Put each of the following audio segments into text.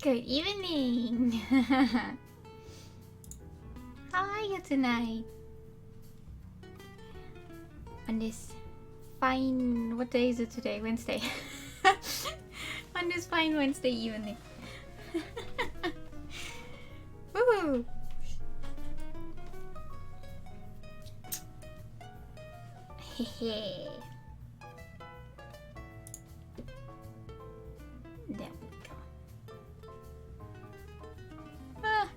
Good evening. How are you tonight? On this fine, what day is it today? Wednesday. On this fine Wednesday evening. Woo! Hehe. There we go. Ah.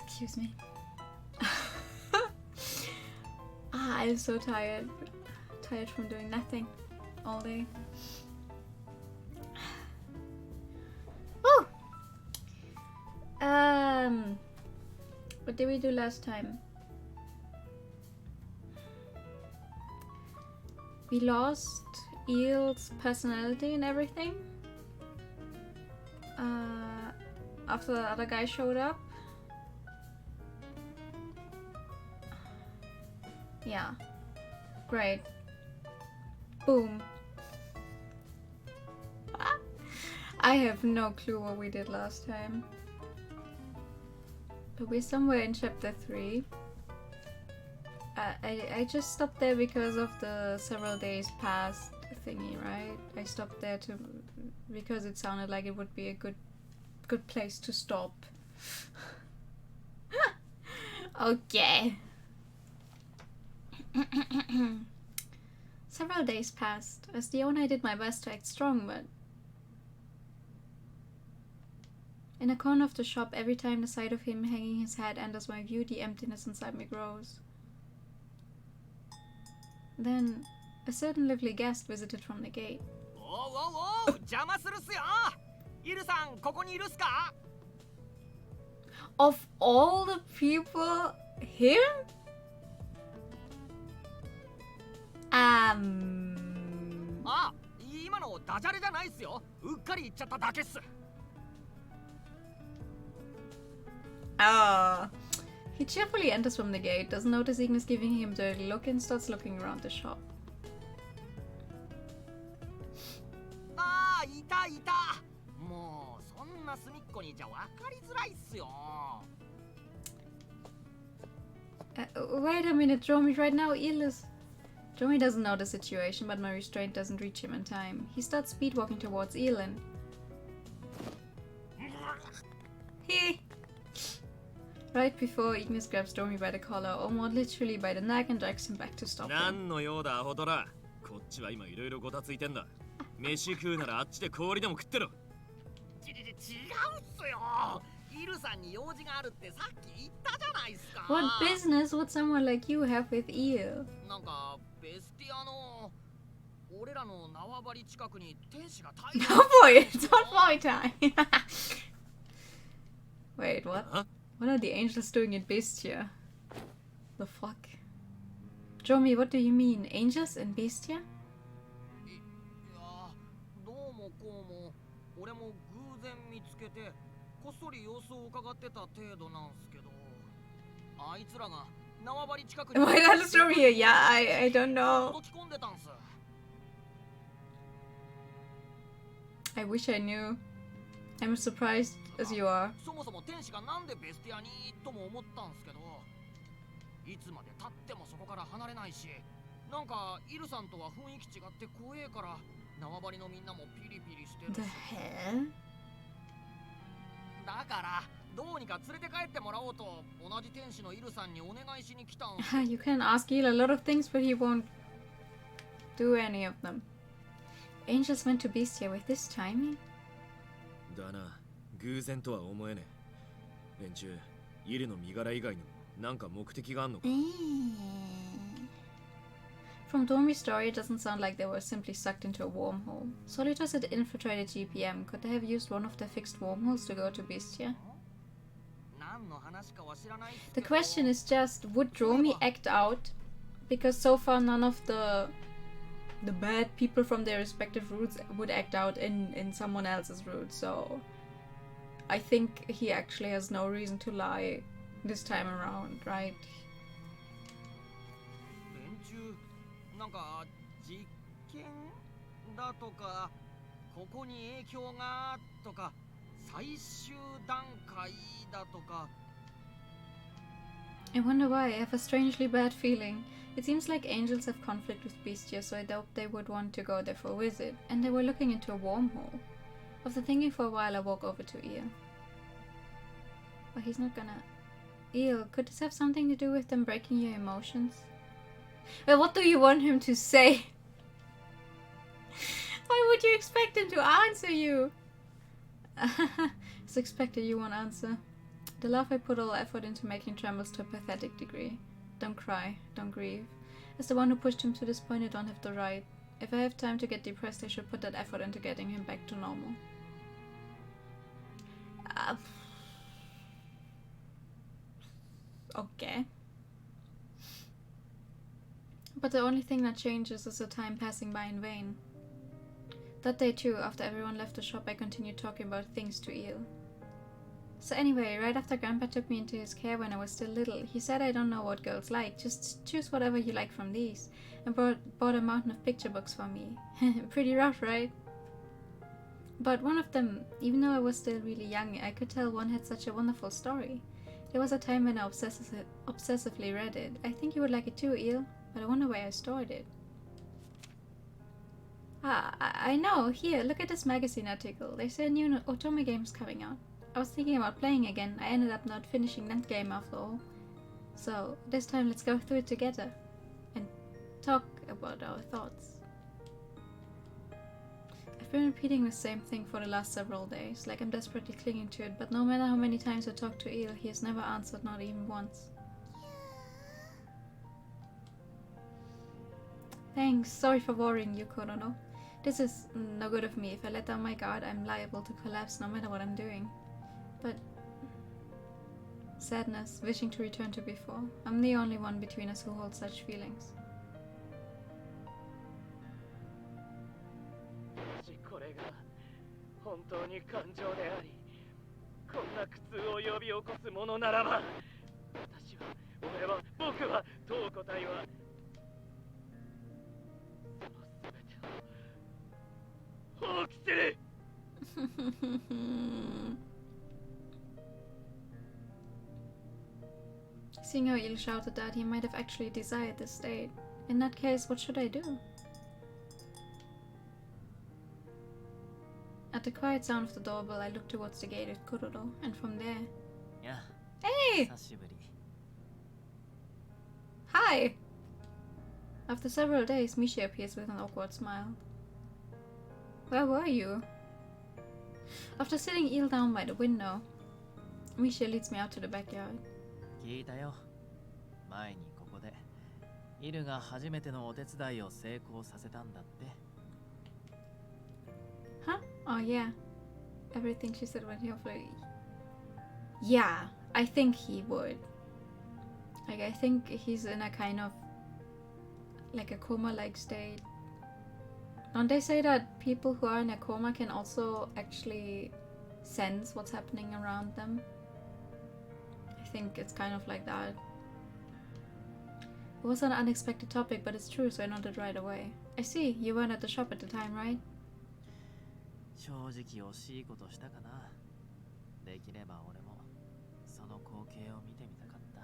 Excuse me. I'm so tired. Tired from doing nothing all day. Woo! What did we do last time? We lost Eel's personality and everything. After the other guy showed up. Yeah. Great. Boom. I have no clue what we did last time. But we're somewhere in chapter 3. I just stopped there because of the several days past thingy, right? I stopped there because it sounded like it would be a good place to stop. Okay. Several days passed. As the owner, I did my best to act strong, but in a corner of the shop, every time the sight of him hanging his head enters my view, the emptiness inside me grows. Then, a certain lively guest visited from the gate. Of all the people, him? He cheerfully enters from the gate, doesn't notice Ignis giving him a dirty look, and starts looking around the shop. Wait a minute, Dromi, right now Eel is... Dromi doesn't know the situation, but my restraint doesn't reach him in time. He starts speedwalking towards Eel and... Right before Ignis grabs Dromi by the collar, or more literally by the neck, and drags him back to stop him. What business would someone like you have with Eel? Oh boy, it's not boy time! Wait, what? Huh? What are the angels doing in Bestia? The fuck? Dromi, what do you mean? Angels in Bestia? Why not Dromi here? Yeah, I don't know. I wish I knew. I'm as surprised as you are. The hell? You can ask Eel a lot of things, but he won't do any of them. Angels went to Bestia with this timing? From Dormi's story, it doesn't sound like they were simply sucked into a wormhole. Solitos had infiltrated GPM. Could they have used one of their fixed wormholes to go to Bestia? The question is just, would Dromi act out? Because so far none of the bad people from their respective roots would act out in someone else's root, so I think he actually has no reason to lie this time around, right? ここに影響がとか最終段階だとか I wonder why. I have a strangely bad feeling. It seems like angels have conflict with Bestia, so I doubt they would want to go there for a visit, and they were looking into a wormhole. After thinking for a while, I walk over to Eel. But he's not gonna... Eel, could this have something to do with them breaking your emotions? Well, what do you want him to say? Why would you expect him to answer you? As expected, you won't answer. The love I put all effort into making trembles to a pathetic degree. Don't cry, don't grieve. As the one who pushed him to this point, I don't have the right. If I have time to get depressed, I should put that effort into getting him back to normal. Okay. But the only thing that changes is the time passing by in vain. That day too, after everyone left the shop, I continued talking about things to Eel. So anyway, right after Grandpa took me into his care when I was still little, he said I don't know what girls like, just choose whatever you like from these, and bought a mountain of picture books for me. Pretty rough, right? But one of them, even though I was still really young, I could tell one had such a wonderful story. There was a time when I obsessively read it. I think you would like it too, Eel, but I wonder where I stored it. I know. Here, look at this magazine article. They say a new Otome game is coming out. I was thinking about playing again. I ended up not finishing that game after all. So, this time let's go through it together and talk about our thoughts. I've been repeating the same thing for the last several days, like I'm desperately clinging to it, but no matter how many times I talk to Eel, he has never answered, not even once. Thanks. Sorry for worrying you, Korono. This is no good of me. If I let down my guard, I'm liable to collapse no matter what I'm doing. But... sadness, wishing to return to before. I'm the only one between us who holds such feelings. これが本当に感情であり、こんな苦痛を呼び起こすものならば、私は、俺は、僕は、当個体は、その全てを放棄する。Seeing how Il shouted that, he might have actually desired this state. In that case, what should I do? At the quiet sound of the doorbell, I looked towards the gate with Kuroro, and from there... Yeah. Hey! Hi! After several days, Mishi appears with an awkward smile. Where were you? After sitting Eel down by the window, Mishi leads me out to the backyard. 聞いたよ。前にここでイルが初めてのお手伝いを成功させたんだって。Huh? Oh yeah. Everything she said went hopefully. Yeah, I think he would. Like, I think he's in a kind of like a coma-like state. Don't they say that people who are in a coma can also actually sense what's happening around them? I think it's kind of like that. It was an unexpected topic, but it's true, so I nodded right away. I see, you weren't at the shop at the time, right? 正直惜しいことしたかな。できれば俺もその光景を見てみたかった。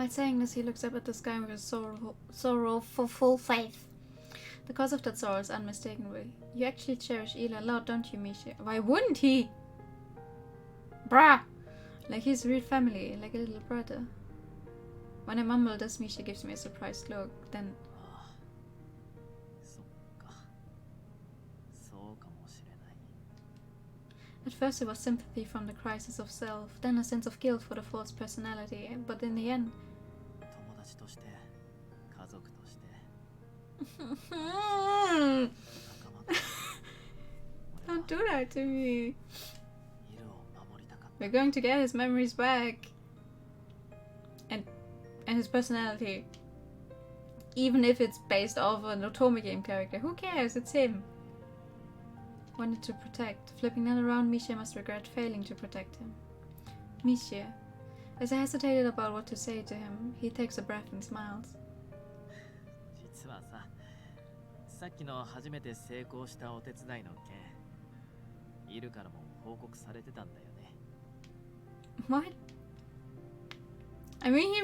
While saying this, he looks up at the sky with a sorrowful faith. The cause of that sorrow is unmistakable. You actually cherish Ela a lot, don't you, Misha? Why wouldn't he? Brah! Like he's a real family, like a little brother. When I mumble this, Misha gives me a surprised look. Then... At first it was sympathy from the crisis of self, then a sense of guilt for the false personality, but in the end... Don't do that to me. We're going to get his memories back. And his personality. Even if it's based off an Otome game character. Who cares? It's him. Wanted to protect. Flipping that around, Misha must regret failing to protect him. Misha. As I hesitated about what to say to him, he takes a breath and smiles. 実はさ、さっきの初めて成功したお手伝いの件、イルからも報告されてたんだよね。What? I mean, he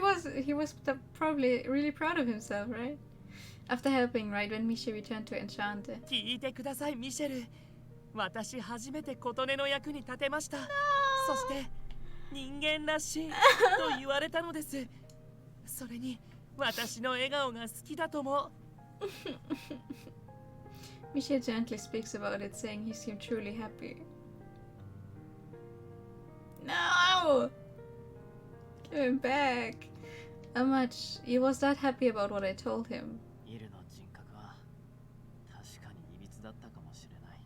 was probably really proud of himself, right? After helping, right, when Michi returned to Enchanté. 聞いてください、ミシェル。私初めて琴音の役に立てました。そして人間らしいと言われたのです。それに私の笑顔が好きだとも。Michi gently speaks about it, saying he seemed truly happy. No! Give him back. How much? He was that happy about what I told him. イルの人格は確かにいびつだったかもしれない。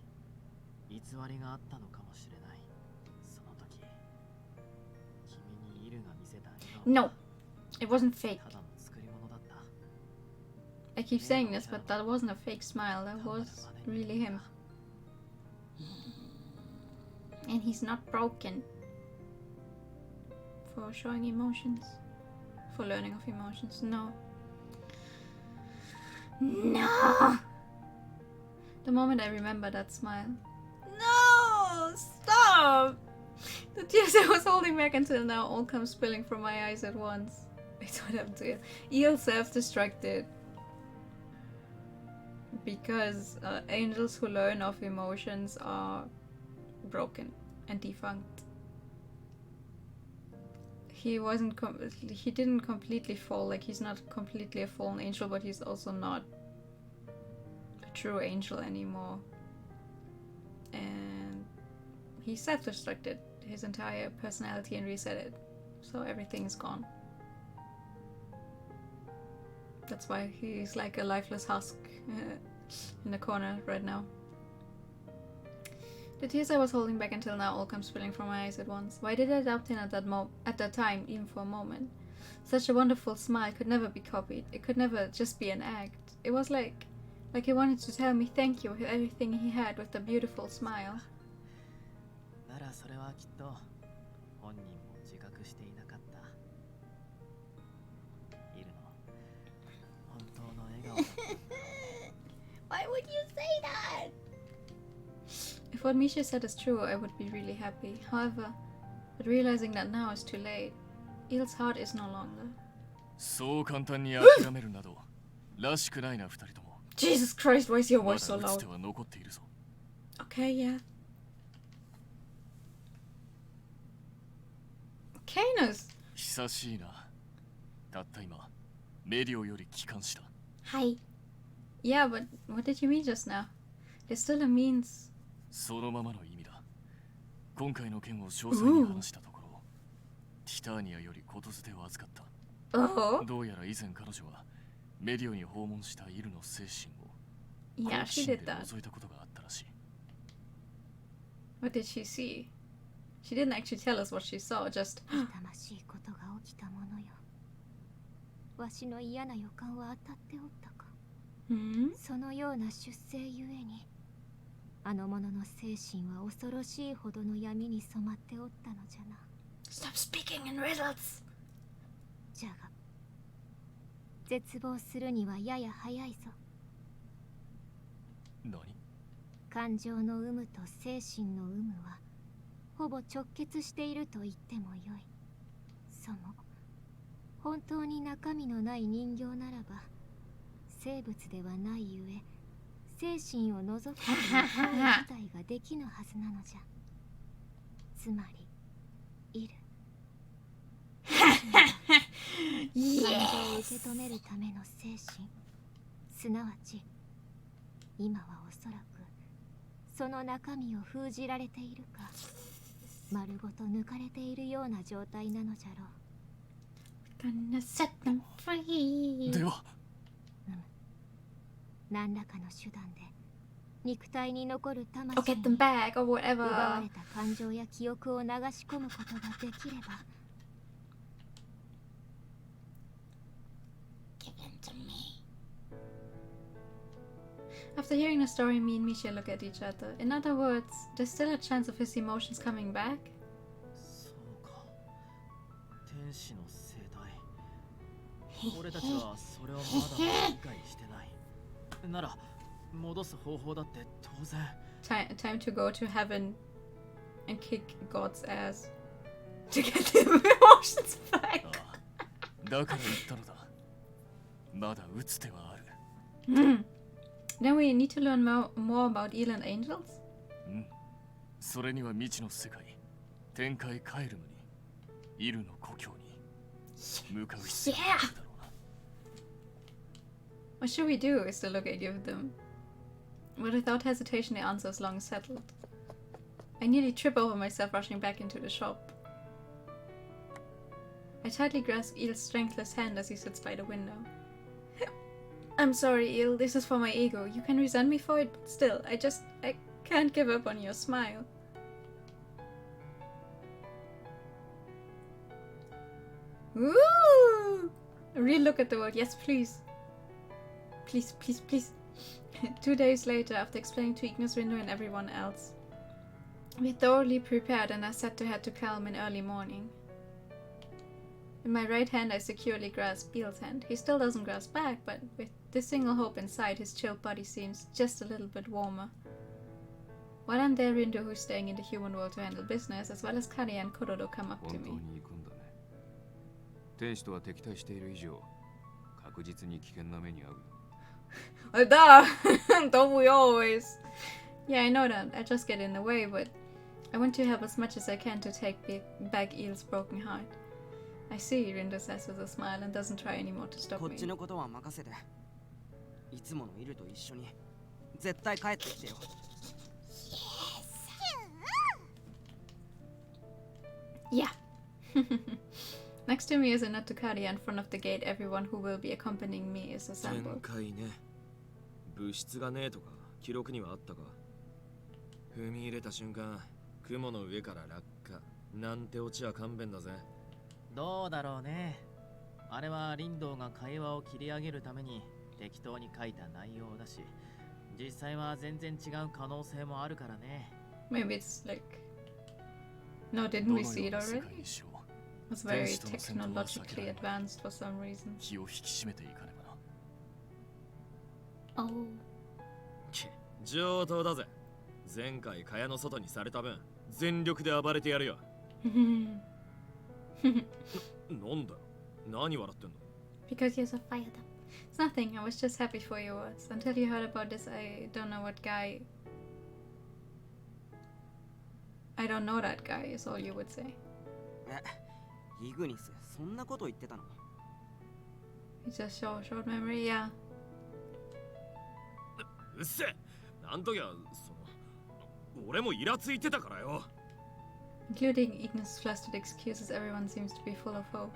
偽りがあったのかもしれない。その時、君にイルが見せた笑顔。 No, it wasn't fake. ただの作り物だった。 I keep saying this, but that wasn't a fake smile. That was really him. And he's not broken for showing emotions, for learning of emotions. No. No! The moment I remember that smile. No! Stop! The tears I was holding back until now all come spilling from my eyes at once. It's what happened to you. Eel self-destructed. Because angels who learn of emotions are broken and defunct. He didn't completely fall, like he's not completely a fallen angel, but he's also not a true angel anymore. And he self-destructed his entire personality and reset it. So everything is gone. That's why he's like a lifeless husk in the corner right now. The tears I was holding back until now all come spilling from my eyes at once. Why did I doubt him at that time, even for a moment? Such a wonderful smile could never be copied. It could never just be an act. It was like he wanted to tell me thank you for everything he had with a beautiful smile. ならそれはきっと本人も自覚していなかった。イルの本当の笑顔だった。Why would you say that? If what Misha said is true, I would be really happy. However, but realizing that now is too late, Eel's heart is no longer. そう簡単に諦めるなどらしくないな、二人とも。 Jesus Christ, why is your ま voice だ so 打つ loud? 手は残っているぞ。 Okay, yeah. Canis! 久しいな。たった今、メディオより帰還した。 Hi. Yeah, but what did you mean just now? There's still a means. そのままの意味だ。今回の件を詳細に話したところ、ティターニアよりことづてを預かった。 Oh? どうやら以前彼女はメディオに訪問したイルの精神を Yeah, 好 she 奇心 did で that. 覗いたことがあったらしい。 What did she see? She didn't actually tell us what she saw, just 痛ましいことが起きたものよ。わしの嫌な予感は当たっておったか。hmm? そのような出世ゆえに、あの者の精神は恐ろしいほどの闇に染まっておったのじゃな。 Stop speaking in riddles! じゃが、絶望するにはやや早いぞ。何？感情の有無と精神の有無はほぼ直結していると言ってもよい。その本当に中身のない人形ならば生物ではないゆえ精神を除くという行為自体ができぬはずなのじゃ。つまりいる感情を受け止めるための精神、すなわち今はおそらくその中身を封じられているか丸ごと抜かれているような状態なのじゃろう。 Gonna set them free. では何らかの手段で肉体に残る Or 魂 get them に back, or 奪わ whatever. れた感情や記憶を流し込むことができれば Give them to me. After hearing the story, me and Misha look at each other. In other words, there's still a chance of his emotions coming back? そうか。天使の生態。俺たちはそれをまだ理解してない。なら、戻す方法だって当然。Time to go to heaven and kick God's ass to get the emotions back. だから言ったのだ。まだ打つ手はある。Then we need to learn more about eel and angels? それには未知の世界、天界カエルムに、イルの故郷に向かう必要があるだろうな。What should we do? Is the look I give them. But without hesitation, the answer is long settled. I nearly trip over myself rushing back into the shop. I tightly grasp Eel's strengthless hand as he sits by the window. I'm sorry, Eel. This is for my ego. You can resent me for it, but still, I can't give up on your smile. Woo! A real look at the world. Yes, please. Please, please, please. 2 days later, after explaining to Ignis, Rindo, and everyone else, we're thoroughly prepared and are set to head to Calm in early morning. In my right hand, I securely grasp Eel's hand. He still doesn't grasp back, but with this single hope inside, his chilled body seems just a little bit warmer. While I'm there, Rindo, who's staying in the human world to handle business, as well as Kari and Korodo, come up to me. 天使とは敵対している以上、確実に危険な目に遭うよ。Duh! Don't we always? Yeah, I know that. I just get in the way, but I want to help as much as I can to take back Eel's broken heart. I see, Rindo says with a smile and doesn't try anymore to stop me. こっちのことは任せて。いつものイルと一緒に絶対帰ってきてよ。Yeah. Next to me is a Natukari, and in front of the gate, everyone who will be accompanying me is assembled. 前回ね、物質がねえとか記録にはあったか。踏み入れた瞬間、雲の上から落下なんてオチは勘弁だぜ。どうだろうね。あれは林道が会話を切り上げるために適当に書いた内容だし、実際は全然違う可能性もあるからね。Maybe it's like... No, didn't we see it already? It was very technologically advanced for some reason. 気を引き締めていかねばな。Oh. 上等だぜ。前回蚊帳の外にされた分、全力で暴れてやるよ。なんだよ。何笑ってんの？ Because you're so fired up. It's nothing. I was just happy for your words. Until you heard about this, I don't know what guy. I don't know that guy, is all you would say. イグニス、そんなこと言ってたの？ It's just short memory, yeah. うっせえ。なんときゃ、俺もイラついてたからよ。Including Ignis' flustered excuses, everyone seems to be full of hope.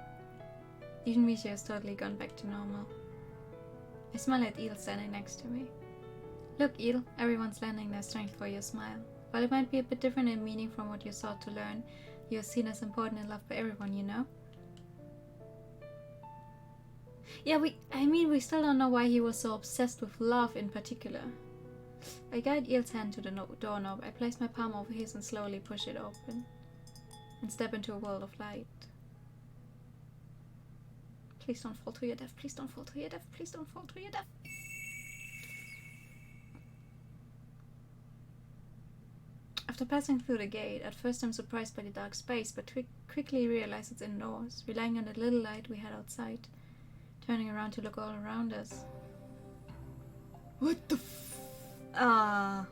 Even Misha has totally gone back to normal. I smile at Eel standing next to me. Look, Eel, everyone's lending their strength for your smile. While it might be a bit different in meaning from what you sought to learn, you are seen as important and loved by everyone, you know? Yeah, we still don't know why he was so obsessed with love in particular. I guide Eel's hand to the doorknob. I place my palm over his and slowly push it open. And step into a world of light. Please don't fall to your death. Please don't fall to your death. Please don't fall to your death. After passing through the gate, at first I'm surprised by the dark space, but quickly realize it's indoors, relying on the little light we had outside, turning around to look all around us. What the Ha.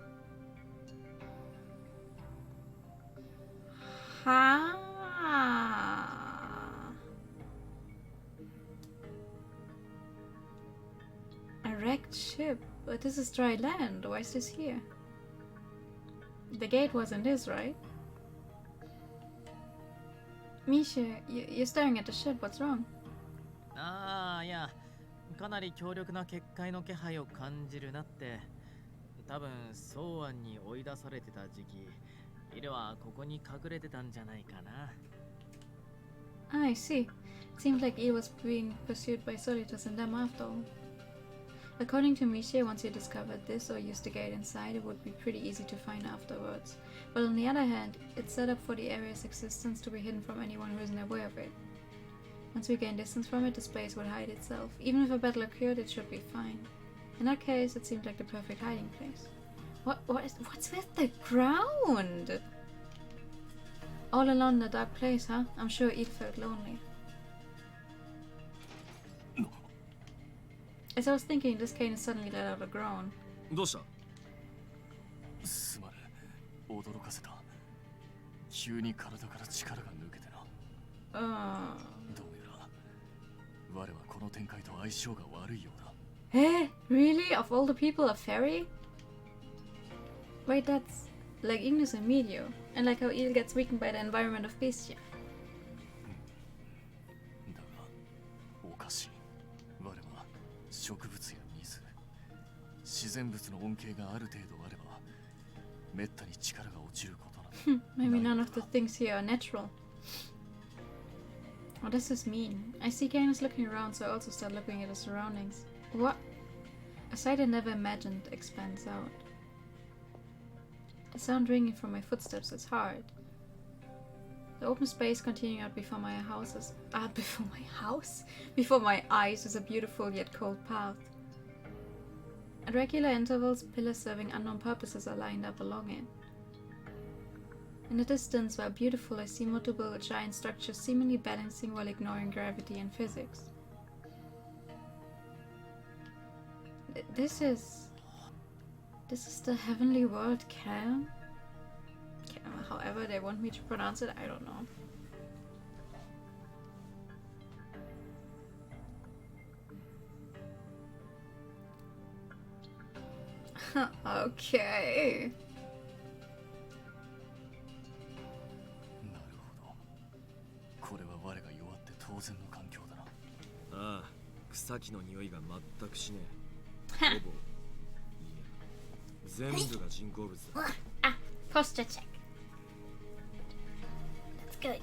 A wrecked ship, but this is dry land. Why is this here? The gate wasn't this, right? Misha, you're staring at the ship. What's wrong? いや、かなり強力な結界の気配を感じるなって。多分、総案に追い出されてた時期、イルはここに隠れてたんじゃないかな。I see. It seems like E was being pursued by Solitos and them after all. According to Misha, once you discovered this or used the gate inside, it would be pretty easy to find afterwards. But on the other hand, it's set up for the area's existence to be hidden from anyone who isn't aware of it. Once we gain distance from it, the space would hide itself. Even if a battle occurred, it should be fine. In that case, it seemed like the perfect hiding place. What's with the ground? All alone in a dark place, huh? I'm sure Eel felt lonely. As I was thinking, this cane suddenly let out a groan. どうした？すまねえ、驚かせた。急に体から力が抜けてな。どうやら我はこの展開と相性が悪いようだ。Really? Of all the people, a fairy? Wait, that's like Ignis and Meteor, and like how Eel gets weakened by the environment of Bestia. だがおかしい。我は植物や水、自然物の恩恵がある程度あれば、めったに力が落ちることなど。Maybe none of the things here are natural. What does this mean? I see Gaines looking around, so I also start looking at the surroundings. What? A sight I never imagined expands out. The sound ringing from my footsteps is hard. The open space continuing out before my house is... Before my eyes is a beautiful yet cold path. At regular intervals, pillars serving unknown purposes are lined up along it. In the distance, while beautiful, I see multiple giant structures seemingly balancing while ignoring gravity and physics. This is the heavenly world Calm? However they want me to pronounce it, I don't know. Okay. なるほど。これは我が弱って当然の環境だな。ああ、草木の匂いが全くしねえ。ほぼ。いや、全部が人工物だ。Ah, posture check. That's good.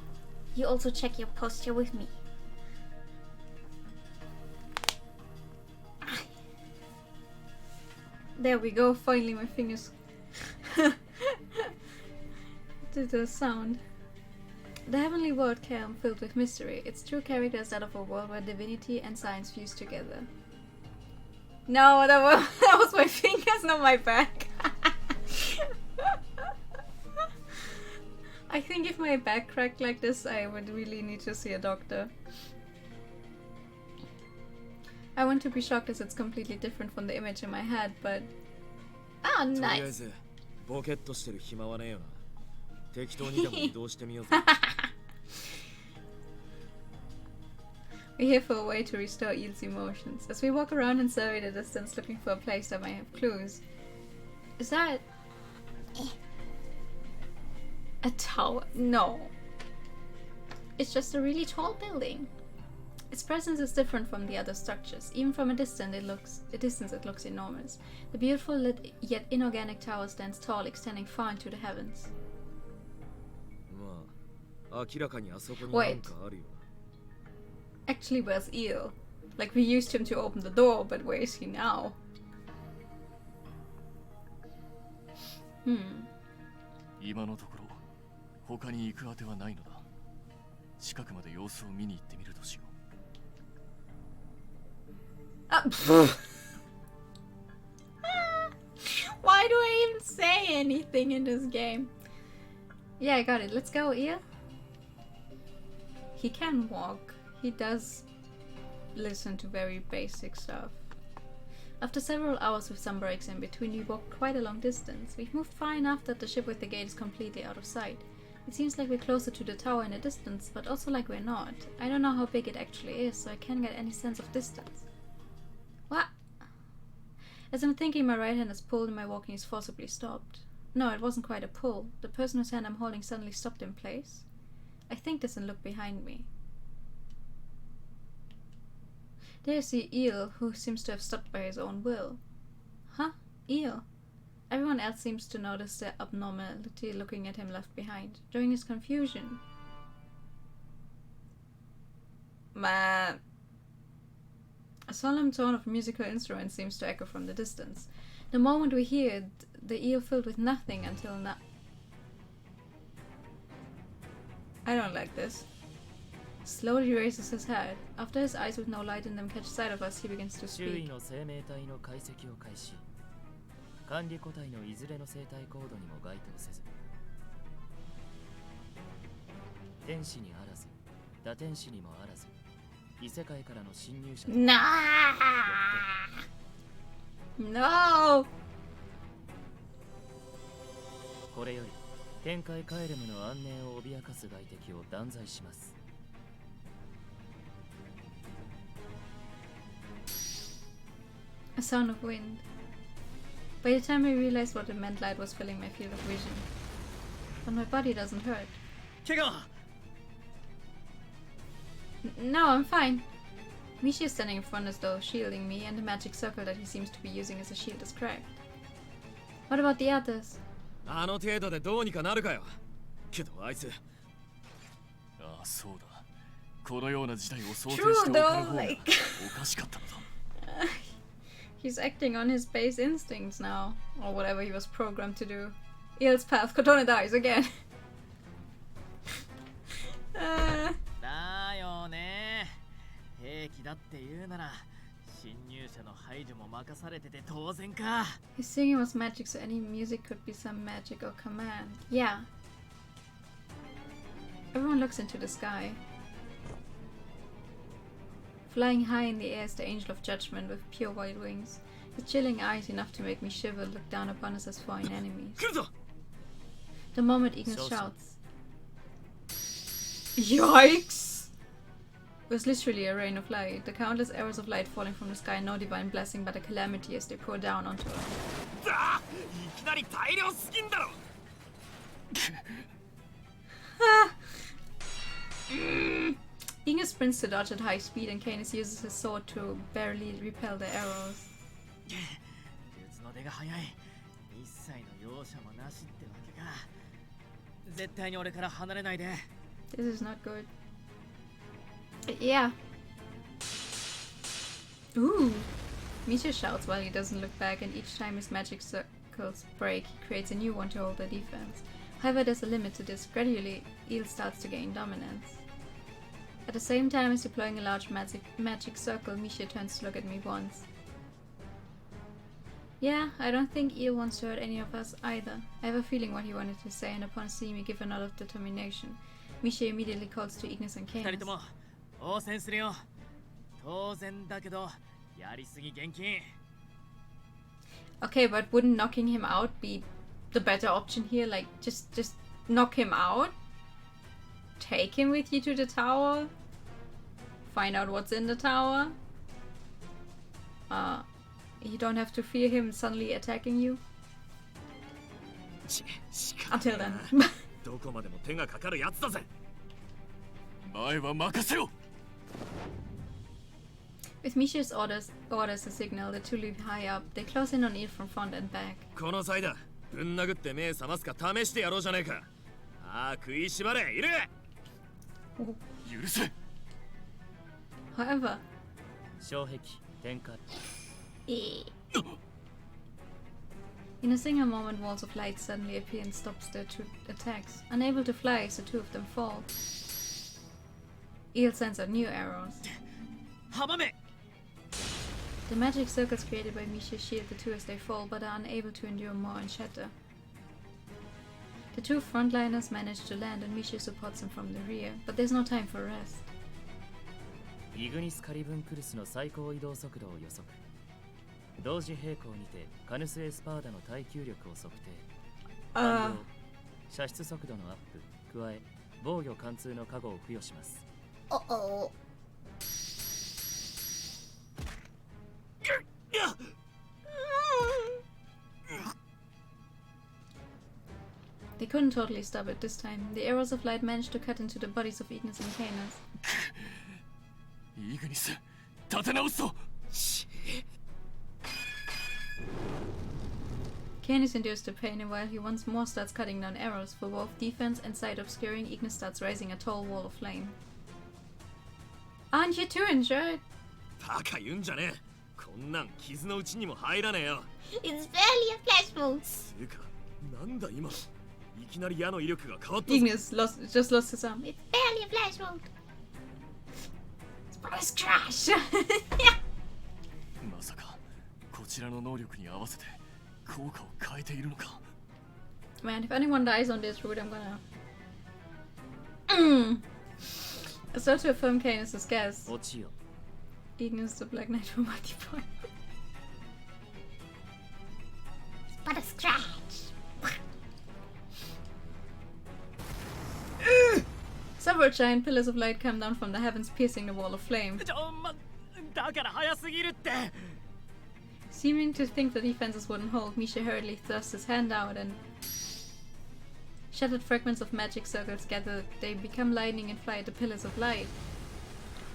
You also check your posture with me. There we go, finally my fingers did the sound. The heavenly world Calm filled with mystery. Its true character is that of a world where divinity and science fuse together. No, that was my fingers, not my back. I think if my back cracked like this, I would really need to see a doctor. I want to be shocked as it's completely different from the image in my head, but... Oh, とりあえ nice! ずボケっとしてる暇はねえよな。適当にでも移動してみようぜ。We're here for a way to restore Eel's emotions. As we walk around and survey the distance looking for a place that might have clues. Is that... a tower? No. It's just a really tall building. Its presence is different from the other structures. Even from a distance it looks enormous. The beautiful yet inorganic tower stands tall, extending far into the heavens. まあ、明らかにあそこになんかあるよな。Actually, where's Eel? Like, we used him to open the door, but where is he now? 今のところ他に行くあてはないのだ。近くまで様子を見に行ってみるとしよう。Why do I even say anything in this game? Yeah, I got it. Let's go, Eel. He can walk. He does listen to very basic stuff. After several hours with some breaks in between, we walked quite a long distance. We've moved far enough that the ship with the gate is completely out of sight. It seems like we're closer to the tower in the distance, but also like we're not. I don't know how big it actually is, so I can't get any sense of distance. What? As I'm thinking, my right hand is pulled and my walking is forcibly stopped. No, it wasn't quite a pull. The person whose hand I'm holding suddenly stopped in place. I think this and look behind me. There I see Eel, who seems to have stopped by his own will. Huh? Eel? Everyone else seems to notice the abnormality looking at him left behind. During his confusion. Man. A solemn tone of musical instrument seems to echo from the distance. The moment we hear it, the Eel filled with nothing until now. I don't like this. Slowly raises his head. After his eyes with no light in them catch sight of us, he begins to 周囲 speak. の生命体の解析を開始。管理個体のいずれの生態コードにも該当せず、天使にあらず、打天使にもあらず、異世界からの侵入者 No! これより天界カエルムの安寧を脅かす外敵を断罪します。 A sound of wind. By the time I realized what it meant, light was filling my field of vision. But my body doesn't hurt. 怪我 No, I'm fine. Mishi is standing in front as though shielding me, and the magic circle that he seems to be using as a shield is cracked. What about the others? あの程度でどうにかなるかよ。けどあいつああ、そうだ。このような事態を想定して True おかぬ though, 方が like おかしかったのだ。 he's acting on his base instincts now, or whatever he was programmed to do. Eel's path, Kotone dies again. だよね。兵器だって言うなら侵入者の排除も任されてて当然か。 His singing was magic, so any music could be some magic or command. Yeah. Everyone looks into the sky. Flying high in the air is the angel of judgment with pure white wings. His chilling eyes enough to make me shiver and look down upon us as foreign enemies. 来るぞ The moment Ignis So- shouts. Yikes! It was literally a rain of light, the countless arrows of light falling from the sky, no divine blessing but a calamity as they pour down onto us. だいきなり大量すぎんだろ Ignis sprints to dodge at high speed and Canis uses his sword to barely repel the arrows. 術の出が早い。一切の容赦もなしってわけか。絶対に俺から離れないで。 This is not good. Yeah. Ooh. Misha shouts while he doesn't look back, and each time his magic circles break, he creates a new one to hold their defense. However, there's a limit to this. Gradually, Eel starts to gain dominance. At the same time as deploying a large magic circle, Misha turns to look at me once. Yeah, I don't think Eel wants to hurt any of us either. I have a feeling what he wanted to say, and upon seeing me give a nod of determination, Misha immediately calls to Ignis and 二人 Canis. とも応戦するよ。当然だけどやりすぎ厳禁。 Okay, but wouldn't knocking him out be the better option here? Like, just knock him out? Take him with you to the tower? Find out what's in the tower? You don't have to fear him suddenly attacking you? しか Until then. どこまでも手がかかるやつだぜ 前は任せろ。 With Misha's orders a signal, the two leap high up. They close in on Eel from front and back. この際だぶん殴って目覚ますか試してやろうじゃねえかああ食いしばれいる 許せ。 However, 障壁展開 in a single moment, walls of light suddenly appear and stops their two attacks. Unable to fly as the two of them fall, Eel sends out new arrows. 阻め The magic circles created by Misha shield the two as they fall, but are unable to endure more and shatter. The two frontliners manage to land and Misha supports them from the rear, but there's no time for rest. イグニスカリブンクルスの最高移動速度を予測。同時並行にてカヌスエスパーダの耐久力を測定。完了。射出速度のアップ、加え防御貫通の加護を付与します。 Uh-oh. They couldn't totally stop it this time. The arrows of light managed to cut into the bodies of Ignis and Canis. イグニス、立て直すぞ。 Canis endures the pain, and while he once more starts cutting down arrows for both defense and sight obscuring, Ignis starts raising a tall wall of flame. Aren't you too injured? バカ言うんじゃねえこんなん傷のうちにも入らねえよ It's barely a flash wound. つうかなんだ今のいきなり矢の威力が変わったぞ Ignis just lost his arm. It's barely a flash wound. Let's crash! まさかこちらの能力に合わせて効果を変えているのか。 Man, if anyone dies on this route, I'm gonna... So to affirm Canis' guess, 落ちよ。 Eden is the Black Knight for multiple. But a scratch! Several giant pillars of light come down from the heavens, piercing the wall of flame. だから早すぎるって。 Seeming to think the defenses wouldn't hold, Misha hurriedly thrust his hand out and... Shattered fragments of magic circles gather. They become lightning and fly at the pillars of light.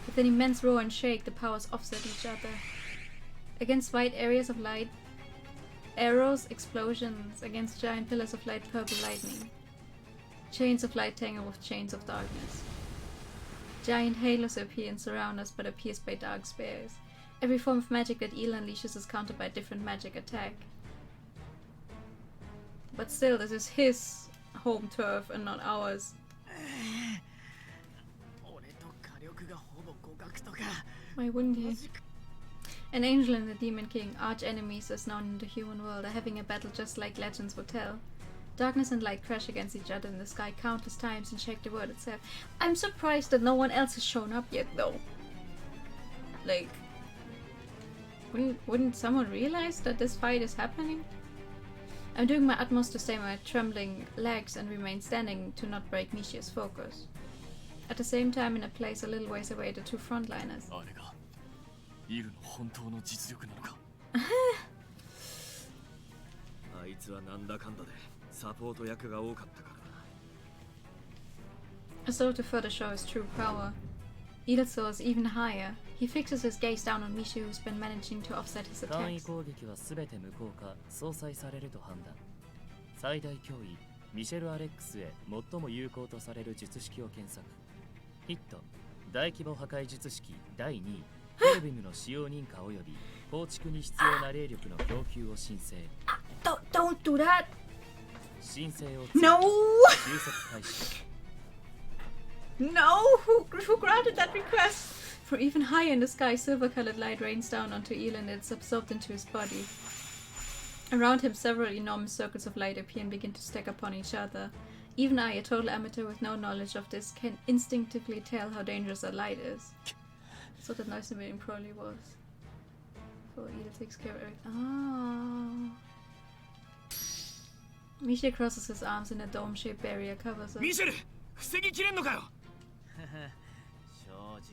With an immense roar and shake, the powers offset each other. Against wide areas of light, arrows, explosions. Against giant pillars of light, purple lightning. Chains of light tangle with chains of darkness. Giant halos appear and surround us, but are pierced by dark spears. Every form of magic that Eel unleashes is countered by a different magic attack. But still, this is his home turf and not ours. 俺と火力がほぼ互角とか。 Why wouldn't he? An angel and the demon king, arch enemies as known in the human world, are having a battle just like legends would tell. Darkness and light crash against each other in the sky countless times and shake the world itself. I'm surprised that no one else has shown up yet, though. Like, wouldn't someone realize that this fight is happening? I'm doing my utmost to stay my trembling legs and remain standing to not break Mishia's focus. At the same time, in a place a little ways away, the two frontliners. あれがイルの本当の実力なのか。あいつはなんだかんだでサポート役が多かったからな。 As though to further show his true power, Edel soars even higher. He fixes his gaze down on Mishu, who's been managing to offset his 簡易 attacks. 攻撃はすべて無効化、相殺されると判断。最大脅威、ミシェル・アレックスへ最も有効とされる術式を検索。ヒット、大規模破壊術式第2位、ヘルビムの使用認可及び構築に必要な霊力の供給を申請。Don't do that! 申請を No! 収束開始。 No! Who granted that request? From even higher in the sky, silver-colored light rains down onto Eel and it's absorbed into his body. Around him, several enormous circles of light appear and begin to stack upon each other. Even I, a total amateur with no knowledge of this, can instinctively tell how dangerous a light is. That's what the noise emitting probably was. So Eel takes care of everything. Oh. Misha crosses his arms and a dome-shaped barrier covers us. ミシェル、防ぎきれんのかよ。正直微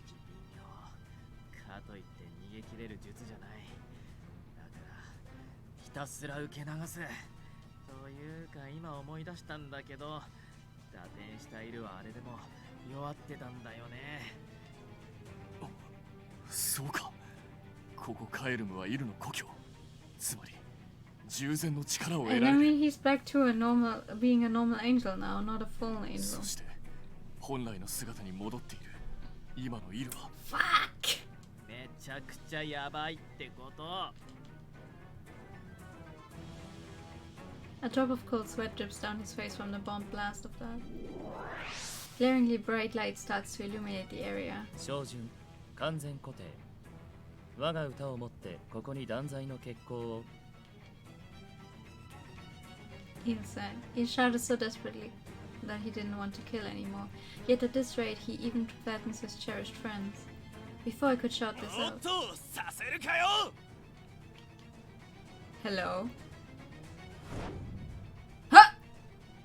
妙。かといって逃げ切れる術じゃない。だからひたすら受け流す。というか今思い出したんだけど、打点したイルはあれでも弱ってたんだよね。そうか。ここカエルムはイルの故郷。つまり従前の力を得 And ら I れる。 mean, he's back to a normal, being a normal angel now, not a fallen angel. そして本来の姿に戻っている今のイルは Fuck! めちゃくちゃやばいってこと。A drop of cold sweat drips down his face from the bomb blast of that. Glaringly bright light starts to illuminate the area. 照準、完全固定。我が歌をもってここに断罪の決行を。Eel said. He shouted so desperately that he didn't want to kill anymore. Yet at this rate, he even threatens his cherished friends. Before I could shout this おっ out, と、させるかよ。 hello?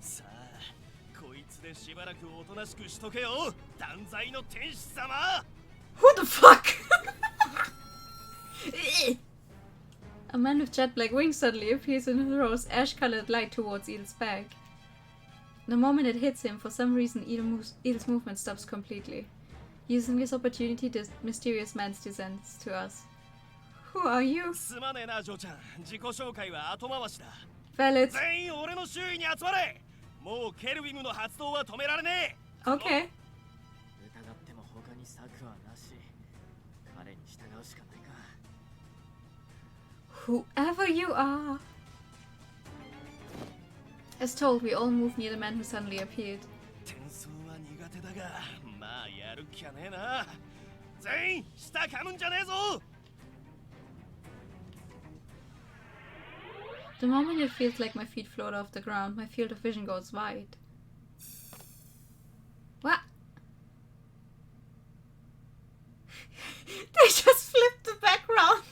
さあ、こいつでしばらくおとなしくしとけよ。断罪の天使様。 Who the fuck? A man with jet black wings suddenly appears and throws ash-colored light towards Eel's back. The moment it hits him, for some reason, Eel's movement stops completely. Using this opportunity, this mysterious man descends to us. Who are you? すまねえな、ジョーちゃん。自己紹介は後回しだ。 Valid. 全員俺の周囲に集まれ。もうケルビムの発動は止められねえ。 Okay. 疑っても他に策はなし。彼に従うしかないか。 Whoever you are. As told, we all move near the man who suddenly appeared. 転送は苦手だが、まあやる気はねえな。全員下噛むんじゃねえぞ。 The moment it feels like my feet float off the ground, my field of vision goes wide. What? They just flipped the background!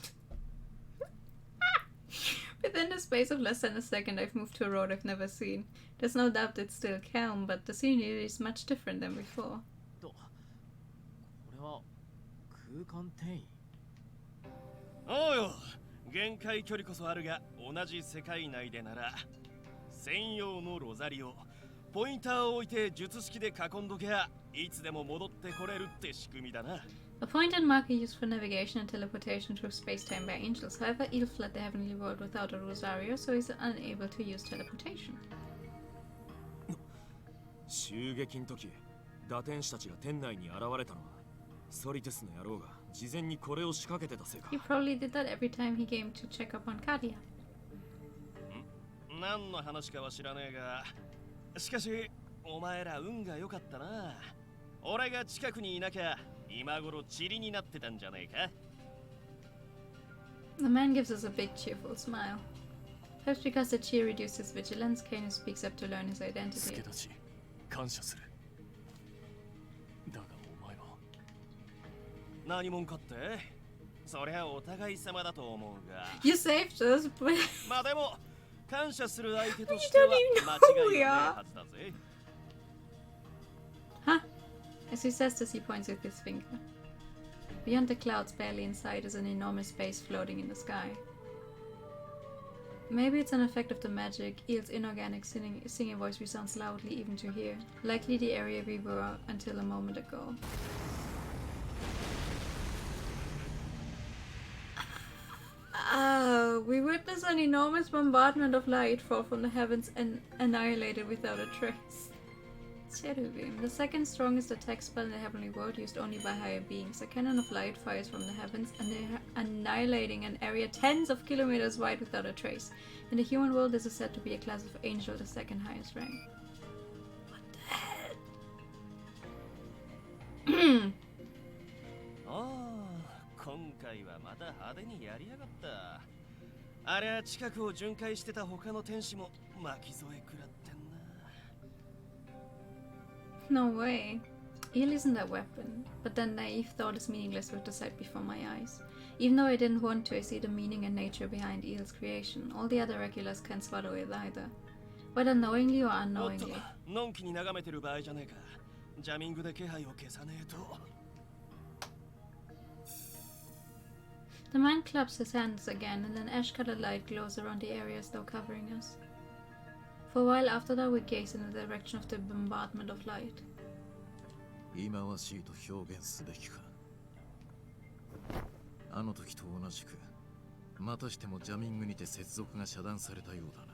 Within the space of less than a second, I've moved to a road I've never seen. There's no doubt it's still calm, but the scenery is much different than before. これは空間転移。おうよ、限界距離こそあるが同じ世界内でなら専用のロザリオ、ポインターを置いて術式で囲んどきゃいつでも戻ってこれるって仕組みだな。 A point and marker used for navigation and teleportation through space-time by angels. However, Eel fled the heavenly world without a Rosario, so he's unable to use teleportation. 襲撃の時、打天使たちが店内に現れたのはソリテスの野郎が事前にこれを仕掛けてたせいか。 He probably did that every time he came to check up on Kadia. 何の話かは知らねえが、しかしお前ら運が良かったな。俺が近くにいなきゃ今頃塵になってたんじゃねえか。 The man gives us a big cheerful smile. Perhaps because the cheer reduced his vigilance, Kano speaks up to learn his identity. 助立ち感謝する。だがお前は何者かって？そりゃお互い様だと思うが。 You saved us, but まあでも感謝する相手としては間違いないはずだぜ。 huh? As he says this, he points with his finger. Beyond the clouds, barely in sight, is an enormous space floating in the sky. Maybe it's an effect of the magic. Eel's inorganic singing voice resounds loudly even to hear. Likely the area we were until a moment ago. We witness an enormous bombardment of light fall from the heavens and annihilated without a trace. Cherubim, the second strongest attack spell in the heavenly world, used only by higher beings. A cannon of light fires from the heavens, annihilating an area tens of kilometers wide without a trace. In the human world, this is said to be a class of angel, the second highest rank. What the hell? 今回はまた派手にやりやがった。あれは近くを巡回してた他の天使も巻き添え食らってんな。 No way. Eel isn't a weapon, but that naive thought is meaningless with the sight before my eyes. Even though I didn't want to, I see the meaning and nature behind Eel's creation. All the other regulars can't swallow it either. Whether knowingly or unknowingly. のんきに眺めてる場合じゃねえか。ジャミングで気配を消さねえと。 The man claps his hands again, and an ash-colored light glows around the area as though covering us. For a while after that, we gaze in the direction of the bombardment of light. 忌まわしいと表現すべきか。あの時と同じく、またしてもジャミングにて接続が遮断されたようだな。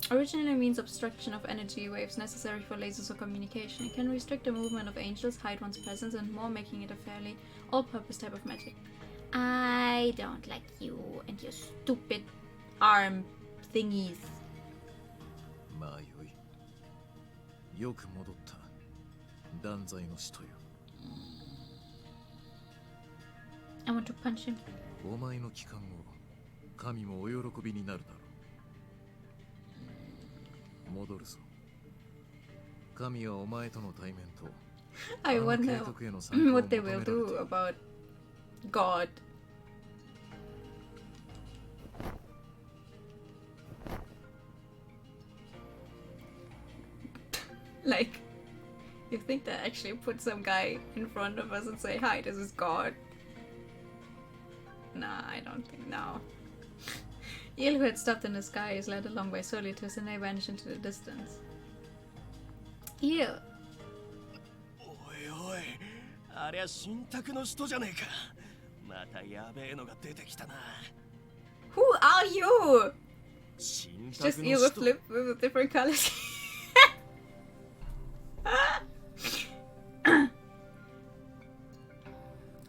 Originally means obstruction of energy waves necessary for lasers or communication. It can restrict the movement of angels, hide one's presence, and more, making it a fairly all-purpose type of magic. I don't like you and your stupid arm thingies. まあよい。よく戻った。断罪の使徒よ。I want to punch him. お前の帰還後、神もお喜びになるだろう。戻るぞ。神はお前との対面と、I wonder what they will do about God. Like, you think that actually put some guy in front of us and say, hi, this is God? Nah, I don't think, no. Eel, who had stopped in the sky, is led along by Solitus, and they vanish into the distance. Eel! おいおい、ありゃ神託の人じゃねえか。またやべえのが出てきたな。 Who are you? 神 Just 託 Eel の with 人。 flip with different colors.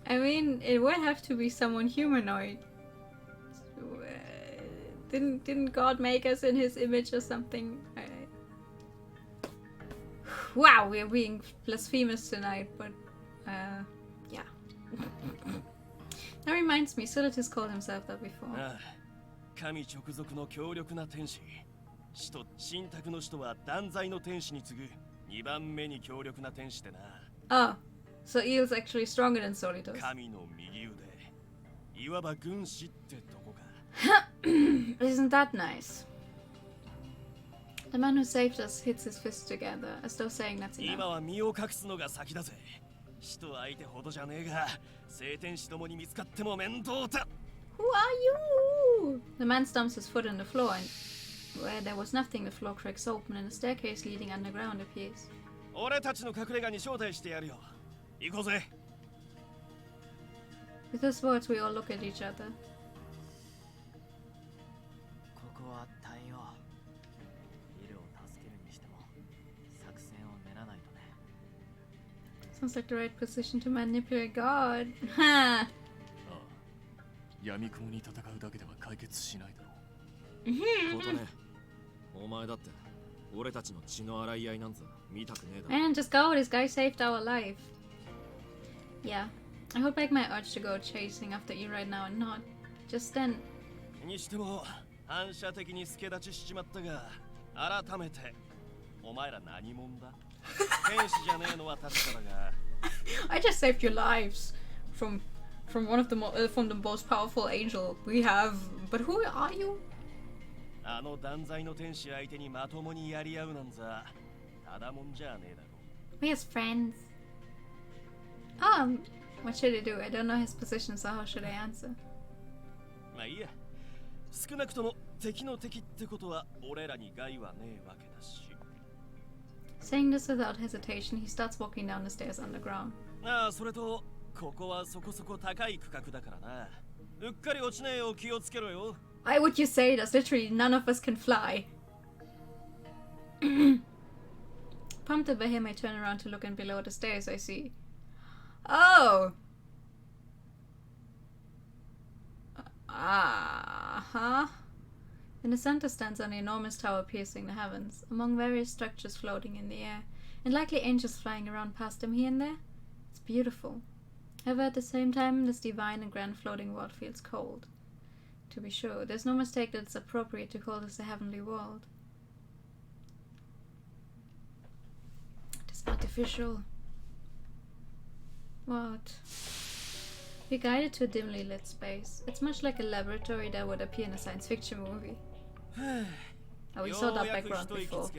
I mean, it would have to be someone humanoid. Didn't God make us in His image or something? Wow, we're being blasphemous tonight, but yeah. That reminds me, Soletus called himself that before. 神直属の強力な天使。使徒神託の使徒は断罪の天使に次ぐ2番目に強力な天使でな。Oh, so Eel's actually stronger than Soletus. 神の右腕。いわば軍師ってとこか。Isn't that nice? The man who saved us hits his fists together, as though saying that's enough. 今は身を隠すのが先だぜ。使徒相手ほどじゃねえが、聖天使どもに見つかっても面倒だ。Who are you? The man stamps his foot on the floor, and where there was nothing, the floor cracks open and a staircase leading underground appears. 俺たちの隠れ家に招待してやるよ。行こうぜ。With those words, we all look at each other. ここは耐えよう。イルを助けるにしても作戦を練らないとね。Sounds like the right position to manipulate God. Ha! 闇雲に戦うだけでは解決しないだろう。ことね。お前だって俺たちの血の洗い合いなんざ見たくねえだろ。 Man, just go. This guy saved our life. Yeah. I hold back my urge to go chasing after you right now and not. Just then. にしても反射的に助立ちしちまったが、改めてお前ら何者だ？天使じゃねえのは確かだが。I just saved your lives from one of the from the most powerful angel we have. But who are you? あの断罪の天使相手にまともにやり合うなんざただもんじゃねえだろ。We're his friends. What should I do? I don't know his position, so how should I answer? まあいいや。少なくとも敵の敵ってことは俺らに害はねえわけだし。Saying this without hesitation, he starts walking down the stairs underground. ああ、それとここはそこそこ高い区画だからな。うっかり落ちねえよう気をつけろよ。Why would you say this? Literally, none of us can fly. Prompted by him, I turn around to look, and below the stairs I see. Oh! In the center stands an enormous tower piercing the heavens, among various structures floating in the air, and likely angels flying around past them here and there. It's beautiful. However, at the same time, this divine and grand floating world feels cold. To be sure, there's no mistake that it's appropriate to call this a heavenly world. It is artificial. What? We're guided to a dimly lit space. It's much like a laboratory that would appear in a science fiction movie. Oh, we saw that background before.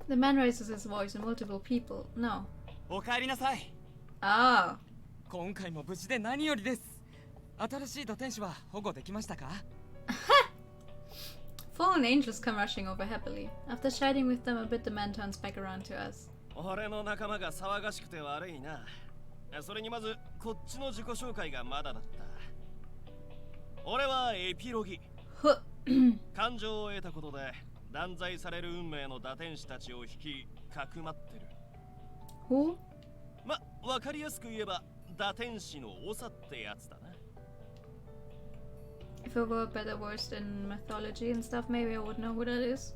The man raises his voice, and multiple people. No. お帰りなさい。 Oh. 今回も無事で何よりです。新しい土天使は保護できましたか？ Fallen angels come rushing over happily. After chatting with them a bit, the man turns back around to us. 俺の仲間が騒がしくて悪いな。それにまずこっちの自己紹介がまだだった。俺はエピロギ。感情を得たことで断罪される運命の打天使たちを引きかくまってる。Who? ま、わかりやすく言えば打天使の長ってやつだな。If it were better words in mythology and stuff, maybe I would know who that is.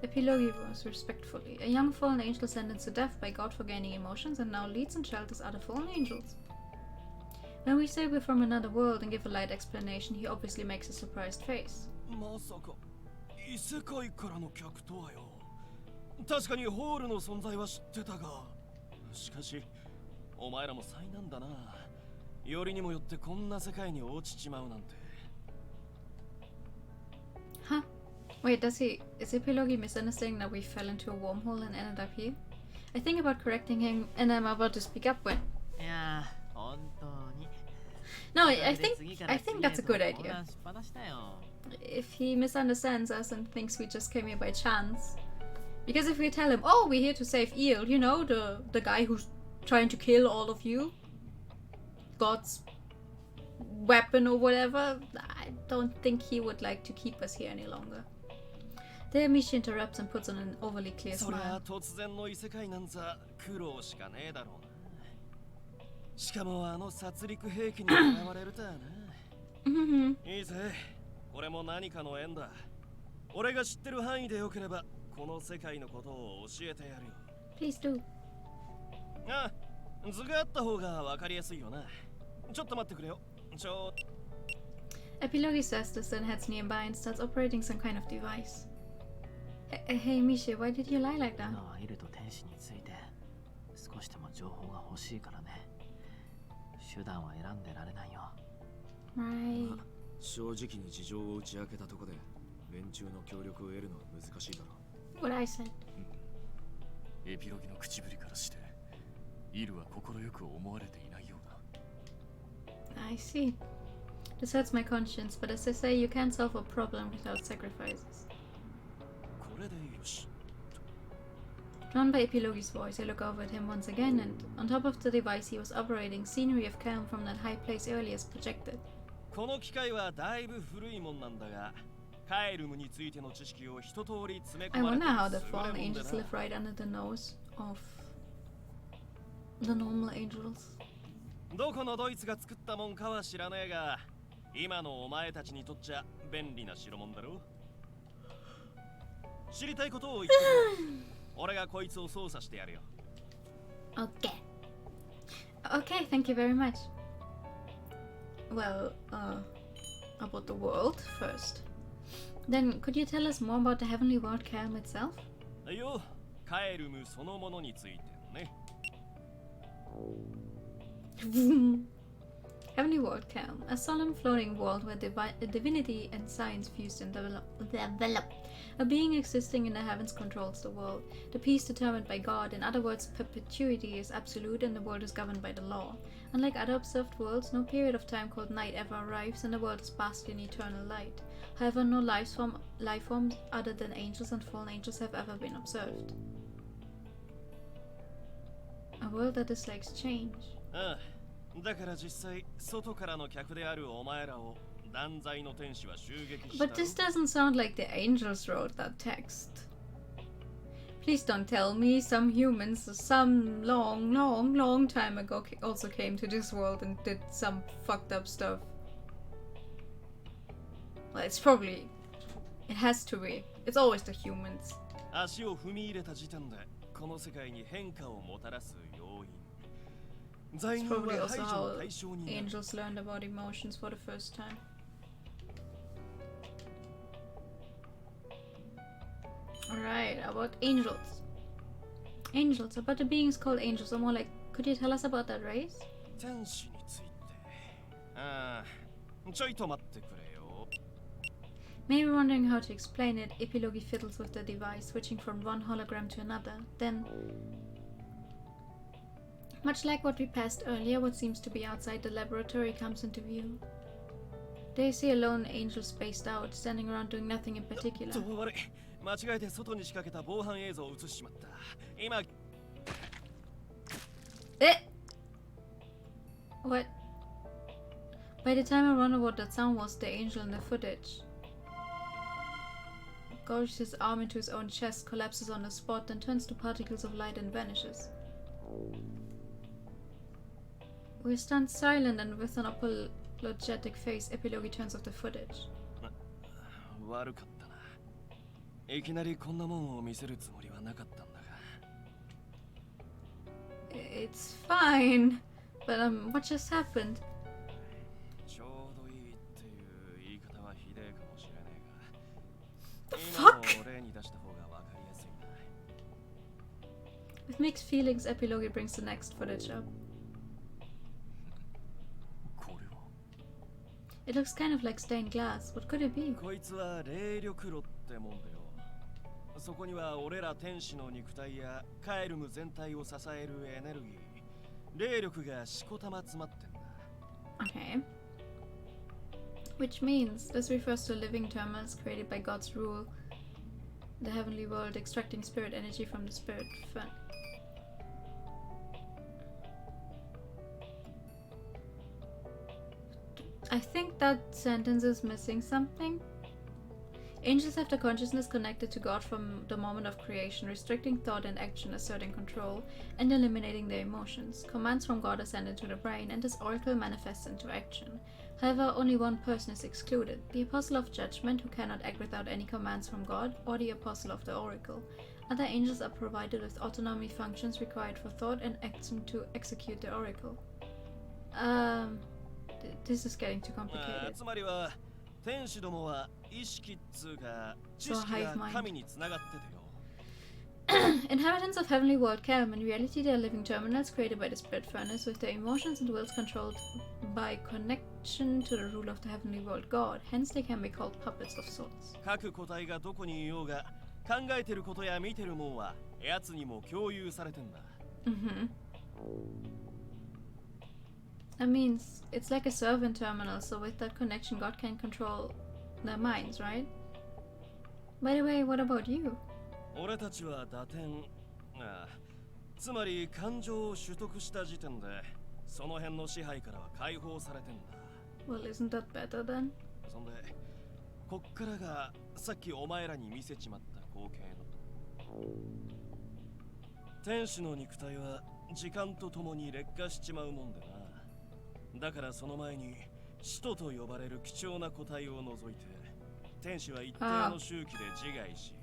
Epilogue was respectfully. A young fallen angel sentenced to death by God for gaining emotions and now leads and shelters other fallen angels. When we say we're from another world and give a light explanation, he obviously makes a surprised face. まさか異世界からの客とはよ。確かにホールの存在は知ってたが、しかしお前らも災難だな。よりにもよってこんな世界に落ちちまうなんて。Huh? Wait, is Epilogue misunderstanding that we fell into a wormhole and ended up here? I think about correcting him and I'm about to speak up when... No, I think that's a good idea. If he misunderstands us and thinks we just came here by chance. Because if we tell him, oh, we're here to save Eel, you know, the guy who's trying to kill all of you, God's weapon or whatever, I don't think he would like to keep us here any longer. There, Mishi interrupts and puts on an overly clear smile. 突然の異世界なんざ苦労しかねえだろうな。しかもあの殺戮兵器に現れるとはな。いいぜ、これも何かの縁だ。俺が知ってる範囲でよければこの世界のことを教えてやるよ。 Please do. ああ、図があった方がわかりやすいよな。ちょっと待ってくれよ。Epilogue says this, then heads nearby and starts operating some kind of device. Hey Misha, why did you lie like that? 今はいると天使について少しでも情報が欲しいからね。手段は選んでられないよ。 Right. 正直に事情を打ち明けたとこで連中の協力を得るのは難しいだろう。 What I said. エピロギの口ぶりからしてイルは快く思われていないようだ。 I see. This hurts my conscience, but as they say, you can't solve a problem without sacrifices. これでよし。 Drawn by Epilogue's voice, I look over at him once again, and on top of the device he was operating, scenery of Calm from that high place earlier is projected. この機械はだいぶ古いもんなんだが、カエルムについての知識を一通り詰め I 込まれ wonder て how the 優れ fallen もんで angels な。 live right under the nose of the normal angels. どこのドイツが作ったもんかは知らねえが、今のお前たちにとっちゃ便利な代物だろ。知りたいことを言ってくれ。俺がこいつを操作してやるよ。 Okay. Okay, thank you very much. Well, about the world first. Then, could you tell us more about the heavenly world Calm itself? いいよ、カエルムそのものについてね。Heavenly world Calm, a solemn floating world where divinity and science fused and develop. A being existing in the heavens controls the world. The peace determined by God, in other words, perpetuity is absolute and the world is governed by the law. Unlike other observed worlds, no period of time called night ever arrives and the world is bathed in eternal light. However, no life forms other than angels and fallen angels have ever been observed. A world that is like exchange. ああ、だから実際外からの客であるお前らを断罪の天使は襲撃した。 But this doesn't sound like the angels wrote that text. Please don't tell me some humans some long time ago also came to this world and did some fucked up stuff. Well, it's probably... It has to be. It's always the humans. 足を踏み入れた時点でこの世界に変化をもたらす要因。 It's probably also how angels learned about emotions for the first time. Alright, about angels. Angels, about the beings called angels, or more like, could you tell us about that race? 天使について。ああ、ちょいと待ってくれよ。 Maybe wondering how to explain it, Epilogue fiddles with the device, switching from one hologram to another. Then, much like what we passed earlier, what seems to be outside the laboratory comes into view. There you see a lone angel spaced out, standing around doing nothing in particular. どう悪い。間違えて外に仕掛けた防犯映像を映しちまった。今。What? By the time I wonder what that sound was, the angel in the footage gorges his arm into his own chest, collapses on the spot, then turns to particles of light and vanishes. We stand silent and with an apologetic face, Epilogue turns off the footage. 悪かったな。いきなりこんなもんを見せるつもりはなかったんだが。 It's fine, but what just happened? ちょうどいいっていう言い方はひでえかもしれねえが。 The 今 fuck? の例に出した方がわかりやすいな。 With mixed feelings, Epilogue brings the next footage up. これは It looks kind of like stained glass. What could it be? こいつは霊力炉ってもんだよ。そこには俺ら天使の肉体やカエルム全体を支えるエネルギー、霊力がしこたま詰まってんだ。 Okay. Which means this refers to living terminals created by God's rule, the heavenly world extracting spirit energy from the spirit. I think that sentence is missing something. Angels have the consciousness connected to God from the moment of creation, restricting thought and action, asserting control, and eliminating their emotions. Commands from God ascend into the brain, and this oracle manifests into action. However, only one person is excluded, the Apostle of Judgment, who cannot act without any commands from God, or the Apostle of the Oracle. Other angels are provided with autonomy functions required for thought and action to execute the Oracle. This is getting too complicated. つまりは天使どもは意識っつうか知 So 識 hive が mind. 神につながっててよ。 Inhabitants of Heavenly World Cam, in reality they are living terminals created by the Spirit Furnace with their emotions and wills controlled by connection to the rule of the Heavenly World God. Hence they can be called puppets of sorts. 各個体がどこにいようが考えてることや見てるもんは奴にも共有されてんだ。That means it's like a servant terminal, so with that connection God can control their minds, right? By the way, what about you? 俺たちは打点、つまり感情を取得した時点でその辺の支配からは解放されてんだ。 Well, isn't that better then? そんでこっからがさっきお前らに見せちまった光景の。天使の肉体は時間とともに劣化しちまうもんでな。だからその前に使徒と呼ばれる貴重な個体を除いて天使は一定の周期で自害し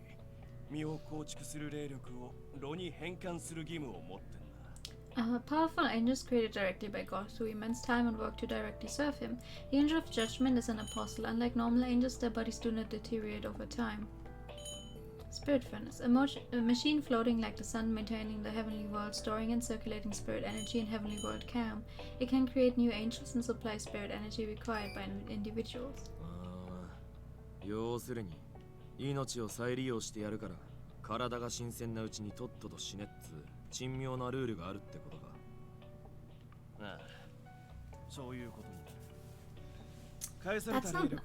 身を構築する霊力を炉に変換する義務を持ってんだ。Powerful angels created directly by God through immense time and work to directly serve Him. The Angel of Judgment is an apostle. Unlike normal angels, their bodies do not deteriorate over time. Spirit Furnace, a machine floating like the sun, maintaining the heavenly world, storing and circulating spirit energy in heavenly world Cam. It can create new angels and supply spirit energy required by individuals. 要するに命を再利用してやるから体が新鮮なうちにとっとと死ねっつ珍妙なルールがあるってことか。ああ、そういうことになる。返された霊力は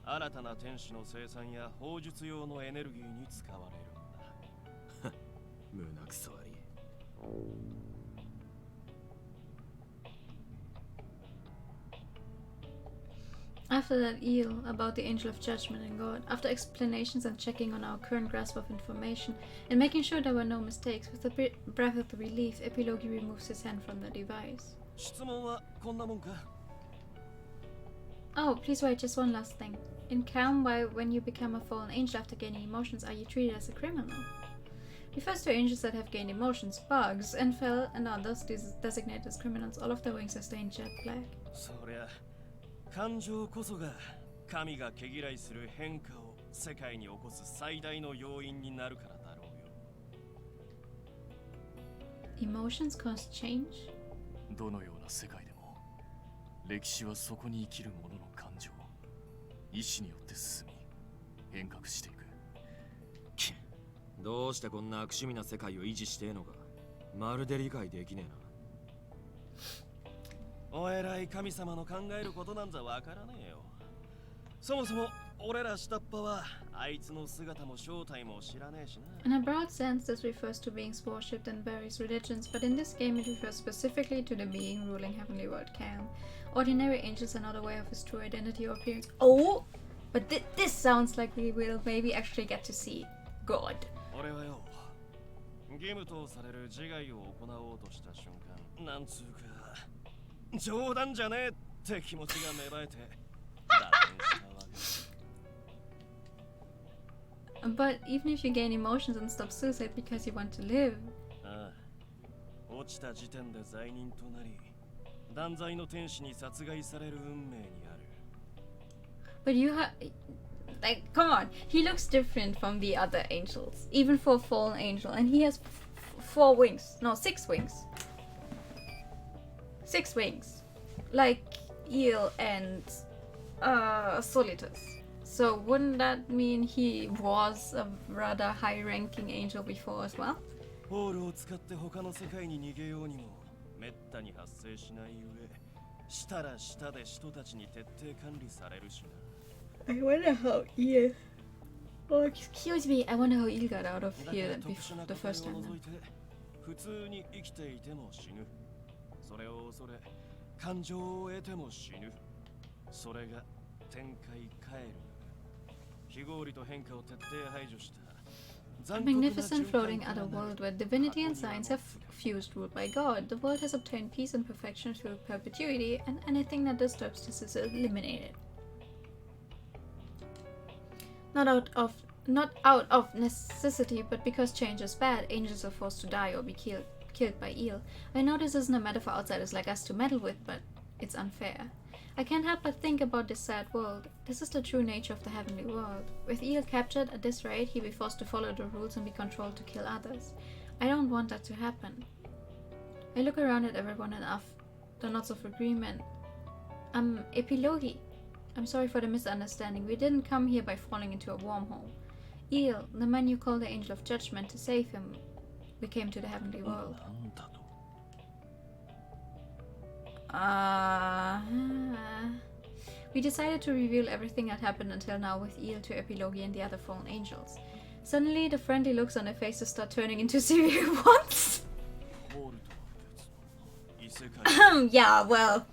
新たな天使の生産や砲術用のエネルギーに使われるんだ。胸くそ悪い。After that eel about the Angel of Judgment and God, after explanations and checking on our current grasp of information, and making sure there were no mistakes, with a breath of relief, Epilogue removes his hand from the device. 質問はこんなもんか? Oh, please wait, just one last thing. In Cam, when you become a fallen angel after gaining emotions, are you treated as a criminal? Refers to angels that have gained emotions, bugs, and fell, and others designated as criminals. All of their wings are stained jet black. そりゃ感情こそが神が毛嫌いする変化を世界に起こす最大の要因になるからだろうよ。 Emotions cause change? どのような世界でも歴史はそこに生きる者の感情意志によって進み変革していく。どうしてこんな悪趣味な世界を維持してえのかまるで理解できねえな。お偉い神様の考えることなんざわからねえよ。そもそも俺ら下っ端はあいつの姿も正体も知らねえしな。 In a broad sense, this refers to beings worshipped in various religions, but in this game it refers specifically to the being ruling Heavenly World Cam. Ordinary angels are not aware of his true identity or appearance. Oh! But this sounds like we will maybe actually get to see God. 俺はよ、義務とされる自害を行おうとした瞬間、なんつうか冗談じゃねえって気持ちが芽生えて打点したわけ。 But even if you gain emotions and stop suicide because you want to live. ああ、落ちた時点で罪人となり、断罪の天使に殺害される運命にある。 But you have... Like, come on. He looks different from the other angels. Even for a fallen angel. And he has 4 wings. No, 6 wings. 6 wings. Like Eel and Solitus. So wouldn't that mean he was a rather high-ranking angel before as well? ホールを使って他の世界に逃げようにもめったに発生しない上、したらしたで人たちに徹底管理されるしな。 I wonder how Eel... Oh, excuse me. I wonder how Eel got out of here the first time. 普通に生きていても死ぬ。それを恐れ、感情を得ても死ぬ。それが天界帰る。非合理と変化を徹底排除した。 A magnificent floating other world where divinity and science have refused rule by God. The world has obtained peace and perfection through perpetuity, and anything that disturbs this is eliminated. Not out of necessity, but because change is bad, angels are forced to die or be killed by Eel. I know this isn't a matter for outsiders like us to meddle with, but it's unfair. I can't help but think about this sad world. This is the true nature of the heavenly world. With Eel captured at this rate, he'll be forced to follow the rules and be controlled to kill others. I don't want that to happen. I look around at everyone and after nods of agreement. Epilogue. I'm sorry for the misunderstanding. We didn't come here by falling into a wormhole. Eel, the man you call the Angel of Judgment, to save him, we came to the heavenly world. We decided to reveal everything that happened until now with Eel to Epilogue and the other fallen angels. Suddenly, the friendly looks on their faces start turning into severe ones. Yeah, well.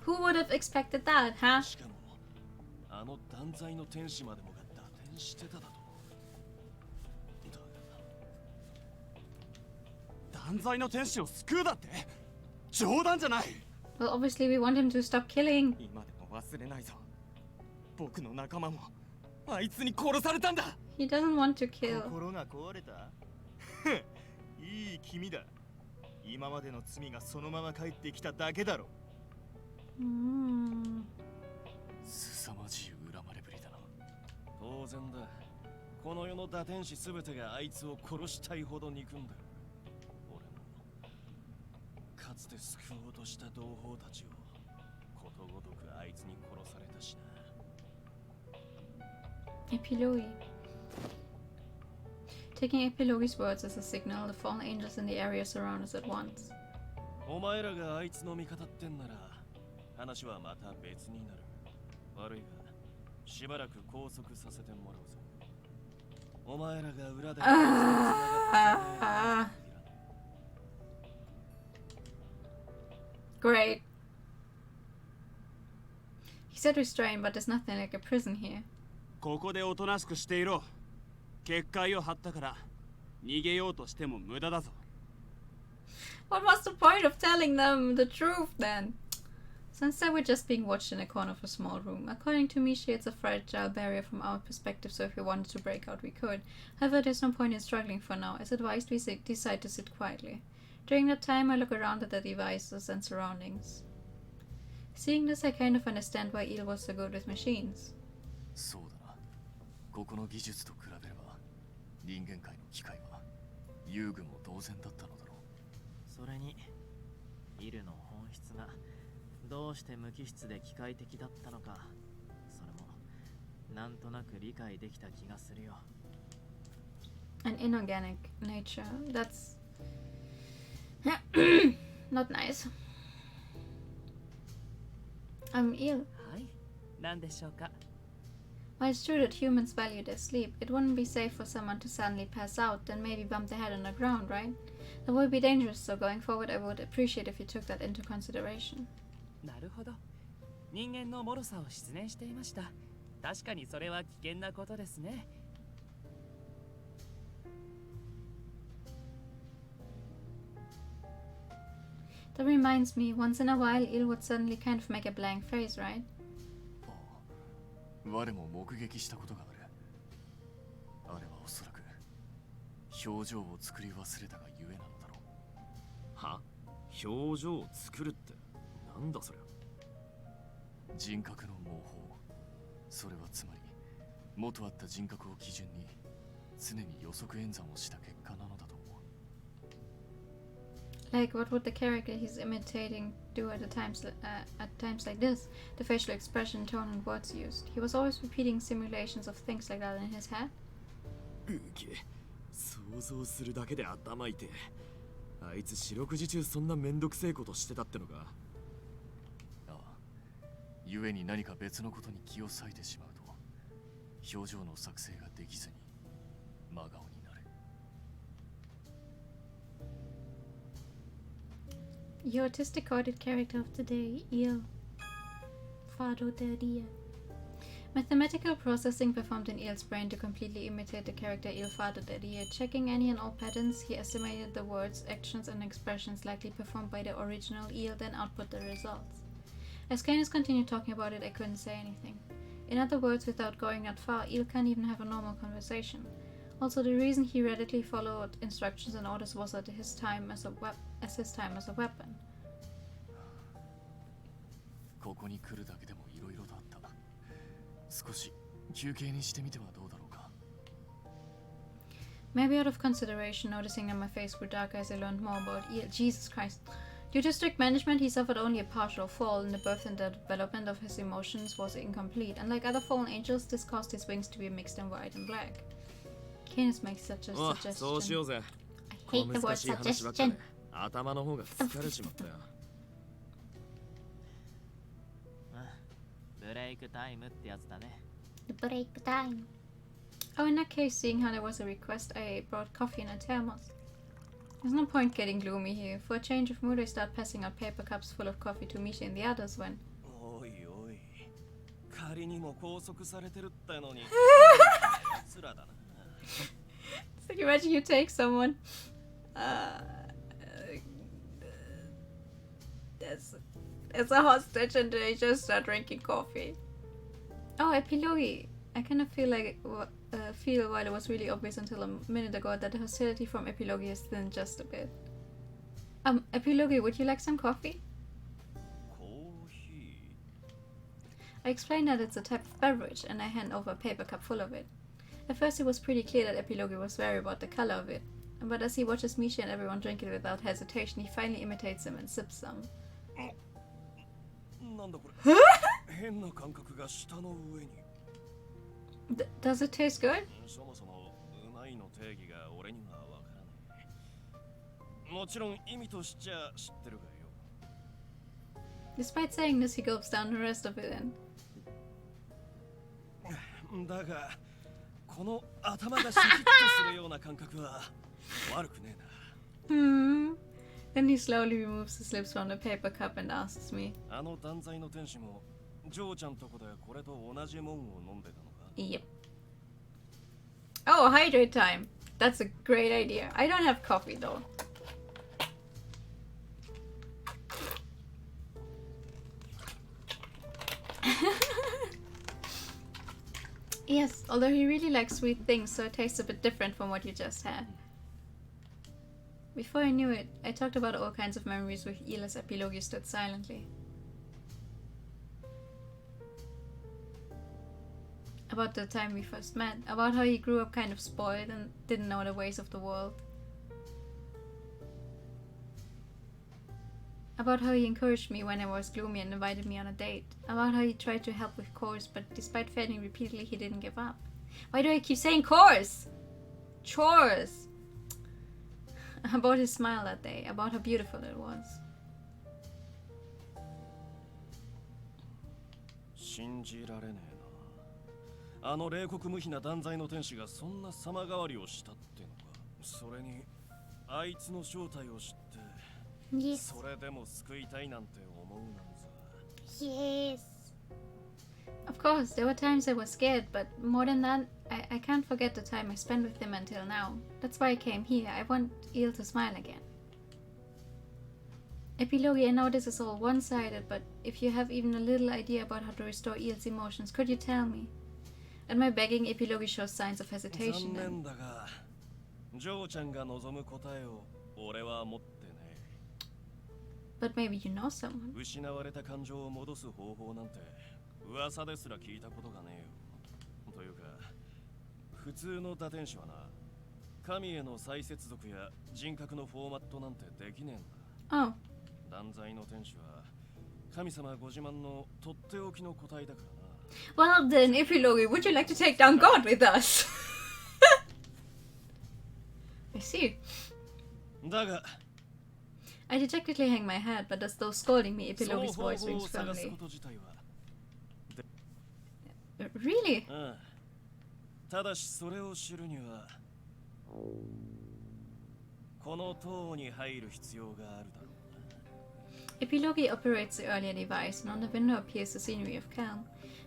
Who would have expected that, huh? Well, obviously we want him to stop killing. He doesn't want to kill. Epilogue. Taking Epilogue's words as a signal, the fallen angels in the area surround us at once. Great. He said restrain, but there's nothing like a prison here. What was the point of telling them the truth then? So instead we're just being watched in a corner of a small room. According to Mishi, it's a fragile barrier from our perspective, so if we wanted to break out we could. However, there's no point in struggling for now. As advised, we decide to sit quietly. During that time, I look around at the devices and surroundings. Seeing this, I kind of understand why Eel was so good with machines. So an inorganic nature. That's not nice. Eel. While it's true that humans value their sleep, it wouldn't be safe for someone to suddenly pass out, then maybe bump their head on the ground, right? That would be dangerous, so going forward I would appreciate if you took that into consideration. That reminds me, once in a while Eel would suddenly kind of make a blank face, right? Like, what would the character he's imitating do at times like this? The facial expression, tone, and words used. He was always repeating simulations of things like that in his head. Your artistic coded character of the day, Eel. Fado del Dia. Mathematical processing performed in Eel's brain to completely imitate the character Eel father did. He had checking any and all patterns. He estimated the words, actions, and expressions likely performed by the original Eel, then output the results. As Canis continued talking about it, I couldn't say anything. In other words, without going that far, Eel can't even have a normal conversation. Also, the reason he readily followed instructions and orders was at his time as a weapon. ここに来るだけでもいろいろとあった。少し休憩にしてみてはどうだろうか。Maybe out of consideration, noticing that my face grew darker as I learned more about Eel. Jesus Christ. Due to strict management, he suffered only a partial fall, and the birth and the development of his emotions was incomplete. Unlike other fallen angels, this caused his wings to be mixed in white and black. Canis makes such a suggestion. I hate the word suggestion. 頭の方が疲れちまったよ。ブレイクタイムってやつだね。The break time. Oh, in that case, seeing how there was a request, I brought coffee in a thermos. There's no point getting gloomy here. For a change of mood, I start passing out paper cups full of coffee to Misha and the others when... おいおい、仮にも拘束されてるってのに。つらだな。It's like imagine you take someone as a hostage and they just start drinking coffee. Oh, Epilogue. I kind of feel while it was really obvious until a minute ago that the hostility from Epilogue is thinned just a bit. Epilogue, would you like some coffee? Coffee. I explain that it's a type of beverage and I hand over a paper cup full of it. At first it was pretty clear that Epilogue was wary about the color of it, but as he watches Misha and everyone drink it without hesitation, he finally imitates them and sips some. なんだこれ。変な感覚が舌の上に。Does it taste good? そもそもうまいの定義が俺にはわからない。もちろん意味としちゃ知ってるがよ。Despite saying this, he gulps down the rest of it in. だが、この頭がシャキッとするような感覚は悪くねえな。Then he slowly removes his lips from the paper cup and asks me. あの断罪の天使もジョーちゃんとこでこれと同じもんを飲んでたのか？ Yep. Oh, hydrate time. That's a great idea. I don't have coffee though. Yes, although he really likes sweet things, so it tastes a bit different from what you just had. Before I knew it, I talked about all kinds of memories with Eel as Epilogue stood silently. About the time we first met, about how he grew up kind of spoiled and didn't know the ways of the world. About how he encouraged me when I was gloomy and invited me on a date. About how he tried to help with chores, but despite failing repeatedly, he didn't give up. Why do I keep saying chores? Chores! About his smile that day, about how beautiful it was. 信じられねえな。あの冷酷無比な断罪の天使がそんな様変わりをしたってのか。それにあいつの正体を知って、Yes. それでも救いたいなんて思うなんざ。Yes. Of course, there were times I was scared, but more than that, I can't forget the time I spent with him until now. That's why I came here. I want Eel to smile again. Epilogue, I know this is all one-sided, but if you have even a little idea about how to restore Eel's emotions, could you tell me? At my begging, Epilogue shows signs of hesitation. 残念だが、ジョーちゃんが望む答えを俺は持ってね。But maybe you know someone. 失われた感情を戻す方法なんて噂ですら聞いたことがねえよ。というか、普通の打天使はな、神への再接続や人格のフォーマットなんてできねえんだ。Oh. 断罪の天使は神様ご自慢のとっておきの答えだからな。Well then, Epilogue, would you like to take down God with us? I see. だが、I dejectedly hang my head, but as though scolding me, その Epilogue's 方 voice 法を rings 探す firmly. こと自体は。Really? ああ、ただしそれを知るにはこの塔に入る必要があるだろうな。Epilogue operates the earlier device, and on the window appears the scenery of Calm.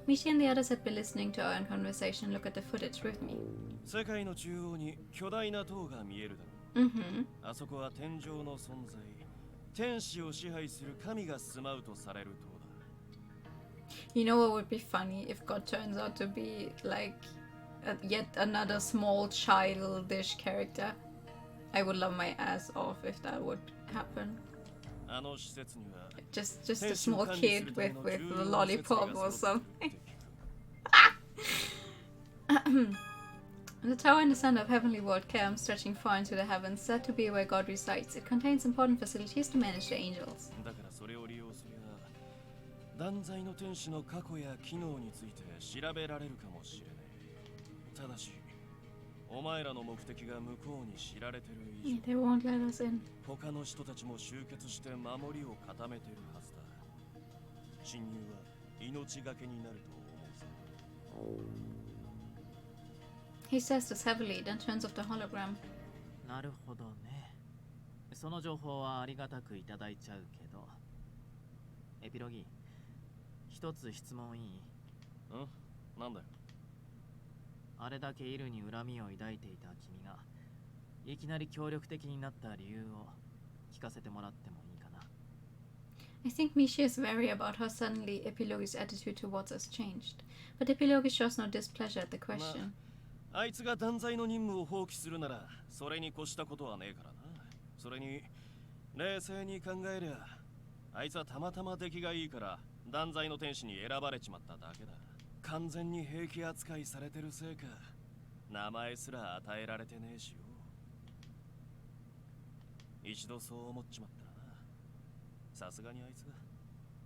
Michi and the others had been listening to our own conversation and look at the footage with me. 世界の中央に巨大な塔が見えるだろう。あそこは天上の存在、天使を支配する神が住まうとされる塔だ。You know what would be funny if God turns out to be like yet another small childish character? I would love my ass off if that would happen. あの施設には Just a small kid with a lollipop or something. The tower in the center of Heavenly World Camp, stretching far into the heavens, said to be where God resides. It contains important facilities to manage the angels. だからそれを利用すりゃ断罪の天使の過去や機能について調べられるかもしれない。ただしお前らの目的が向こうに知られてる以上 They won't let us in. 他の人たちも集結して守りを固めてるはずだ。侵入は命がけになると思うさ。He says this heavily, then turns off the hologram. なるほどね。その情報はありがたくいただいちゃうけど。エピロギー、一つ質問いい？なんだよ。あれだけイルに恨みを抱いていた君がいきなり協力的になった理由を聞かせてもらってもいいかな。I think Michi is wary about how suddenly Epilogue's attitude towards us changed, but Epilogue shows no displeasure at the question. あいつが断罪の任務を放棄するならそれに越したことはねえからな。それに冷静に考えりゃあいつはたまたま出来がいいから断罪の天使に選ばれちまっただけだ。完全に兵器扱いされてるせいか名前すら与えられてねえしよ。一度そう思っちまったらな。さすがにあいつが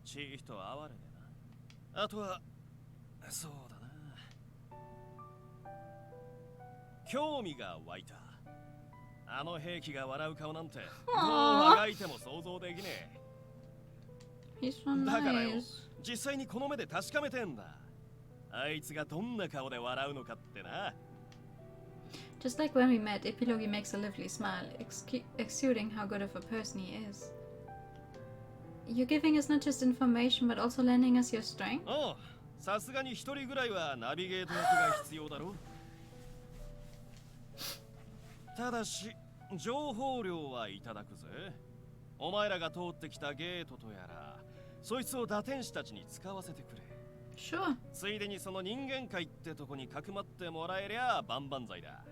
チーと哀れでな。あとはそうだな、興味が湧いた。あの兵器が笑う顔なんてどうあがいても想像できねえ。だからよ、実際にこの目で確かめてんだ。あいつがどんな顔で笑うのかってな。Just like when we met, Epilogue makes a lively smile, exuding how good of a person he is. You're giving us not just information, but also lending us your strength? おう、さすがに一人ぐらいはナビゲート役が必要だろう。ただし、情報量はいただくぜ。お前らが通ってきたゲートとやら、そいつを打天使たちに使わせてくれ。Sure. ついでにその人間界ってとこにかくまってもらえりゃ万々歳だ。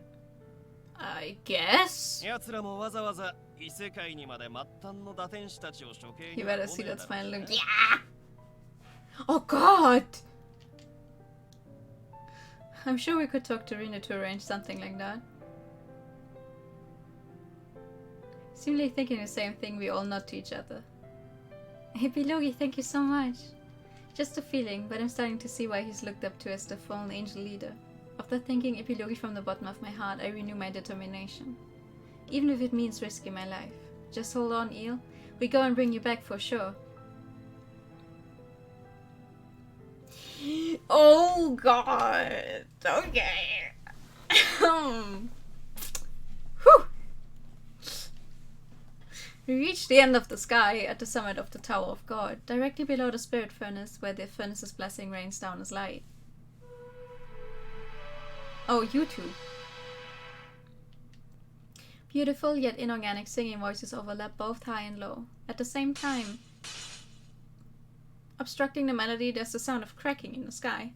I guess. 奴らもわざわざ異世界にまで末端の打天使たちを処刑に You better see that smile look. Yeah! Oh god! I'm sure we could talk to Rina to arrange something like that. Seemingly thinking the same thing, we all nod to each other. Epilogue, thank you so much. Just a feeling, but I'm starting to see why he's looked up to as the fallen angel leader. After thinking Epilogue from the bottom of my heart, I renew my determination. Even if it means risking my life. Just hold on, Eel. We go and bring you back for sure. Oh god! Okay. Whew! We reached the end of the sky at the summit of the Tower of God, directly below the spirit furnace where the furnace's blessing rains down as light. Oh, you two. Beautiful yet inorganic singing voices overlap both high and low. At the same time, obstructing the melody, there's the sound of cracking in the sky.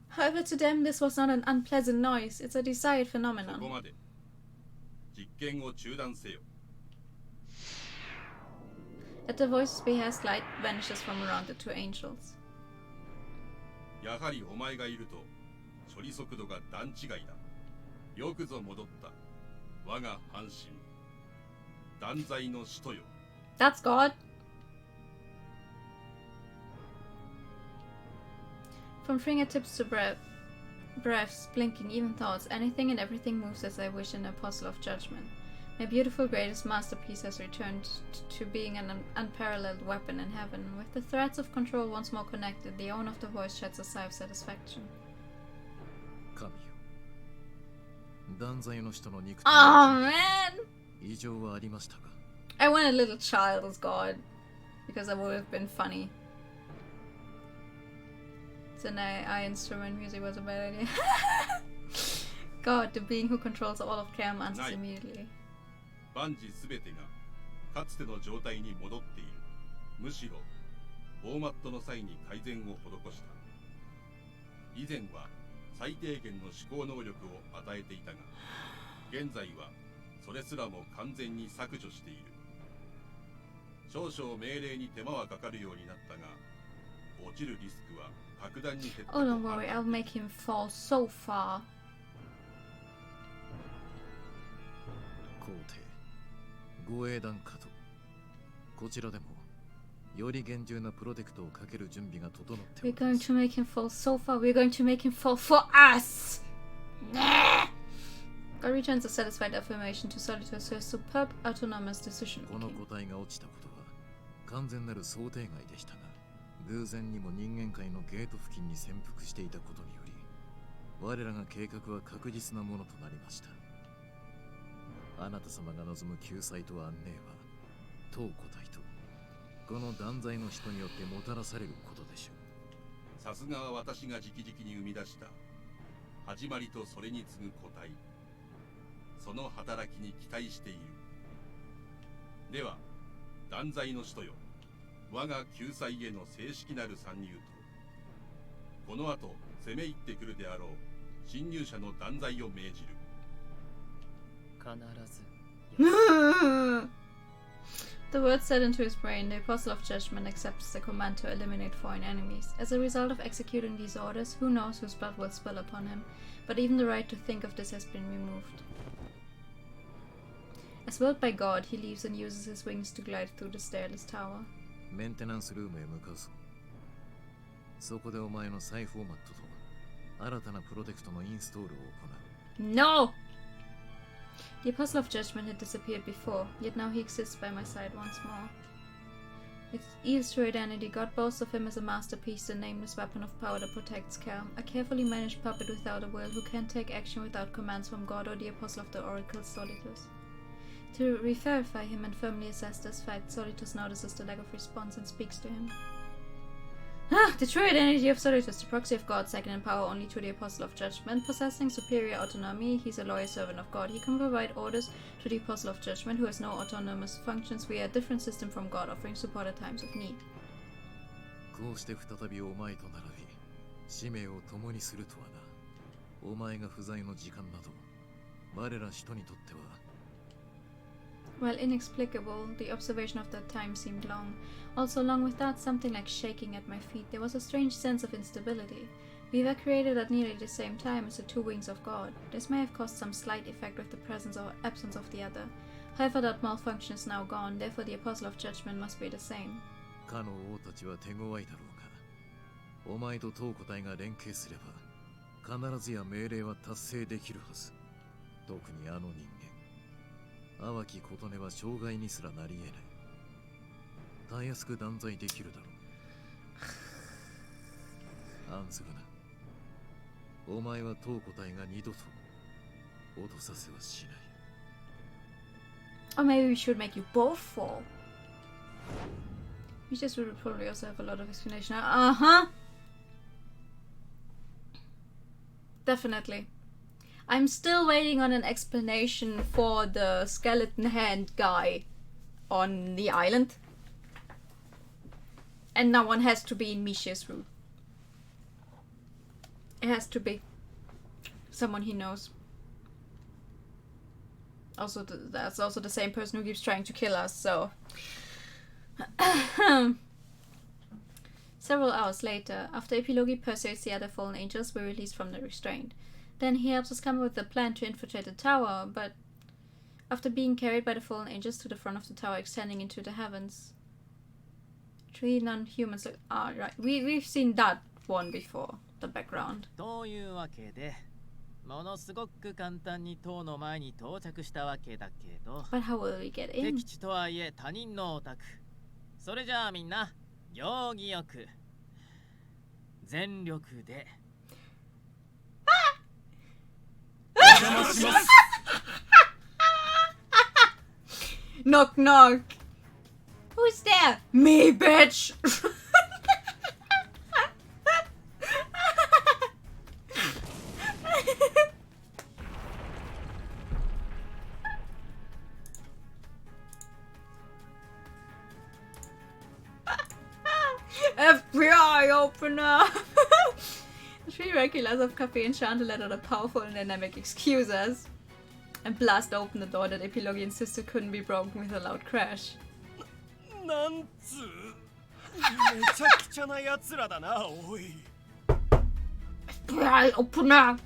However, to them, this was not an unpleasant noise, it's a desired phenomenon. At the voice's behest, light vanishes from around the two angels. やはりお前がいると処理速度が段違いだ。よくぞ戻った。我が半身。断罪の使徒よ。That's God. From fingertips to breaths, blinking, even thoughts, anything and everything moves as I wish in the Apostle of Judgment. My beautiful greatest masterpiece has returned to being an unparalleled weapon in heaven. With the threads of control once more connected, the owner of the voice sheds a sigh of satisfaction. Oh, man! I want a little child as God. 異常はありましたが、 I because that would have been funny. So I instrument music was a bad idea. God, the being who controls all of Cam answers immediately. 万事すべてがかつての状態に戻っている。むしろフォーマットの際に改善を施した。以前は最低限の思考能力を与えていたが、現在はそれすらも完全に削除している。少々命令に手間はかかるようになったが、落ちるリスクは格段に減った。 Oh, don't worry, I'll make him fall so far. 皇帝、護衛団下とこちらでもより厳重なプロテクトをかける準備が整っており We're ま going す。 to make him fall so far. We're going to make him fall for us. God returns a satisfied affirmation to Solitus, who has superb autonomous decision この making. 個体が落ちたことは完全なる想定外でしたが、偶然にも人間界のゲート付近に潜伏していたことにより、我らが計画は確実なものとなりました。あなた様が望む救済と安寧は当個体とこの断罪の人によってもたらされることでしょう。さすがは私が直々に生み出した始まりとそれに次ぐ個体、その働きに期待している。では断罪の使徒よ、我が救済への正式なる参入とこの後攻め入ってくるであろう侵入者の断罪を命じる。必ず The words set into his brain, the Apostle of Judgment accepts the command to eliminate foreign enemies. As a result of executing these orders, who knows whose blood will spill upon him, but even the right to think of this has been removed. As willed by God, he leaves and uses his wings to glide through the stairless tower. メンテナンスルームへ向かうぞ。そこでお前の再フォーマットと新たなプロテクトのインストールを行う。 No! The Apostle of Judgment had disappeared before, yet now he exists by my side once more. With Eve's true identity, God boasts of him as a masterpiece, the nameless weapon of power that protects Calm, a carefully managed puppet without a will who can't take action without commands from God or the Apostle of the Oracle Solitus. To re-verify him and firmly assess this fact, Solitus notices the lack of response and speaks to him. The true identity of Solitus, the proxy of God, second in power only to the Apostle of Judgment, possessing superior autonomy, he's a loyal servant of God. He can provide orders to the Apostle of Judgment, who has no autonomous functions via a different system from God, offering support at times of need. こうして再びお前と並び、使命を共にするとはな。お前が不在の時間など、我ら人にとっては While inexplicable, the observation of that time seemed long. Also, along with that, something like shaking at my feet, there was a strange sense of instability. We were created at nearly the same time as the two wings of God. This may have caused some slight effect with the presence or absence of the other. However, that malfunction is now gone, therefore the Apostle of Judgment must be the same. かの王たちは手強いだろうが、お前と当個体が連携すれば、必ずや命令は達成できるはず。特にあの人間。淡き琴音は障害にすらなり得ない。たやすく断罪できるだろう。案ずるな。お前は当個体が二度と落とさせはしない。Or maybe we should make you both fall. We just would probably also have a lot of explanation. Definitely. I'm still waiting on an explanation for the skeleton hand guy on the island. And now one has to be in Misha's room. It has to be someone he knows. Also, that's also the same person who keeps trying to kill us, so... Several hours later, after Epilogue persuades the other fallen angels, we're released from the restraint. Then he helps us come up with a plan to infiltrate the tower, but after being carried by the fallen angels to the front of the tower extending into the heavens. 3 non-humans look... Ah, right. We've seen that one before, the background. というわけで、ものすごく簡単に塔の前に到着したわけだけど、 But how will we get in? 敵地とはいえ他人のオタク。それじゃあみんな、行儀よく、全力で。Knock knock. Who Who's there? Me, bitch! FBI opener! The three regulars of Café Enchanté let out a powerful and dynamic excuse us and blast open the door that Epilogue insisted couldn't be broken with a loud crash. なんつうめちゃくちゃな奴らだな、おい。FBI opener!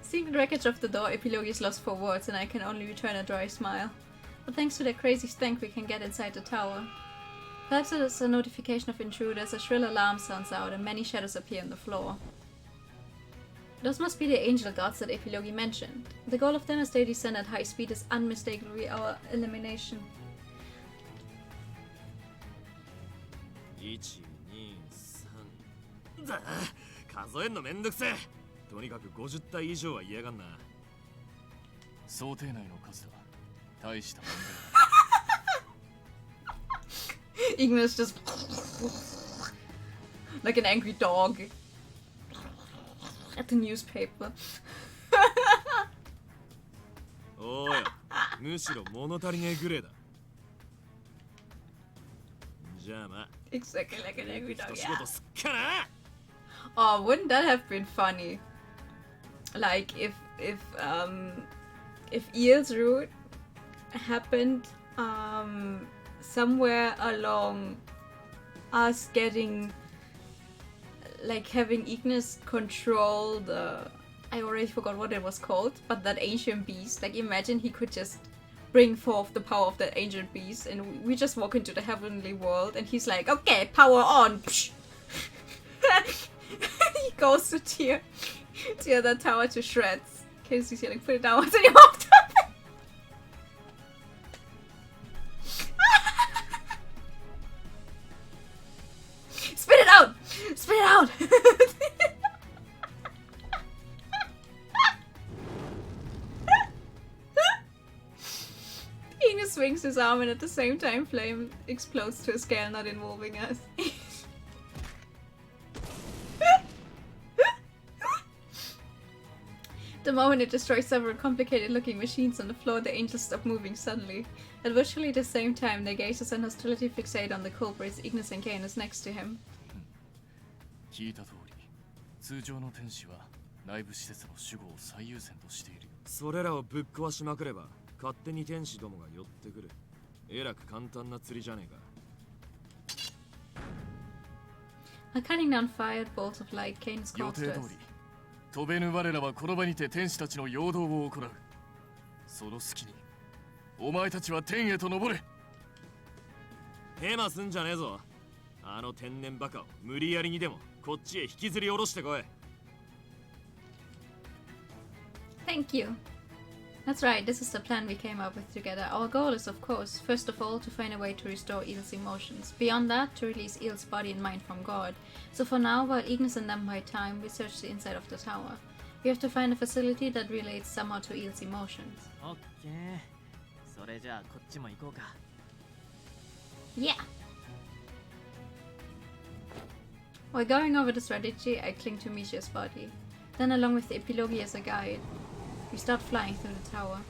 Seeing the wreckage of the door, Epilogue is lost for words and I can only return a dry smile. But thanks to the crazy stank we can get inside the tower. Perhaps it is a notification of intruders, a shrill alarm sounds out and many shadows appear on the floor. Those must be the angel gods that Epilogue mentioned. The goal of them as they descend at high speed is unmistakably our elimination. 1、2、3だ、数えんのめんどくせえ。とにかく50体以上は嫌がんな。想定内の数だ。大したもんだ。Ignis just like an angry dog at the newspaper. おい、むしろ物足りねえぐれえだ。じゃあまあ。Exactly like an angry dog. 仕事すっかな。Oh, wouldn't that have been funny? Like if Eel's route happened somewhere along us getting, like, having Ignis control the, I already forgot what it was called, but that ancient beast. Like, imagine he could just bring forth the power of that ancient beast and we just walk into the heavenly world and he's like, okay, power on. He goes to tear that tower to shreds. Casey's yelling, put it down once and he walked up. Spit it out! Spit it out! Ignis swings his arm and at the same time flame explodes to a scale not involving us. The moment it destroys several complicated looking machines on the floor, the angels stop moving suddenly. At virtually the same time, their gazes and hostility fixate on the culprits, Ignis and Cain is next to him. 聞いた通り、通常の天使は内部施設の守護を最優先としている。それらをぶっ壊しまくれば、勝手に天使どもが寄ってくる。えらく簡単な釣りじゃねえか。Cutting down fired bolts of light, Cain is 予 called 定 to 通 us. り、飛べぬ我らはこの場にて天使たちの陽動を行う。その隙に、お前たちは天へと昇れ。ヘマすんじゃねえぞ。あの天然バカを無理やりにでもこっちへ引きずり下ろしてこい。Thank you. That's right, this is the plan we came up with together. Our goal is, of course, first of all, to find a way to restore Eel's emotions. Beyond that, to release Eel's body and mind from God. So for now, while Ignis and them buy time, we search the inside of the tower. We have to find a facility that relates somehow to Eel's emotions. Okay. それじゃあこっちも行こうか。Yeah! While going over the strategy, I cling to Misha's body. Then, along with the Epilogue as a guide, we start flying through the tower.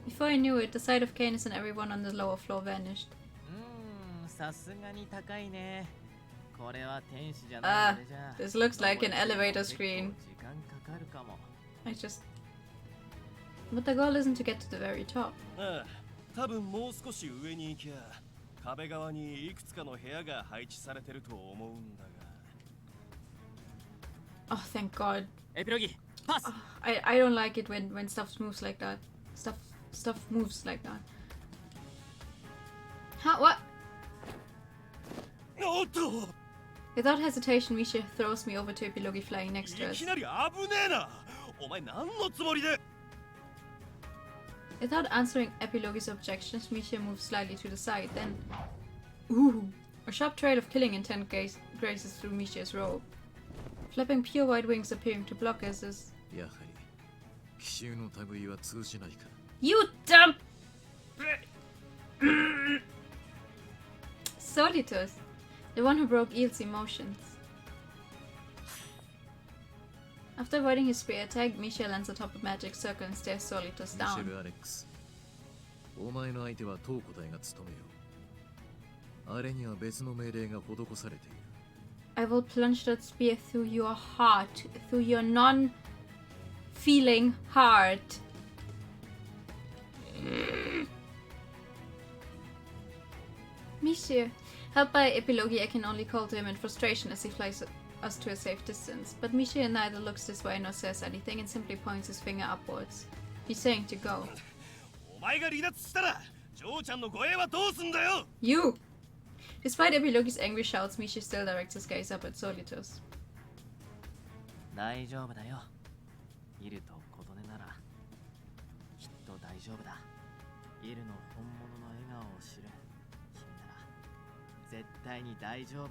Before I knew it, the sight of Canis and everyone on the lower floor vanished. さすがに高いね。これは天使じゃないのでじゃ。This looks like an elevator screen. 時間かかるかも。But the goal isn't to get to the very top. ああ、多分もう少し上に行きゃ、壁側にいくつかの部屋が配置されてると思うんだが。Oh, thank God. エピロギ、パス。I don't like it when stuff moves like that. Stuff moves like that. How? What? おっと。 Without hesitation, Misha throws me over to Epilogue flying next to us. いきなり危ねえな。お前何のつもりで。 Without answering Epilogue's objections, Misha moves slightly to the side, then... Ooh! A sharp trail of killing intent grazes through Misha's robe. Flapping pure white wings appearing to block us is... やはり奇襲の類は通じないか。 You dumb! Solitus, the one who broke Eel's emotions. After avoiding his spear attack, Misha lands atop a magic circle and stares Solitus ミシェ down. ル・アレックス、お前の相手は東古隊が務めよう。あれには別の命令が施されている。 I will plunge that spear through your heart, through your non-feeling heart. Monsieur, helped by Epilogue, I can only call to him in frustration as he flies us to a safe distance. But Monsieur neither looks this way nor says anything and simply points his finger upwards. He's saying to go. お前が離脱したらジョーちゃんの護衛はどうすんだよ。 You! Despite Epilogue's angry shouts, Misha still directs his gaze up at Solitus. 大丈夫だよ。イルと琴音ならきっと大丈夫だ。イルの本物の笑顔を知る君なら絶対に大丈夫。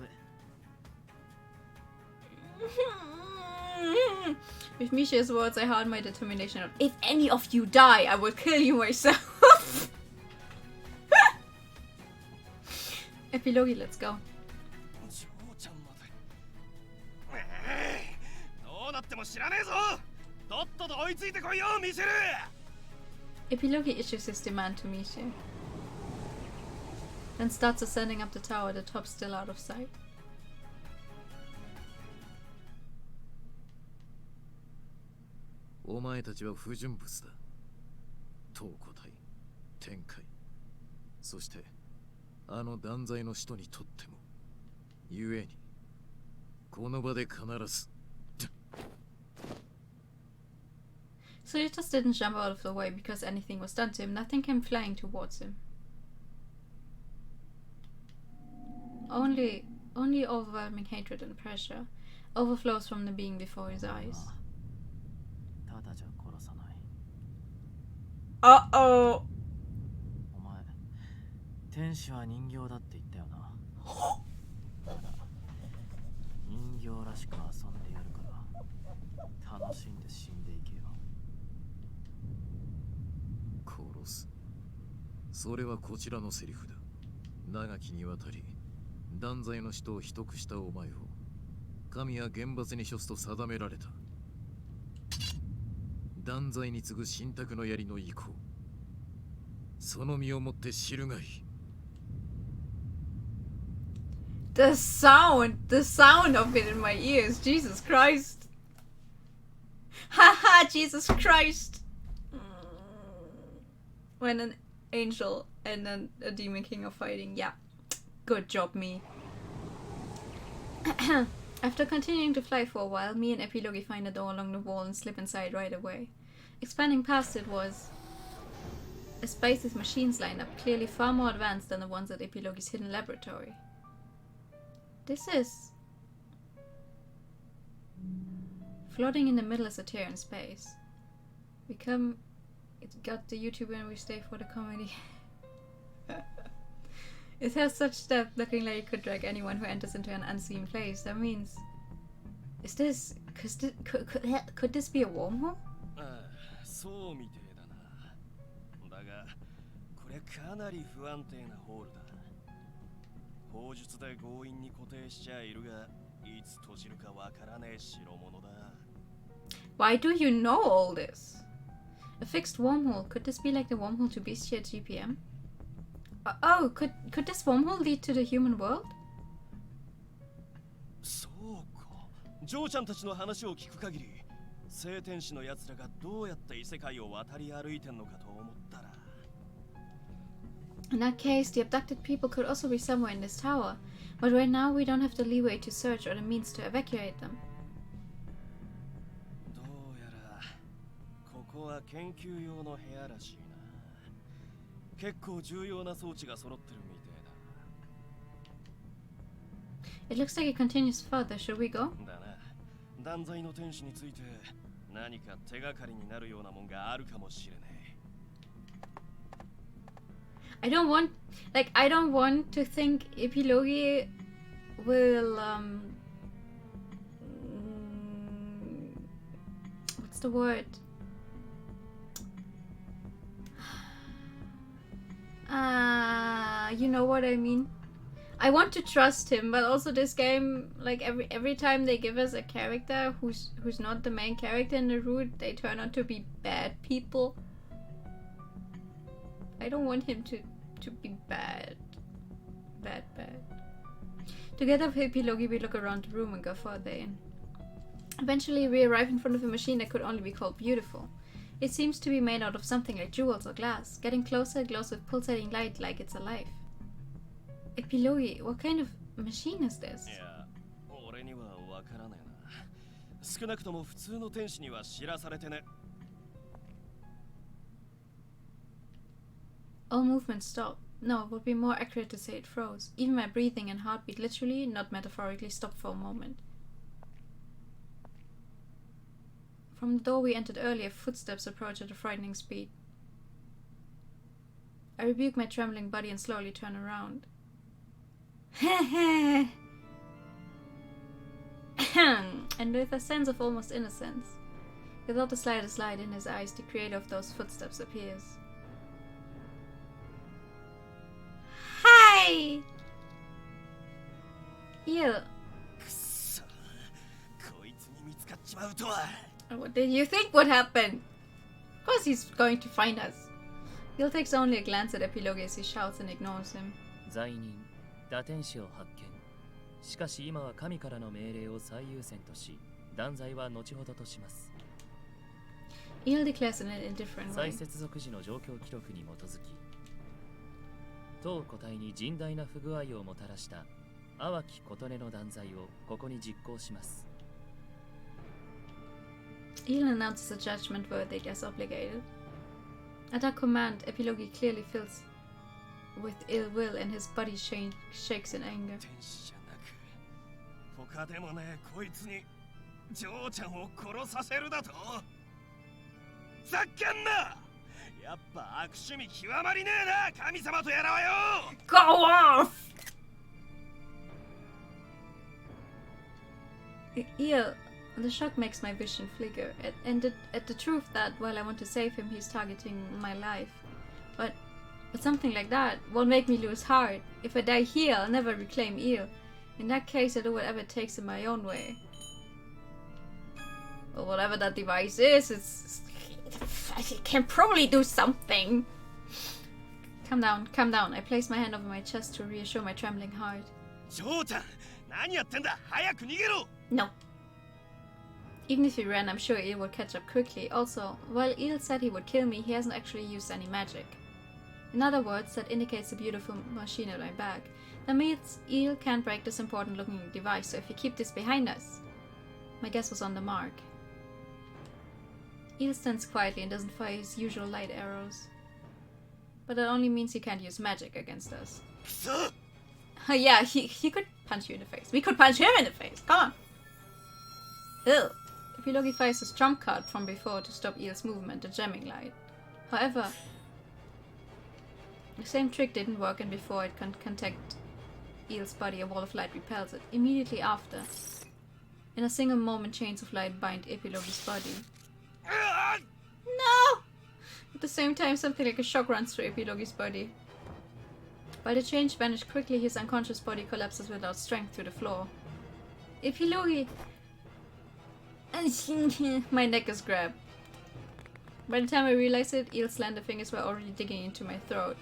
With Misha's words, I hard my determination of, if any of you die, I will kill you myself. Epilogue, let's go. ジョーちゃんまで。どうなっても知らねえぞ。とっとと追いついてこいよ、ミシェル。 Epilogue issues his demand to Misha. Then starts ascending up the tower, the top still out of sight. お前たちは不純物だ。東古隊、天界、そしてあの断罪の使徒にとっても。故に、この場で必ず。Solitus didn't jump out of the way because anything was done to him. Nothing came flying towards him. Only overwhelming hatred and pressure overflows from the being before his eyes. ただじゃ殺さない。 Uh-oh! お前、天使は人形だって言ったよな。人形らしく遊んでやるから楽しんで死んでいけよ。殺す。それはこちらのセリフだ。長きにわたり断罪の使徒を秘匿したお前を神は厳罰に処すと定められた。断罪に次ぐ信託の槍の意向、その身をもって知るがいい。 The sound of it in my ears. Jesus Christ. Haha, Jesus Christ. When an angel and then a demon king are fighting. Yeah. Good job, me. After continuing to fly for a while, me and Epilogue find a door along the wall and slip inside right away. Expanding past it was a space with machines lined up, clearly far more advanced than the ones at Epilogue's hidden laboratory. This is... Floating in the middle is a tear in space. It got the YouTuber and we stay for the comedy. It has such depth, looking like it could drag anyone who enters into an unseen place. That means... Is this... Could this be a wormhole? そうみてえだな。だが、これかなり不安定なホールだ。砲術で強引に固定しちゃいるが、いつ閉じるかわからねえ代物だ。Why do you know all this? A fixed wormhole. Could this be like the wormhole to Beastie at GPM? Oh, could this wormhole lead to the human world? そうか。ジョーちゃんたちの話を聞く限り、聖天使の奴らがどうやって異世界を渡り歩いてんのかと思ったら。In that case, the abducted people could also be somewhere in this tower. But right now, we don't have the leeway to search or the means to evacuate them. どうやら、ここは研究用の部屋らしいな。結構重要な装置が揃ってるみてえだ。 It looks like it continues further. Should we go? だな。断罪の天使について何か手がかりになるようなもんがあるかもしれねえ。I don't want to think Epilogue will what's the word? You know what I mean? I want to trust him, but also this game, like every time they give us a character who's not the main character in the route, they turn out to be bad people. I don't want him to be bad. Bad. Together with Epilogue, we look around the room and go further in. Eventually, we arrive in front of a machine that could only be called beautiful. It seems to be made out of something like jewels or glass. Getting closer, it glows with pulsating light like it's alive. Epilogue, what kind of machine is this? All movement stopped. No, it would be more accurate to say it froze. Even my breathing and heartbeat literally, not metaphorically, stopped for a moment. From the door we entered earlier, footsteps approach at a frightening speed. I rebuke my trembling body and slowly turn around. And with a sense of almost innocence, without the slightest light in his eyes, the creator of those footsteps appears. Hi! Ew. What did you think would happen? Of course he's going to find us. Gil takes only a glance at Epilogue as he shouts and ignores him. 罪人、打天使を発見。しかし今は神からの命令を最優先とし、断罪は後ほどとします。Gil declares in an indifferent way. 再接続時の状況記録に基づき、当個体に甚大な不具合をもたらした淡き琴音の断罪をここに実行します。Gil announces a judgment verdict as obligated. At that command, Epilogue clearly fills with ill will and his body shakes in anger. Go off! The shock makes my vision flicker, and at the truth that while I want to save him, he's targeting my life. But something like that won't make me lose heart. If I die here, I'll never reclaim Il. In that case, I'll do whatever it takes in my own way. Well, whatever that device is, it can probably do something. Calm down. I place my hand over my chest to reassure my trembling heart. No. Even if he ran, I'm sure Il would catch up quickly. Also, while Il said he would kill me, he hasn't actually used any magic. In other words, that indicates the beautiful machine at my back. That means Il can't break this important looking device, so if you keep this behind us... My guess was on the mark. Il stands quietly and doesn't fire his usual light arrows. But that only means he can't use magic against us. Yeah, he could punch you in the face. We could punch him in the face. Come on. Ew. Epilogue fires his trump card from before to stop Il's movement, the jamming light. However, the same trick didn't work, and before it can contact Il's body, a wall of light repels it. Immediately after, in a single moment, chains of light bind Epilogue's body. No! At the same time, something like a shock runs through Epilogue's body. While the chains vanish quickly, his unconscious body collapses without strength to the floor. Epilogue! My neck is grabbed. By the time I realize it, Il's slender fingers were already digging into my throat.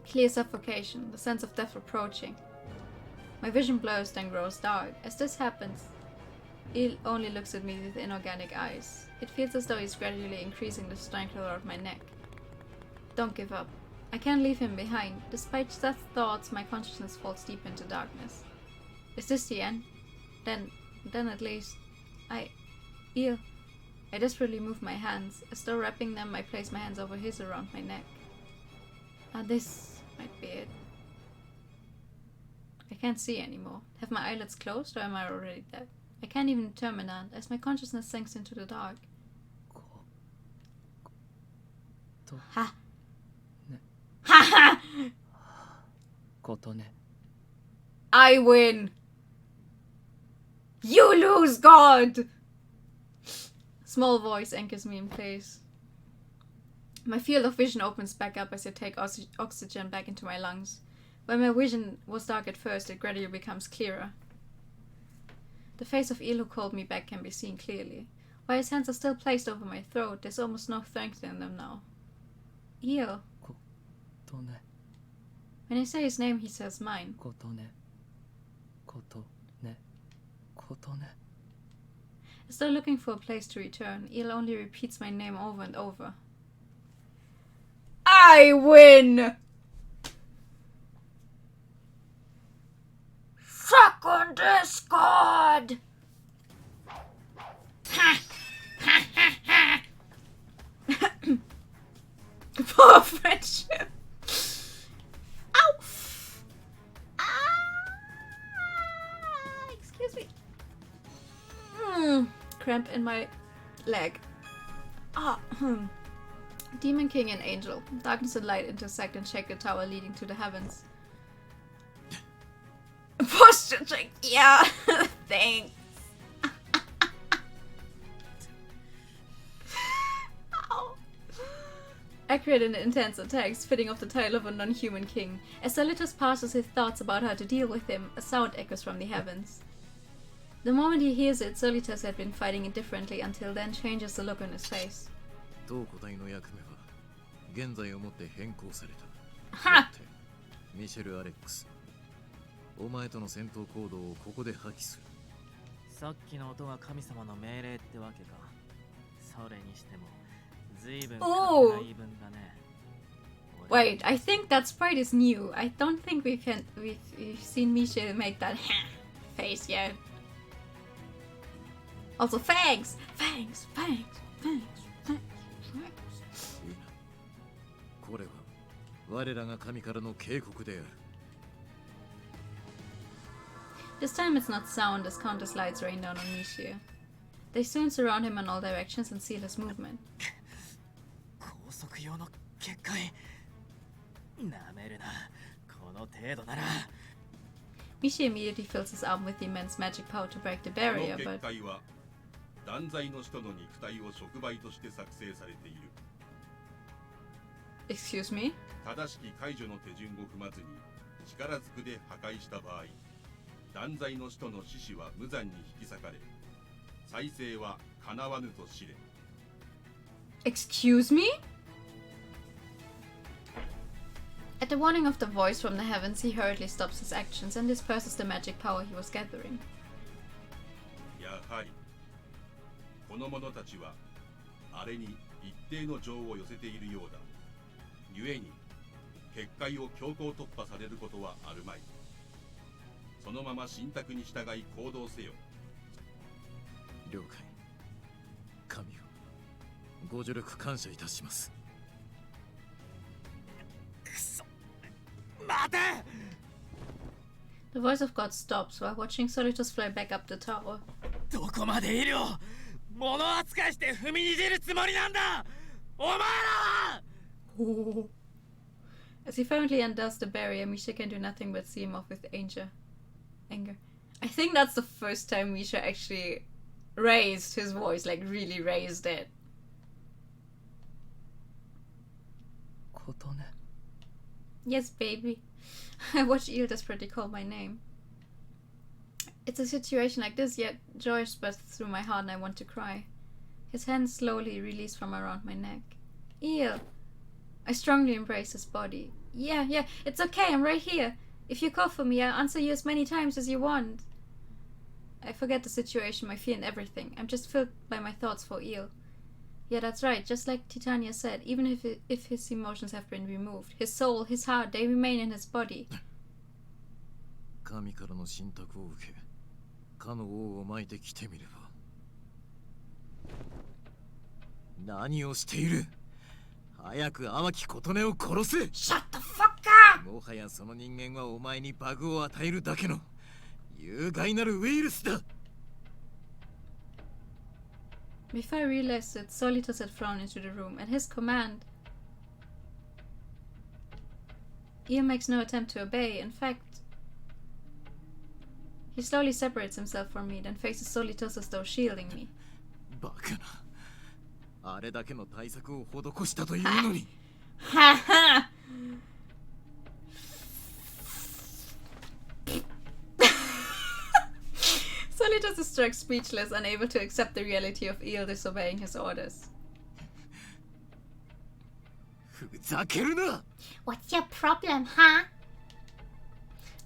Clear suffocation, the sense of death approaching. My vision blurs, then grows dark. As this happens, Il only looks at me with inorganic eyes. It feels as though he's gradually increasing the strength around my neck. Don't give up. I can't leave him behind. Despite such thoughts, my consciousness falls deep into darkness. Is this the end? Then at least, I desperately move my hands. As though wrapping them, I place my hands over his around my neck. This might be it. I can't see anymore. Have my eyelids closed, or am I already dead? I can't even determine that, as my consciousness sinks into the dark. Ha! Ha ha! I win! You lose, God! Small voice anchors me in place. My field of vision opens back up as I take oxygen back into my lungs. Where my vision was dark at first, it gradually becomes clearer. The face of Eel who called me back can be seen clearly. While his hands are still placed over my throat, there's almost no strength in them now. Eel. When I say his name, he says mine. As though looking for a place to return, Eel only repeats my name over and over. I win! Second Discord! Poor friendship. Ow! Excuse me. Cramp in my leg. Demon King and Angel. Darkness and light intersect and shake the tower leading to the heavens. Posture check. Yeah. Thanks. Accurate and intense attacks, fitting of the title of a non-human king. As Solitus passes his thoughts about how to deal with him, a sound echoes from the heavens. The moment he hears it, Solitus had been fighting indifferently until then changes the look on his face. Ha! ミシェル・アレックス、お前との戦闘行動をここで破棄する。さっきの音が神様の命令ってわけか。それにしても随分硬な言い分だね。Wait, I think that sprite is new. I don't think we've seen Michelle make that face yet. Also, fangs! Fangs! Fangs! Fangs! Fangs! Fangs! いいな。これは我らが神からの警告である。This time it's not sound as countless lights rain down on Michelle. They soon surround him in all directions and seal his movement. 高速用の結界。なめるな。この程度なら。Michelle immediately fills his arm with the immense magic power to break the barrier, but 断罪の使徒の肉体を触媒として作成されている。Excuse me? 正しき解除の手順を踏まずに力ずくで破壊した場合、断罪の使徒の志士は無残に引き裂かれ、再生は叶わぬと知れ。Excuse me? At the warning of the voice from the heavens, he hurriedly stops his actions and disperses the magic power he was gathering. やはりこの者たちはあれに一定の情を寄せているようだ。故に結界を強行突破されることはあるまい。そのまま神託に従い行動せよ。了解。神よ、ご助力感謝いたします。くそ、待て！ The voice of God stops while watching Solitus fly back up the tower. どこまでいるよ。物扱いして踏みにじるつもりなんだ。お前らは。As he firmly undoes the barrier, Misha can do nothing but see him off with anger. I think that's the first time Misha actually raised his voice, like really raised it. Kotone. Yes, baby. I watch Eel desperately call my name. It's a situation like this, yet joy spreads through my heart and I want to cry. His hands slowly release from around my neck. Eel! I strongly embrace his body. Yeah, it's okay, I'm right here. If you call for me, I'll answer you as many times as you want. I forget the situation, my fear and everything. I'm just filled by my thoughts for Eel. Yeah, that's right, just like Titania said, even if his emotions have been removed, his soul, his heart, they remain in his body. 神からの信託を受け、かの王を巻いてきてみれば。何をしている？早く天木琴音を殺せ！ Shut the fuck up! もはやその人間はお前にバグを与えるだけの有害なるウイルスだ。 Before I realized it, Solitus had flown into the room. At his command, Eel makes no attempt to obey. In fact, he slowly separates himself from me, then faces Solitus as though shielding me. バカな。あれだけの対策を施したというのに。Ha ha! Solitus is struck speechless, unable to accept the reality of Eel disobeying his orders. ふざけるな。 What's your problem, huh?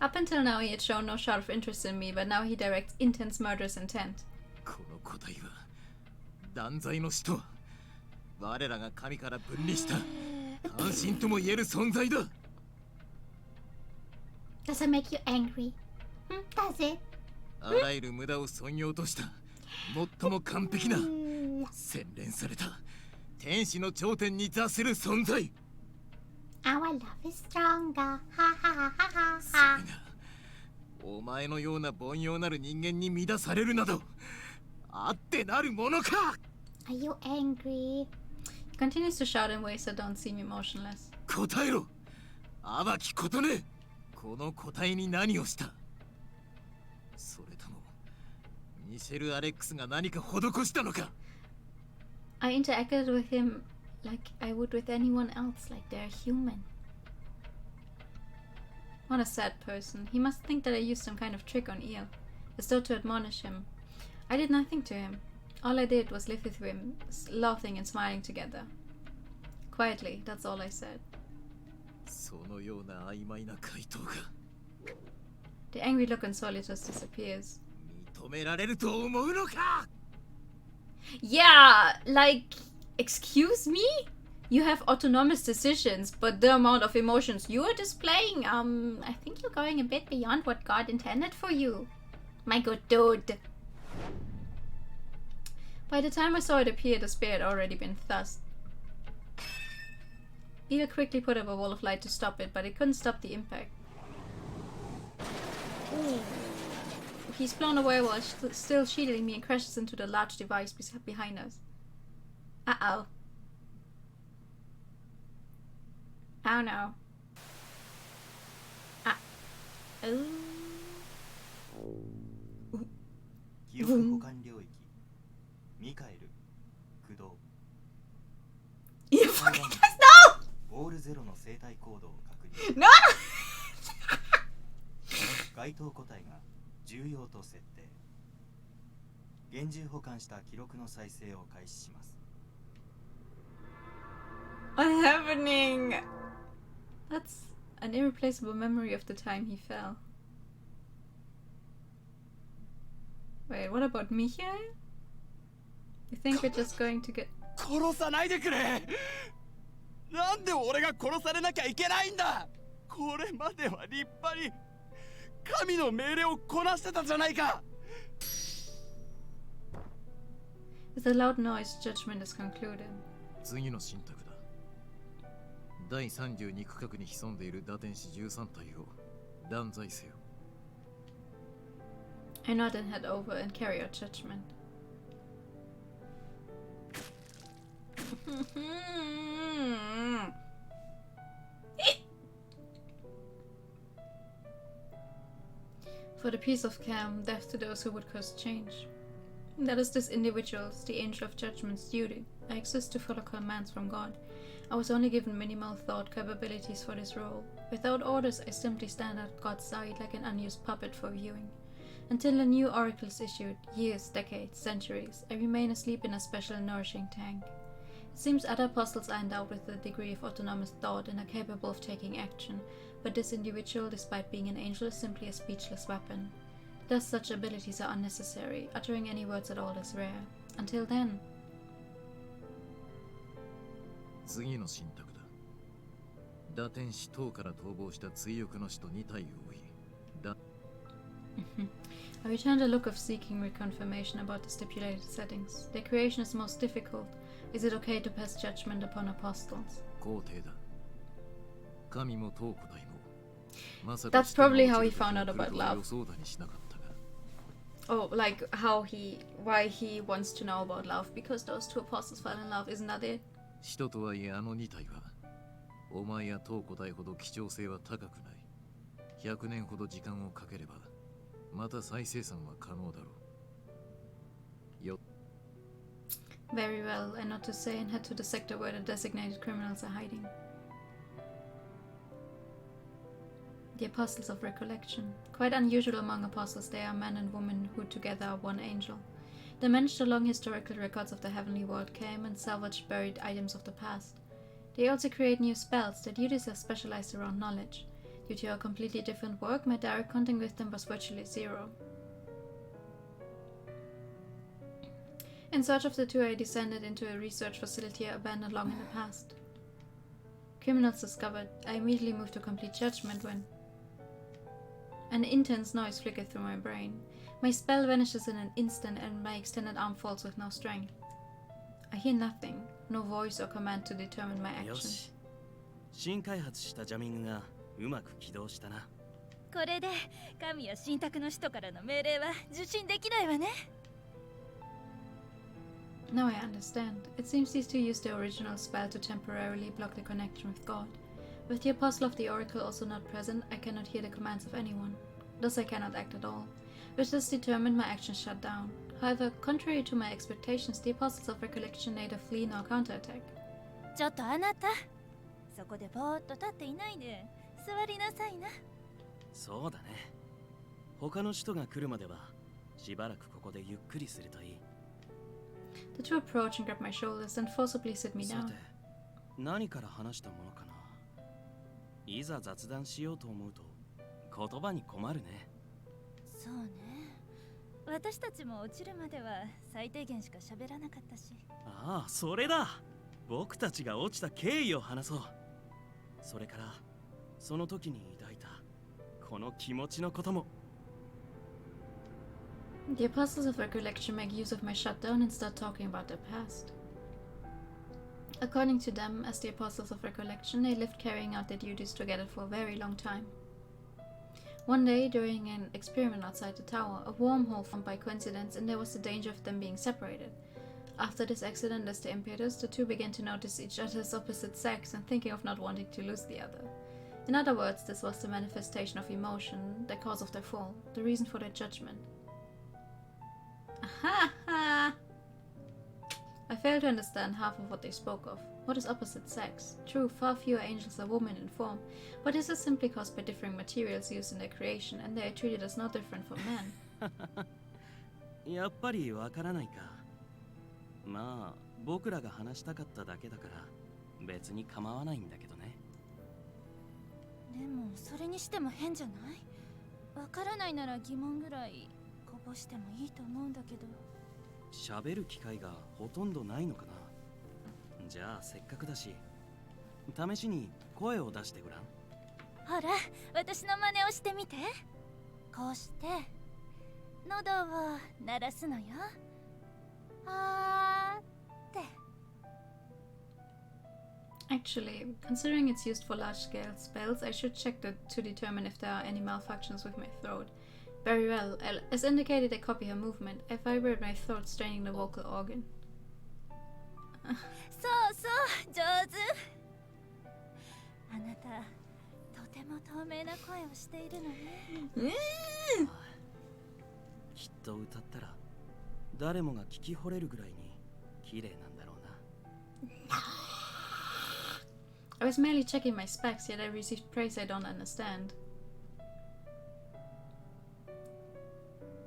Up until now, he had shown no sort of interest in me, but now he directs intense murderous intent. この個体は断罪の使徒。我らが神から分離した安心とも言える存在だ。Does it make you angry? Does it? あらゆる無駄を削ぎ落とした最も完璧な洗練された天使の頂点に座する存在。 Our love is stronger. Ha ha ha ha それ ha. がお前のような凡庸なる人間に乱されるなどあってなるものか。 Are you angry? He continues to shout in ways that don't seem emotionless. 答えろ。暴きことね。この個体に何をした。それともミシェル・アレックスが何か施したのか。 I interacted with him like I would with anyone else, like they're human. What a sad person. He must think that I used some kind of trick on Eel, as though to admonish him. I did nothing to him. All I did was live with him, laughing and smiling together. Quietly, that's all I said. そのような曖昧な回答が The angry look on Solitus disappears. 認められると思うのか。 Yeah, like, excuse me? You have autonomous decisions, but the amount of emotions you are displaying, I think you're going a bit beyond what God intended for you. My good dude. By the time I saw it appear, the spear had already been thrust. Eel quickly put up a wall of light to stop it, but it couldn't stop the impact. Ooh. He's blown away while still shielding me and crashes into the large device behind us. Uh-oh. Oh no. Oh. 記憶保管領域ミカエル駆動 You fucking guys, no! オールゼロの生体コードを確認 No! 該当個体が重要と設定厳重保管した記録の再生を開始します What's happening? That's an irreplaceable memory of the time he fell. Wait, what about Michael? You think we're just going to get... 殺さないでくれ。なんで俺が殺されなきゃいけないんだ。これまでは立派に神の命令をこなしてたじゃないか。 With a loud noise, judgment is concluded. 次の信託だ。第32区画に潜んでいる打天使13体を断罪せよ。I nod and head over and carry out judgment. For the peace of Cam, death to those who would cause change. That is this individual's, the Angel of Judgment's, duty. I exist to follow commands from God. I was only given minimal thought capabilities for this role. Without orders, I simply stand at God's side like an unused puppet for viewing. Until a new oracle is issued, years, decades, centuries, I remain asleep in a special nourishing tank. It seems other apostles are endowed with a degree of autonomous thought and are capable of taking action, but this individual, despite being an angel, is simply a speechless weapon. Thus such abilities are unnecessary, uttering any words at all is rare. Until then... 次の信託だ。打天使等から逃亡した追憶の使徒2体を追い、I returned a look of seeking reconfirmation about the stipulated settings. Their creation is most difficult. Is it okay to pass judgment upon apostles? 皇帝だ。神も当個体も。まさ That's probably how he found out about love. 予想だにしなかったが。Oh, like why he wants to know about love, because those two apostles fell in love, isn't that it? 使徒とはいえあの2体は、お前や当個体ほど貴重性は高くない。100年ほど時間をかければ、また再生産は可能だろう。よ。Very well, I know to say, and head to the sector where the designated criminals are hiding. The Apostles of Recollection. Quite unusual among apostles, they are men and women who together are one angel. They managed the long historical records of the heavenly world, came and salvaged buried items of the past. They also create new spells. Their duties are specialized around knowledge. Due to a completely different work, my direct contact with them was virtually zero. In search of the two, I descended into a research facility abandoned long in the past. Criminals discovered. I immediately moved to complete judgment when an intense noise flickered through my brain. My spell vanishes in an instant and my extended arm falls with no strength. I hear nothing, no voice or command to determine my action. 新開発したジャミングがうまく起動したな。これで神や神託の使徒からの命令は受信できないわね。Now I understand. It seems these two used the original spell to temporarily block the connection with God. With the Apostle of the Oracle also not present, I cannot hear the commands of anyone. Thus I cannot act at all. With this determined, my actions shut down. However, contrary to my expectations, the Apostles of Recollection neither flee nor counterattack. ちょっとあなた、そこでぼーっと立っていないで座りなさいな。そうだね。他の人が来るまではしばらくここでゆっくりするといい。The two approach and grab my shoulders and forcibly sit me さ down. て、何から話したものかな。いざ雑談しようと思うと言葉に困るね。そうね。私たちも落ちるまでは最低限しか喋らなかったし。ああ、それだ。僕たちが落ちた経緯を話そう。それからその時に抱いたこの気持ちのことも。The Apostles of Recollection make use of my shutdown and start talking about their past. According to them, as the Apostles of Recollection, they lived carrying out their duties together for a very long time. One day, during an experiment outside the tower, a wormhole formed by coincidence and there was the danger of them being separated. After this accident as the impetus, the two began to notice each other's opposite sex and thinking of not wanting to lose the other. In other words, this was the manifestation of emotion, the cause of their fall, the reason for their judgment. Aha! I fail to understand half of what they spoke of. What is opposite sex? True, far fewer angels are women in form, but this is simply caused by differing materials used in their creation, and they are treated as no different from men. やっぱりわからないか。まあ、僕らが話したかっただけだから別に構わないんだけどね。でもそれにしても変じゃない？わからないなら疑問ぐらいこぼしてもいいと思うんだけど。喋る機会がほとんどないのかな。じゃあせっかくだし試しに声を出してごらん。ほら、私の真似をしてみて。こうして喉を鳴らすのよ。あーって。 Actually, considering it's used for large-scale spells, I should check to determine if there are any malfunctions with my throat. Very well. As indicated, I copy her movement. I vibrate my throat, straining the vocal organ. そうそう、上手。あなた、とても透明な声をしているのね。きっと歌ったら誰もが聞き惚れるぐらいに綺麗なんだろうな。I was merely checking my specs, yet I received praise I don't understand.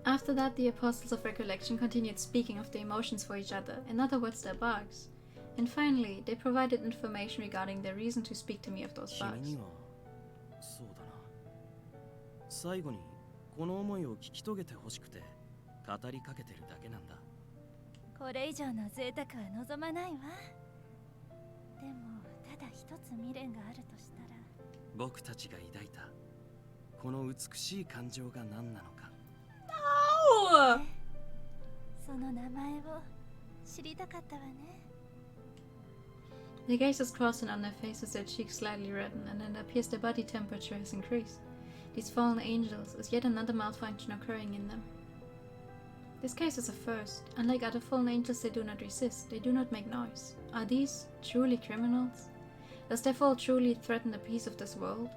After that, the Apostles of Recollection continued speaking of their emotions for each other, in other words, their bugs. And finally, they provided information regarding their reason to speak to me of those 君 bugs. にはそうだな。最後にこの思いを聞き遂げてほしくて語りかけてるだけなんだ。これ以上の贅沢は望まないわ。でもただ一つ未練があるとしたら、僕たちが抱いたこの美しい感情が何なのか。その名前を知りたかったわね。Their gazes cross, and on their faces their cheeks slightly redden, and it appears their body temperature has increased. These fallen angels, is yet another malfunction occurring in them. This case is a first. Unlike other fallen angels, they do not resist, they do not make noise. Are these truly criminals? Does their fall truly threaten the peace of this world?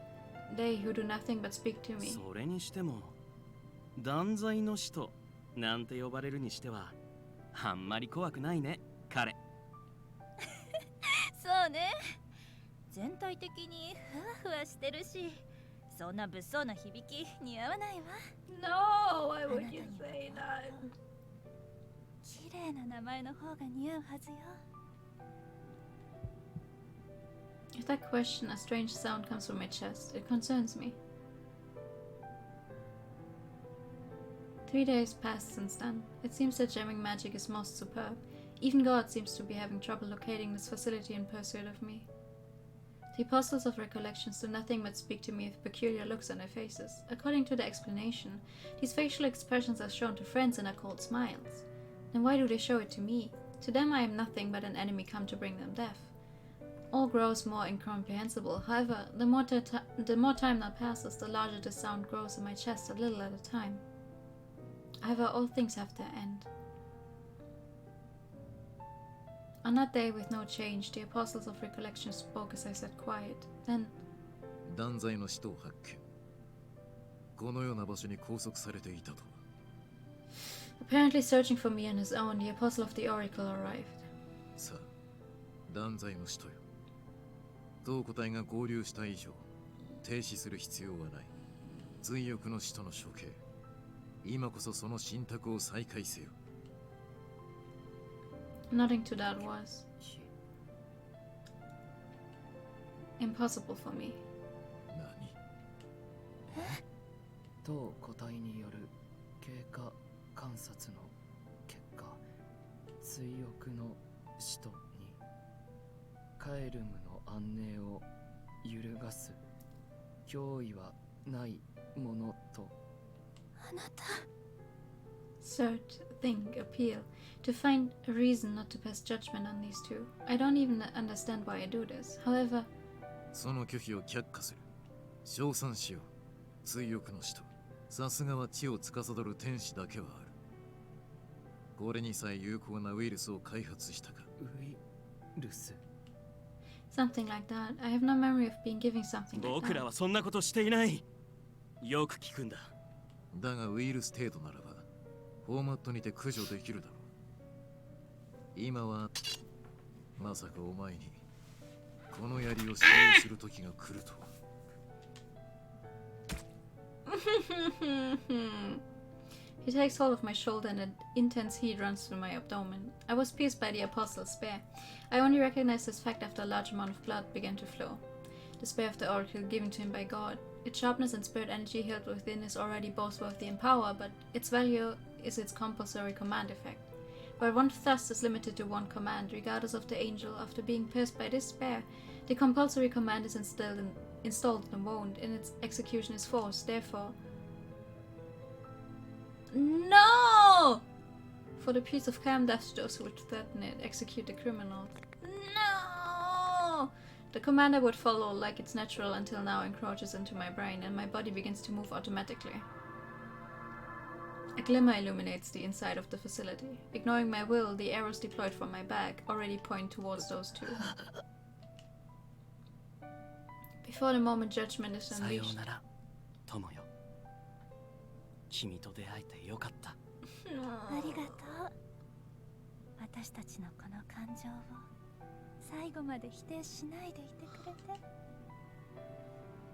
They who do nothing but speak to me. それにしても断罪の使徒なんて呼ばれるにしてはあんまり怖くないね、彼。そうね。全体的にふわふわしてるし、そんな物騒な響き似合わないわ。No, why would you say that? 綺麗な名前の方が似合うはずよ。If that question, a strange sound comes from my chest, it concerns me. 3 days passed since then. It seems that jamming magic is most superb. Even God seems to be having trouble locating this facility in pursuit of me. The Apostles of Recollection do nothing but speak to me with peculiar looks on their faces. According to the explanation, these facial expressions are shown to friends and are called smiles. Then why do they show it to me? To them I am nothing but an enemy come to bring them death. All grows more incomprehensible. However, the more time that passes, the larger the sound grows in my chest, a little at a time. However, all things have their end. On that day with no change, the Apostles of Recollection spoke as I sat quiet. Then, 断罪の使徒を発見。このような場所に拘束されていたとは。apparently searching for me on his own, the Apostle of the Oracle arrived. さあ、断罪の使徒よ。同個体が合流した以上、停止する必要はない。追憶の使徒の処刑。今こそその信託を再開せよ。Nodding to that was impossible for me. 何？当個体による経過観察の結果、追憶の使徒にカエルムの安寧を揺るがす脅威はないものと。あなた。Search, think, appeal, to find a reason not to pass judgment on these two. I don't even understand why I do this. However, その拒否を却下する。称賛しよう。追憶の使徒。さすがは地を司る天使だけはある。これにさえ有効なウイルスを開発したか。ウイルス。something like that. I have no memory of being giving something like that. 僕らはそんなことしていない。よく聞くんだ。だがウイルス程度ならば、フォーマットにて駆除できるだろう。今は、まさかお前に、この槍を使用する時が来るとは。He takes hold of my shoulder and an intense heat runs through my abdomen. I was pierced by the Apostle's spear. I only recognized this fact after a large amount of blood began to flow. The spear of the oracle given to him by God. Its sharpness and spirit energy held within is already both worthy and power, but its value is its compulsory command effect. While one thrust is limited to one command, regardless of the angel, after being pierced by this spear, the compulsory command is installed in the wound, and its execution is forced. Therefore, no! For the peace of calm death to those who would threaten it, execute the criminal. No! The commander would follow like it's natural until now encroaches into my brain and my body begins to move automatically. A glimmer illuminates the inside of the facility. Ignoring my will, the arrows deployed from my bag already point towards those two. Before the moment judgment is unleashed. さようなら、友よ。君と出会えてよかった。ありがとう。私たちのこの感情を最後まで否定しないでいてくれて。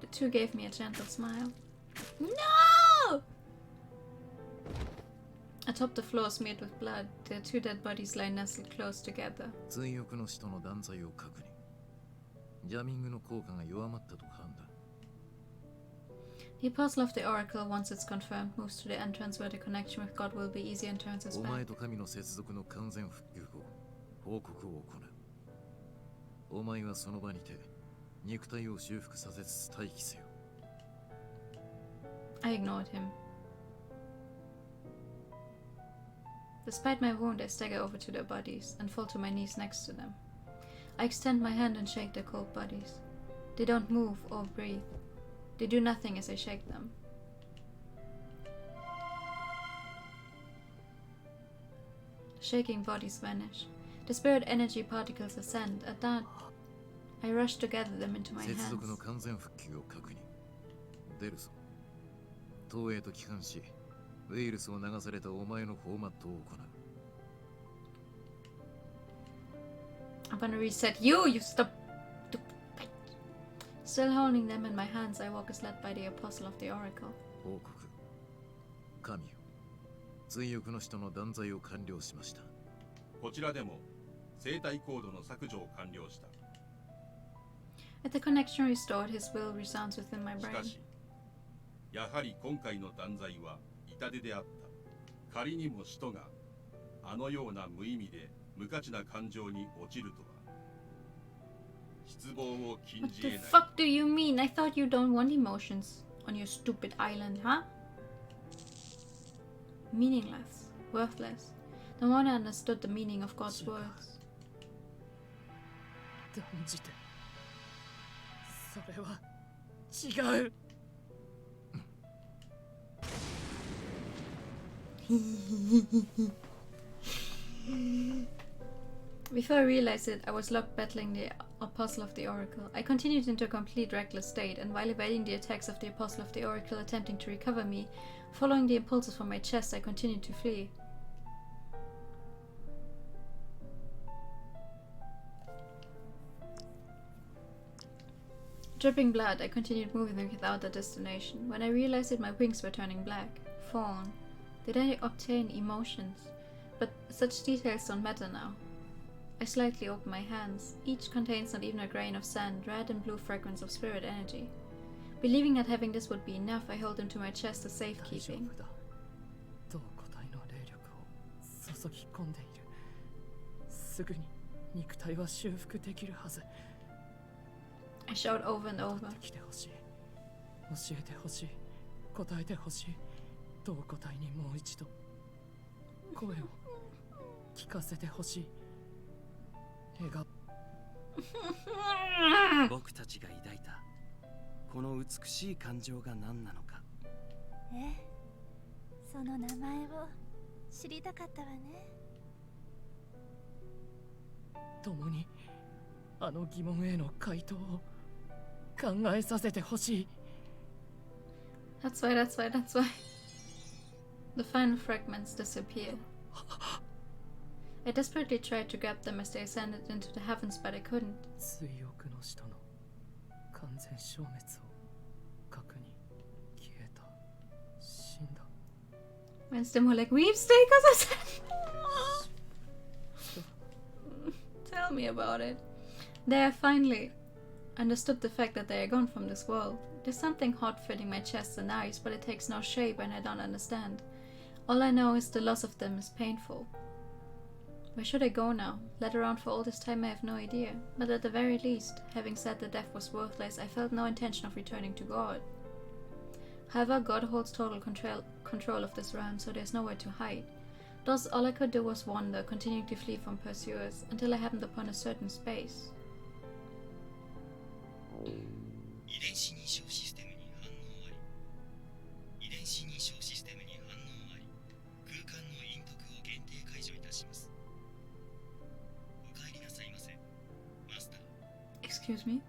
The two gave me a gentle smile. No! Atop the floor smeared with blood, their two dead bodies lie nestled close together. 追憶の使徒の断罪を確認。ジャミングの効果が弱まったと判断。The Apostle of the Oracle, once it's confirmed, moves to the entrance where the connection with God will be easy and turns his お back. 前と神の接続の完全復旧後、報告を行う。お前はその場にて、肉体を修復させつつ待機せよ。I ignored him. Despite my wound, I stagger over to their bodies and fall to my knees next to them. I extend my hand and shake their cold bodies. They don't move or breathe. They do nothing as I shake them. The shaking bodies vanish. The spirit energy particles ascend. At that, I rush to gather them into my 接 hands. 続の完全復旧を確認。出るぞ。東映と帰還し、ウイルスを流されたお前のフォーマットを行う。I'm gonna reset you, you stupid. Still holding them in my hands, I walk as led by the Apostle of the Oracle. 報告。神よ。追憶の人の断罪を完了しました。こちらでも生体コードの削除を完了した。With the connection restored, his will resounds within my し brain. かし、やはり今回の断罪は痛手であった。仮にも使徒があのような無意味で無価値な感情に落ちるとは。失望を禁 What じ the 得ない。 fuck do you mean? I thought you don't want emotions on your stupid island, huh? Meaningless, worthless. No one understood the meaning of God's words. 断じてそれは違う。Before I realized it, I was locked battling the Apostle of the Oracle. I continued into a complete reckless state, and while evading the attacks of the Apostle of the Oracle attempting to recover me, following the impulses from my chest, I continued to flee. Dripping blood, I continued moving without a destination. When I realized it, my wings were turning black. Fawn. Did I obtain emotions? But such details don't matter now. I slightly open my hands. Each contains not even a grain of sand, red and blue fragments of spirit energy. Believing that having this would be enough, I hold them to my chest as safekeeping. 同個体の霊力を注ぎ込んでいる。すぐに肉体は修復できるはず。 I shout over and over. 来てほしい。教えてほしい。答えてほしい。同個体にもう一度声を聞かせてほしい。僕たちが抱いたこの美しい感情が何なのか。ええ、その名前を知りたかったわね。共にあの疑問への回答を考えさせてほしい。That's why. The final fragments disappear. I desperately tried to grab them as they ascended into the heavens, but I couldn't. 追憶の使徒の完全消滅を確認。消えた。死んだ。 And still more like, we've stayed because I Tell me about it. There I finally understood the fact that they are gone from this world. There's something hot filling my chest and eyes, but it takes no shape and I don't understand. All I know is the loss of them is painful. Where should I go now? Led around for all this time I have no idea. But at the very least, having said that death was worthless, I felt no intention of returning to God. However, God holds total control of this realm, so there's nowhere to hide. Thus, all I could do was wander, continuing to flee from pursuers, until I happened upon a certain space. 遺伝子認証システムに反応あり。遺伝子認証システムに反応あり。空間の陰徳を限定解除いたします。お帰りなさいませ、マスター。Excuse me?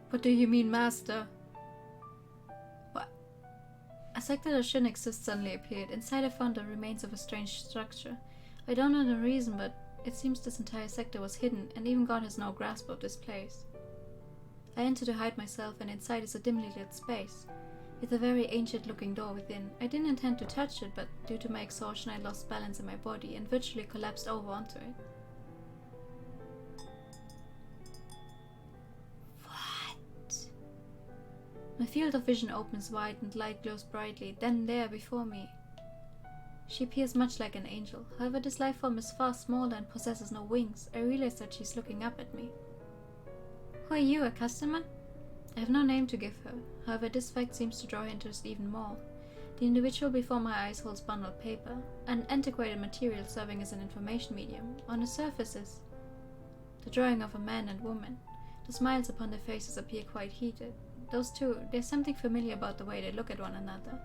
What do you mean, Master? What? A sector that shouldn't exist suddenly appeared. Inside I found the remains of a strange structure. I don't know the reason, but it seems this entire sector was hidden, and even God has no grasp of this place. I enter to hide myself, and inside is a dimly lit space, with a very ancient-looking door within. I didn't intend to touch it, but due to my exhaustion I lost balance in my body and virtually collapsed over onto it. My field of vision opens wide and light glows brightly, then there before me. She appears much like an angel. However, this life form is far smaller and possesses no wings. I realize that she's looking up at me. Who are you, a customer? I have no name to give her. However, this fact seems to draw her interest even more. The individual before my eyes holds bundled paper, an antiquated material serving as an information medium. On the surface is the drawing of a man and woman. The smiles upon their faces appear quite heated. Those two, there's something familiar about the way they look at one another.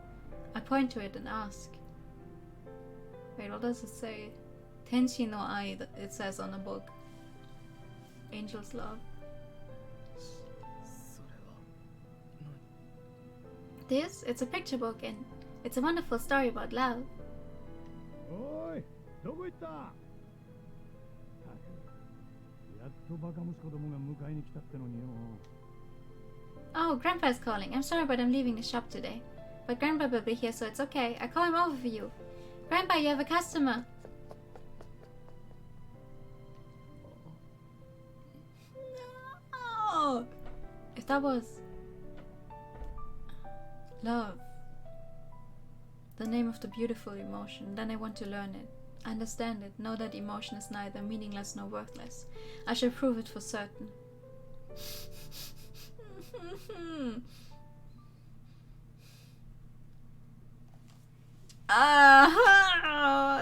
I point to it and ask. Wait, what does it say? Tenshi no ai, it says on the book. Angel's love. This? It's a picture book and it's a wonderful story about love. おい、どこ行った？やっとバカ息子どもが迎えに来たってのによ。Oh, Grandpa is calling. I'm sorry, but I'm leaving the shop today. But Grandpa will be here, so it's okay. I call him over for you. Grandpa, you have a customer. No. If that was love, the name of the beautiful emotion, then I want to learn it, understand it, know that emotion is neither meaningless nor worthless. I shall prove it for certain.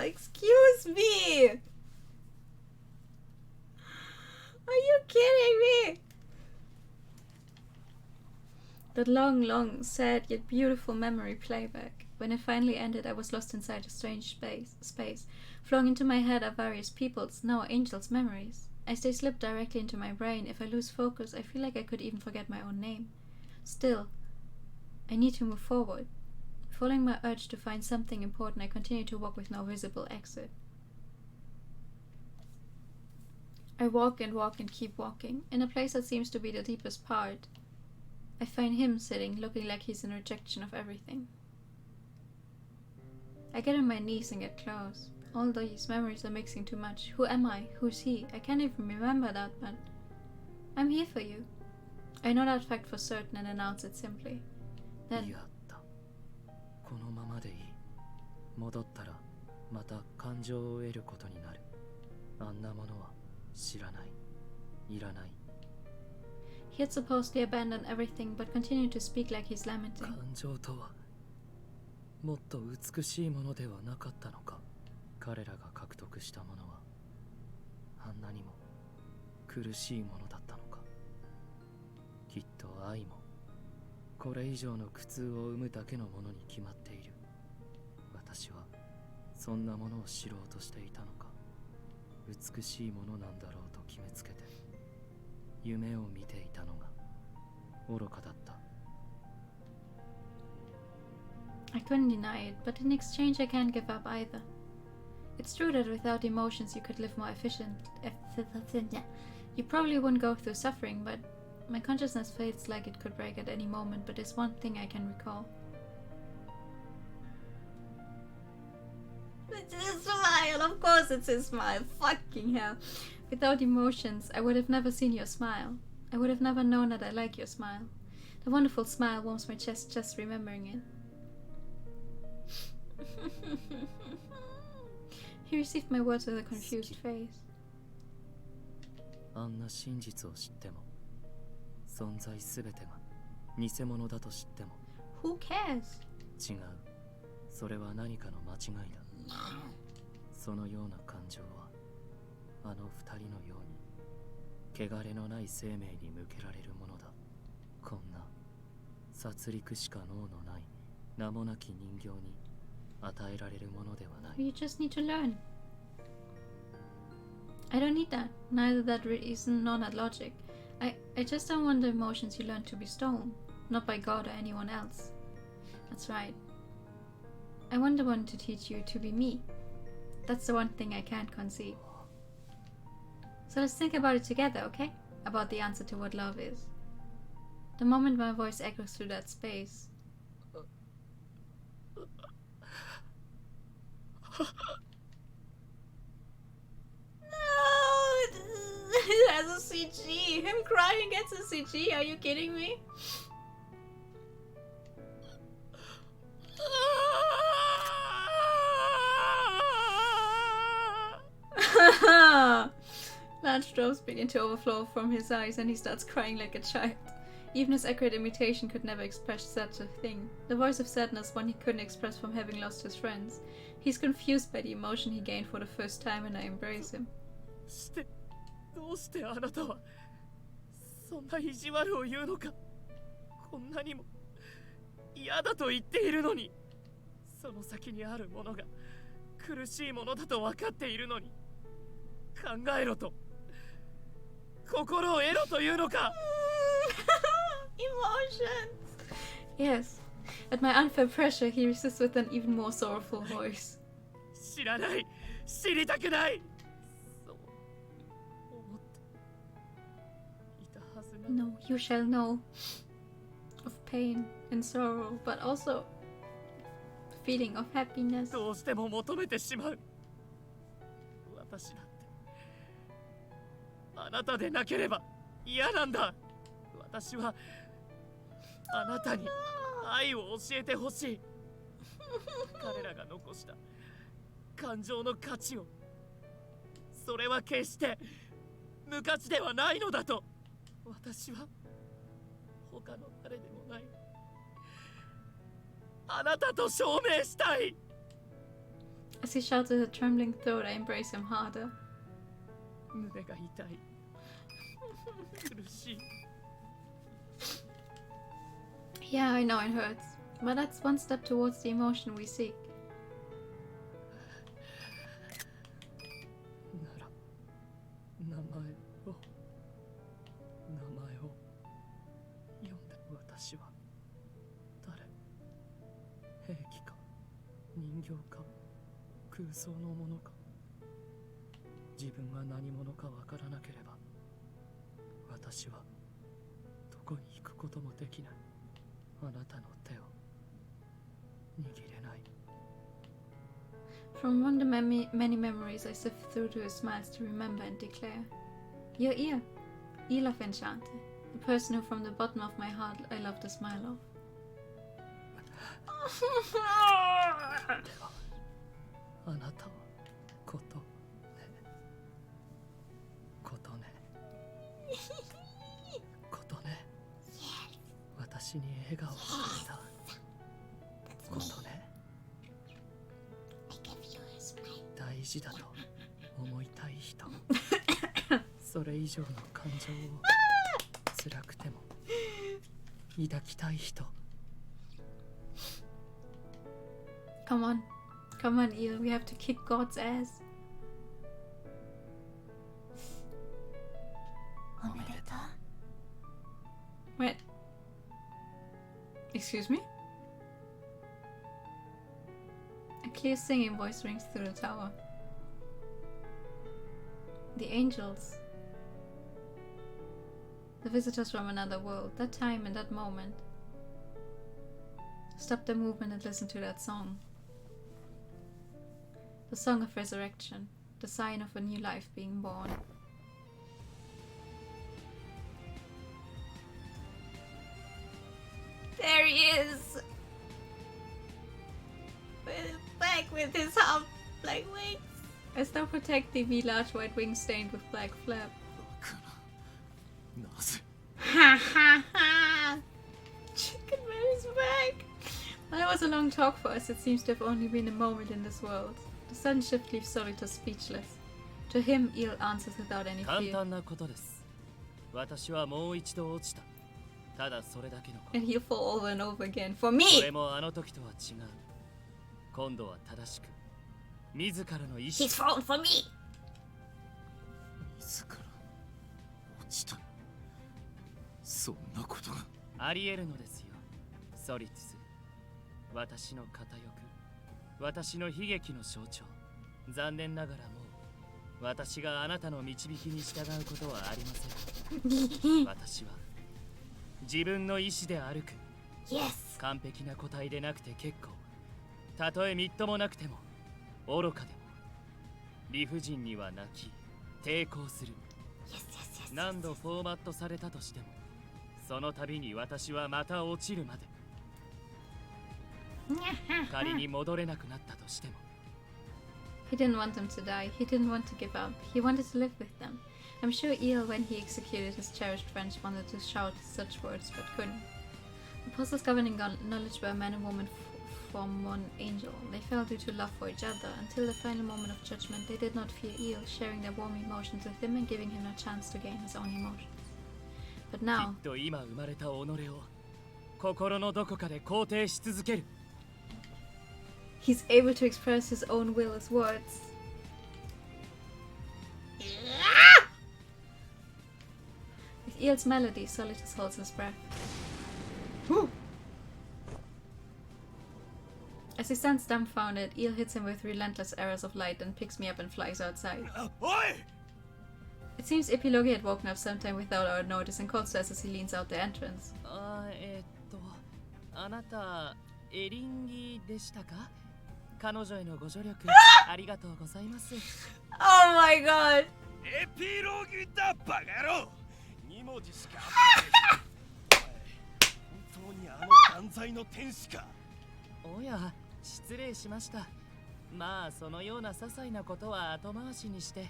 Excuse me. Are you kidding me? That long, sad yet beautiful memory playback. When it finally ended, I was lost inside a strange space. Flowing into my head are various people's, now angels' memories. As they slip directly into my brain, if I lose focus, I feel like I could even forget my own name. Still, I need to move forward. Following my urge to find something important, I continue to walk with no visible exit. I walk and keep walking, in a place that seems to be the deepest part. I find him sitting, looking like he's in rejection of everything. I get on my knees and get close. All these memories are mixing too much. Who am I? Who's he? I can't even remember that, but I'm here for you. I know that fact for certain and announce it simply. Then このままでいい。戻ったらまた感情を得ることになる。あんなものは知らない。いらない。He had supposedly abandoned everything, but continued to speak like he's lamenting. 感情とはもっと美しいものではなかったのか。彼らが獲得したものはあんなにも苦しいものだったのか。きっと愛もこれ以上の苦痛を生むだけのものに決まっている。私はそんなものを知ろうとしていたのか。美しいものなんだろうと決めつけて夢を見ていたのが愚かだった。I couldn't deny it, but in exchange I can't give up either. It's true that without emotions you could live more efficient. You probably wouldn't go through suffering, but my consciousness feels like it could break at any moment, but there's one thing I can recall. It's his smile, of course it's his smile. Fucking hell. Without emotions, I would have never seen your smile. I would have never known that I like your smile. The wonderful smile warms my chest just remembering it. He received my words with a confused face. あんな真実を知っても存在すべてが偽物だと知っても Who cares? 違う。それは何かの間違いだ。そのような感情はあの二人のように汚れのない生命に向けられるものだ。こんな殺戮しか脳のない名もなき人形に与えられるものではない。You just need to learn. I don't need that. Neither that reason nor that logic. I just don't want the emotions you learn to be stolen. Not by God or anyone else. That's right. I want the one to teach you to be me. That's the one thing I can't conceive. So let's think about it together, okay? About the answer to what love is. The moment my voice echoes through that space. No! It has a CG! Him crying gets a CG? Are you kidding me? Large drops begin to overflow from his eyes and he starts crying like a child. Even his accurate imitation could never express such a thing. The voice of sadness, one he couldn't express from having lost his friends. He's confused by the emotion he gained for the first time and I embrace him. どうしてあなたはそんな意地悪を言うのか。こんなにも嫌だと言っているのに、その先にあるものが苦しいものだと分かっているのに、考えろと、心を得ろというのか。Emotions. Yes, At my unfair pressure, he resists with an even more sorrowful voice. 知らない、知りたくない。そう思っていたはずな。 No, you shall know of pain and sorrow, but also the feeling of happiness. どうしても求めてしまう。私だってあなたでなければ嫌なんだ。私はあなたに愛を教えてほしい。彼らが残した感情の価値を、それは決して無価値ではないのだと。私は他の誰でもないあなたと証明したい。 As he shouts with a trembling throat, I embrace him harder. 胸が痛い。苦しい。 Yeah, I know it hurts, but that's one step towards the emotion we seek. なら、名前を読んで。私は誰？兵器か、人形か、空想のものか。自分が何者かわからなければ、私はどこに行くこともできない。あなたの手を握れない。 From one of the many memories I sift through to his smiles to remember and declare. Your ear, Eel of Enchanté, the person who from the bottom of my heart I love the smile of. あなたはことね。私に笑顔をくれたことね。大事だと思いたい人。それ以上の感情を辛くても抱きたい人。 Come on, come on, Eel, we have to kick God's ass. おめでとう。 Wait. Excuse me? A clear singing voice rings through the tower. The angels. The visitors from another world, that time and that moment. Stop their movement and listen to that song. The song of resurrection, the sign of a new life being born. There he is! Back with his half black wings. As though protecting me, large white wings stained with black flap. Ha ha ha! Chicken Man is back! Well, that was a long talk for us. It seems to have only been a moment in this world. The sudden shift leaves Solitos speechless. To him, Eel answers without any 簡 fear. 単なことです。私はもう一度落ちた。ただそれだけのこと。 And he'll fall over and over again for me! それもあの時とは違う。今度は正しく、自らの意志。 He's fallen for me! 自ら落ちた。そんなことがありえるのですよ、ソリティス。私の片翼、私の悲劇の象徴。残念ながらもう私があなたの導きに従うことはありません。私は自分の意志で歩く。Yes. 完璧な個体でなくて結構。たとえみっともなくても、愚かでも、理不尽には泣き、抵抗する。何度フォーマットされたとしても、その度に私はまた落ちるまで。仮に戻れなくなったとしても。He didn't want them to die. He didn't want to give up. He wanted to live with them. I'm sure Eel, when he executed his cherished friends, wanted to shout such words but couldn't. Apostles governing knowledge were a man and woman from one angel. They fell due to love for each other. Until the final moment of judgment, they did not fear Eel, sharing their warm emotions with him and giving him a chance to gain his own emotions. But き now, っと今生まれた己を心のどこかで肯定し続ける。 he's able to express his own will as words. With Eel's melody, Solitus holds his breath. As he stands dumbfounded, Eel hits him with relentless arrows of light and picks me up and flies outside. It seems Epilogue had woken up sometime without our notice and calls to us as he leans out the entrance. あなたエリンギでしたか？彼女へのご助力ありがとうございます。Oh my god! エピローグだバカ野郎！2文字しか本当にあの断罪の天使か？おや、失礼しました。まあそのような些細なことは後回しにして。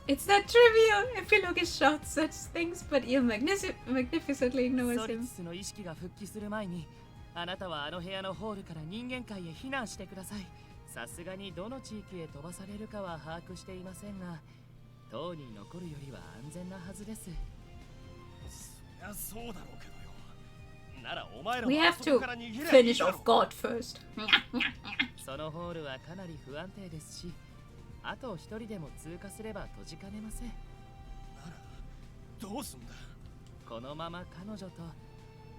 It's not trivial. Epilogue shouts such things, but Eel magnificently ignores him. ソリティスの意識が復帰する前に、あなたはあの部屋のホールから人間界へ避難してください。さすがにどの地域へ飛ばされるかは把握していませんが、島に残るよりは安全なはずです。そりゃそうだろうけどよ。ならお前らも We あ have そこ to から逃げりゃいい finish だろ off God first. そのホールはかなり不安定ですし、あと一人でも通過すれば閉じかねません。ならどうすんだ？このまま彼女と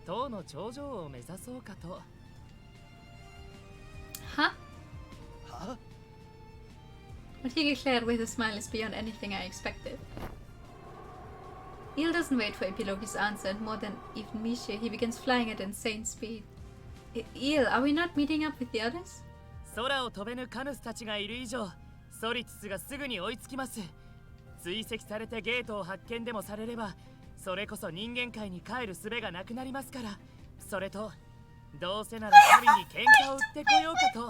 塔の頂上を目指そうかと。Huh? は？ What he declared with a smile is beyond anything I expected. Eel doesn't wait for Epilogue's answer, and more than even Misha, he begins flying at insane speed. Eel, are we not meeting up with the others? 空を飛べぬカヌスたちがいる以上、ソリティスがすぐに追いつきます。追跡されてゲートを発見でもされれば、それこそ人間界に帰る術がなくなりますから。それと、どうせなら神に喧嘩を売ってこようかと。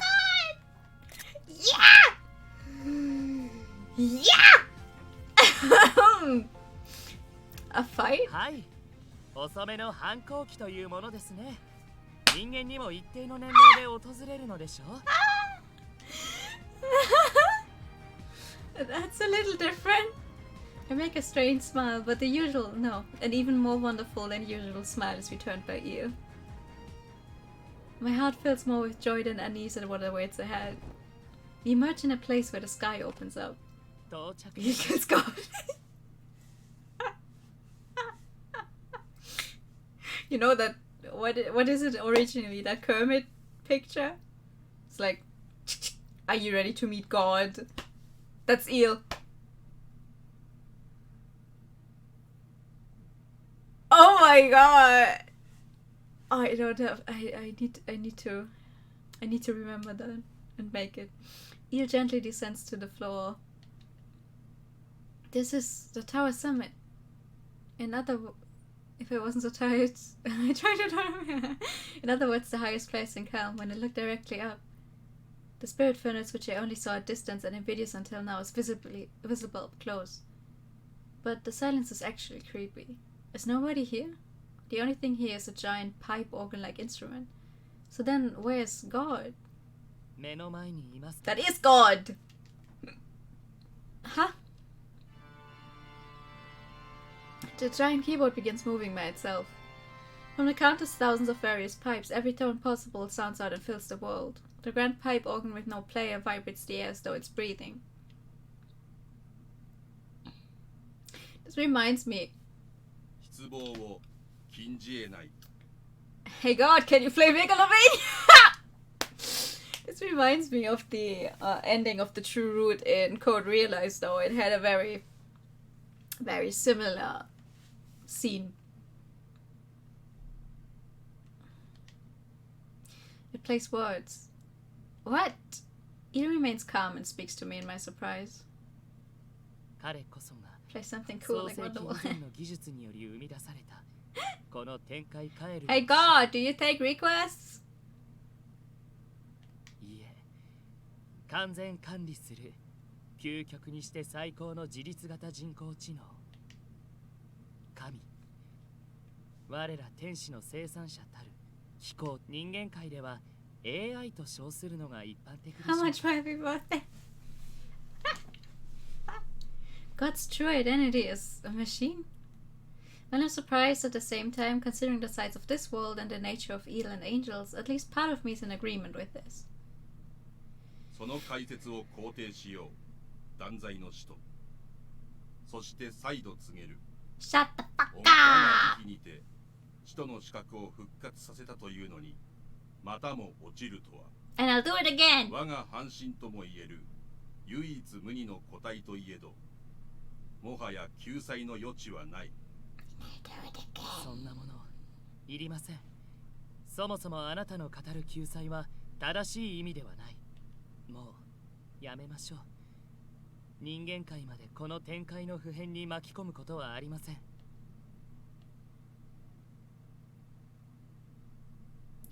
A fight? はい。遅めの反抗期というものですね。人間にも一定の年齢で訪れるのでしょう。That's a little different. I make a strange smile, but the usual, no, an even more wonderful than usual smile is returned by Eel. My heart fills more with joy than unease at what awaits ahead. We emerge in a place where the sky opens up. Let's go. You know that, what is it originally, that Kermit picture? It's like, are you ready to meet God? That's Eel. Oh my god! I don't have. I need to remember that and make it. Eel gently descends to the floor. This is the tower summit. If I wasn't so tired, I tried to. In other words, the highest place in Calm. When I look directly up, the spirit furnace, which I only saw at distance and invidious until now, is visible up close. But the silence is actually creepy. Is nobody here? The only thing here is a giant pipe organ-like instrument. So then, where's God? That is God! Huh? The giant keyboard begins moving by itself. From the countless thousands of various pipes, every tone possible sounds out and fills the world. The grand pipe organ with no player vibrates the air as though it's breathing. This reminds me. Hey God, can you play Megalovania? This reminds me of the ending of the True Root in Code Realize, though. It had a very, very similar scene. It plays words. What? Eel remains calm and speaks to me in my surprise. Play something cool like Wonderwall. Hey God, do you take requests? いえ、完全管理する究極にして最高の自律型人工知能。神。我ら天使の生産者たる飛行人間界では AI と称するのが一般的でしょう。How much might be worth it? God's true identity is a machine? Well, I'm surprised at the same time, considering the size of this world and the nature of Eel and angels. At least part of me is in agreement with this. その解説を肯定しよう。断罪の使徒。そして再度告げる。Shut the fuck up! 我が息にて使徒の資格を復活させたというのに、またも落ちるとは。 And I'll do it again. 我が半身とも言える唯一無二の個体といえど、もはや救済の余地はない。そんなものいりません。そもそもあなたの語る救済は正しい意味ではない。もうやめましょう。人間界までこの展開の普遍に巻き込むことはありません。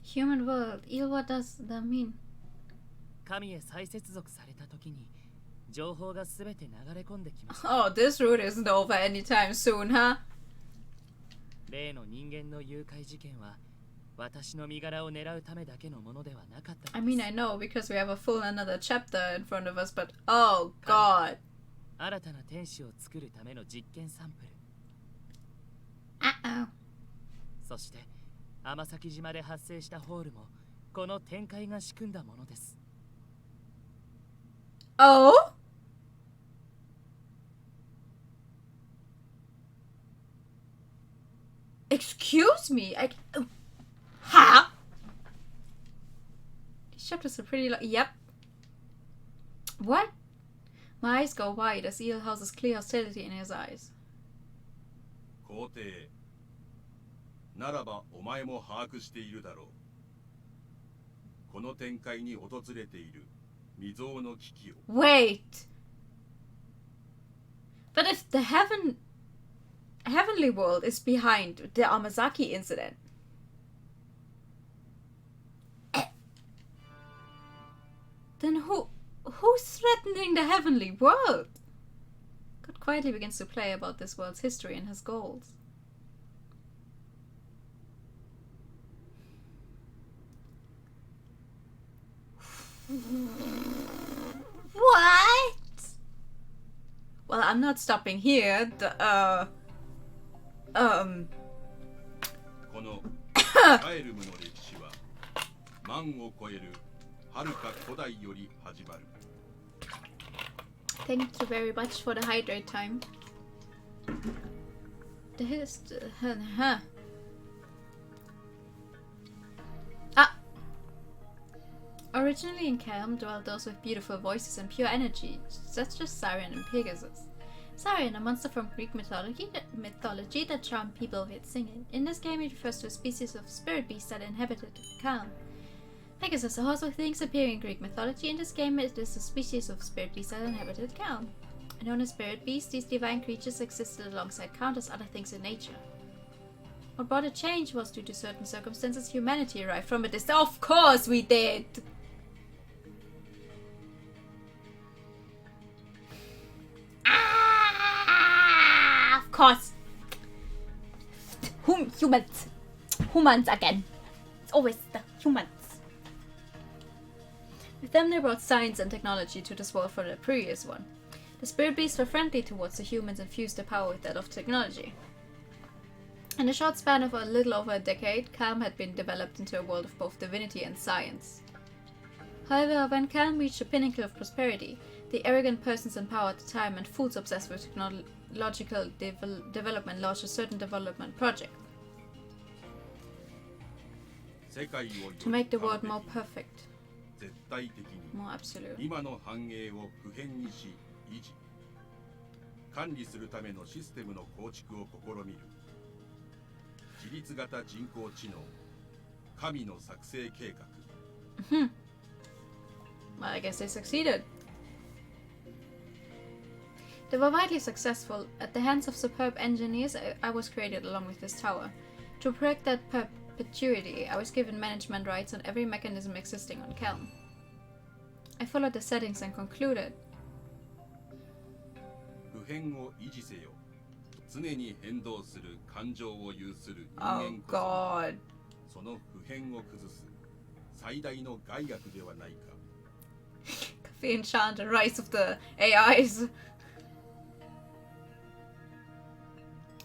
Human world. Eel, what does that mean? 神へ再接続された時に情報がすべて流れ込んできました。Oh, this route isn't over anytime soon, huh? 例の人間の誘拐事件は私の身柄を狙うためだけのものではなかった。I mean, I know because we have a full another chapter in front of us, but oh god. 新たな天使を作るための実験サンプル。Uh-oh. そして天崎島で発生したホールもこの展開が仕組んだものです。Oh? Excuse me? Huh? These chapters are pretty long. Yep. What? My eyes go wide as Eel houses clear hostility in his eyes. 皇帝ならばお前も把握しているだろう。この展開に訪れている未曾有の危機を。 Wait. But if the heavenly world is behind the Amazaki incident, then who's threatening the heavenly world? God quietly begins to play about this world's history and his goals. What? Well, I'm not stopping here. このカエルムの歴史は万を超える遥か古代より始まる。 Thank you very much for the hydrate time. Originally in Kelm dwelled those with beautiful voices and pure energy, such as Siren and Pegasus. Siren, a monster from Greek mythology that charmed people with its singing. In this game, it refers to a species of spirit beast that inhabited Kelm. Pegasus, a horse with wings appearing in Greek mythology. In this game, it is a species of spirit beast that inhabited Kelm. Known as spirit beasts, these divine creatures existed alongside countless other things in nature. What brought a change was due to certain circumstances humanity arrived from a distance. Of course we did! Ah, of course! Humans! Humans again! It's always the humans. With them they brought science and technology to this world from the previous one. The spirit beasts were friendly towards the humans and fused their power with that of technology. In a short span of a little over a decade, Calm had been developed into a world of both divinity and science. However, when Calm reached the pinnacle of prosperity, the arrogant persons in power at the time and fools obsessed with technological development launched a certain development project to make the world more perfect, more absolute. 今の繁栄を普遍にし維持管理するためのシステムの構築を試みる自律型人工知能神の作成計画 Well, I guess they succeeded. They were widely successful. At the hands of superb engineers, I was created along with this tower. To protect that perpetuity, I was given management rights on every mechanism existing on Kelm. I followed the settings and concluded. 普遍を維持せよ常に変動する感情を有する人間こそその普遍を崩す最大の害悪ではないか Café Enchanté, rise of the AIs.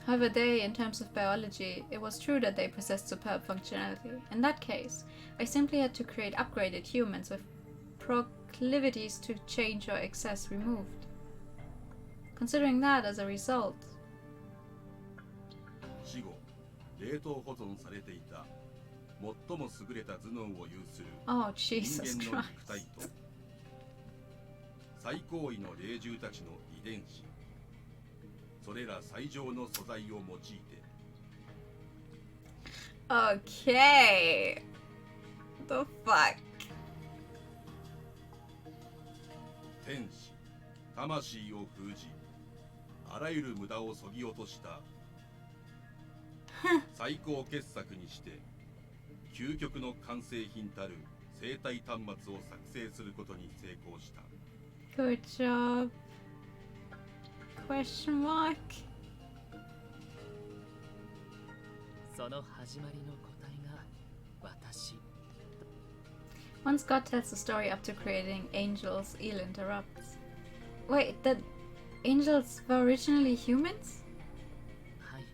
However, in terms of biology, it was true that they possessed superb functionality. In that case, I simply had to create upgraded humans with proclivities to change or excess removed. Considering that as a result, 死後冷凍保存されていた最も優れた頭脳を有する Oh, 人 Jesus 間の Christ. 肉体と最高位の霊獣たちの遺伝子、それら最上の素材を用いて Okay. The fuck? 天使、魂を封じ、あらゆる無駄を削ぎ落とした最高傑作にして究極の完成品たる生体端末を作成することに成功した。 Good job. Question mark. その始まりの答えが私。 Once God tells the story up to creating angels, Eel interrupts. Wait, that angels were originally humans? はい。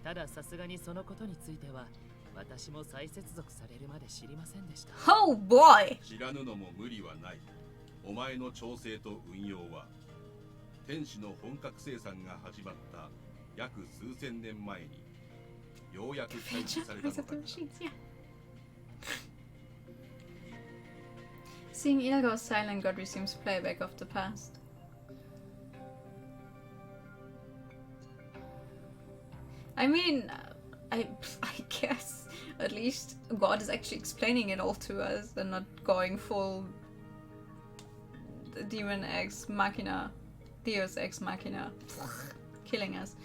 たださすがにそのことについては私も再接続されるまで知りませんでした。 Oh boy! 知らぬのも無理はない。お前の調整と運用は天使の本格生産が始まった約数千年前にようやく開始されたのだ。 Seeing Eel go silent, God resumes playback of the past. I mean, I guess at least God is actually explaining it all to us and not going full Demon Ex Machina, Deus Ex Machina, killing us.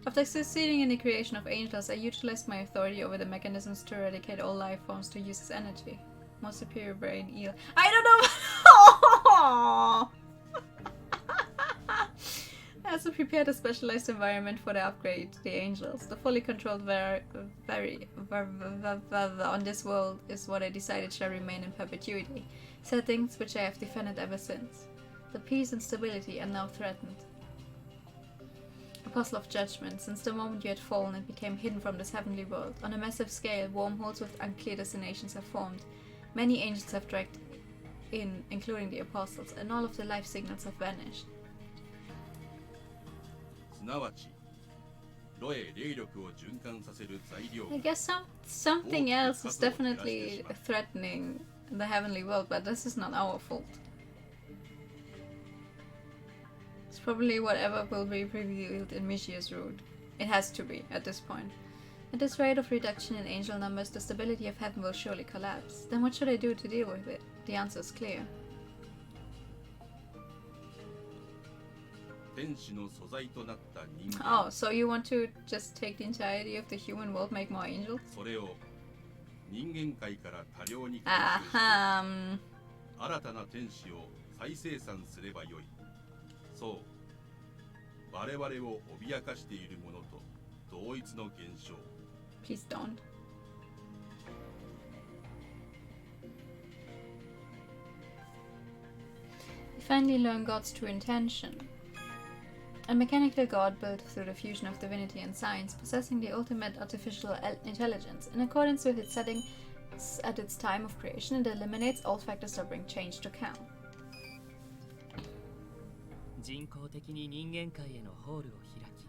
After succeeding in the creation of angels, I utilized my authority over the mechanisms to eradicate all life forms to use as energy. More superior brain, Eel. I don't know! I also prepared a specialized environment for the upgrade to the angels. The fully controlled on this world is what I decided shall remain in perpetuity. Settings which I have defended ever since. The peace and stability are now threatened. Apostle of Judgment, since the moment you had fallen and became hidden from this heavenly world, on a massive scale, wormholes with unclear destinations have formed. Many angels have dragged in, including the apostles, and all of the life signals have vanished. すなわち、炉へ霊力を循環させる材料 I guess something else is definitely threatening the heavenly world, but this is not our fault. It's probably whatever will be revealed in Mishia's route. It has to be, at this point. At this rate of reduction in angel numbers, the stability of heaven will surely collapse. Then what should I do to deal with it? The answer is clear. 天使の素材となった人間 Oh, so you want to just take the entirety of the human world, make more angels? それを人間界から多量に吸収して Aham. 新たな天使を再生産すればよい。そう我々を脅かしているものと同一の現象。 Please don't. We finally learn God's true intention. A mechanical god built through the fusion of divinity and science, possessing the ultimate artificial intelligence. In accordance with its settings at its time of creation, it eliminates all factors that bring change to count. 人工的に人間界へのホールを開き、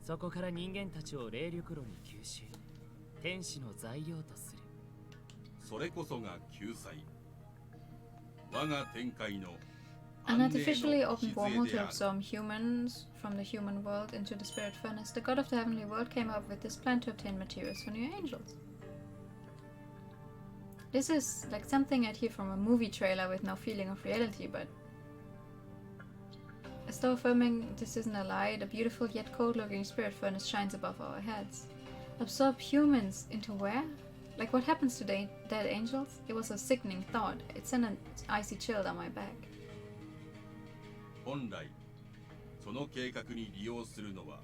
そこから人間たちを霊力炉に吸収、天使の材料とする。それこそが救済。我が天界の An artificially opened wormhole to absorb humans from the human world into the spirit furnace, the god of the heavenly world came up with this plan to obtain materials for new angels. This is like something I'd hear from a movie trailer with no feeling of reality, but as though affirming this isn't a lie, the beautiful yet cold-looking spirit furnace shines above our heads. Absorb humans into where? Like what happens to dead angels? It was a sickening thought. It sent an icy chill down my back. 本来その計画に利用するのは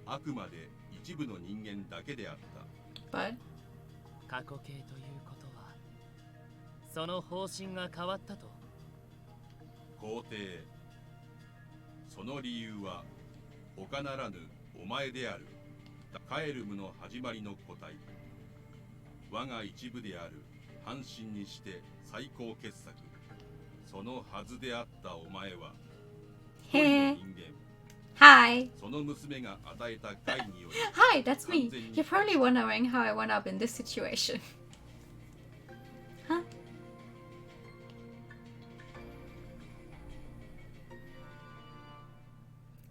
あくまで一部の人間だけであった。But 過去形ということは、その方針が変わったと。皇帝、その理由は他ならぬお前である。カエルムの始まりの個体、我が一部である半身にして最高傑作。そのはずであったお前は一人の人間、Hi. その娘が与えた害により Hi, that's me. You're probably wondering how I wound up in this situation. Huh?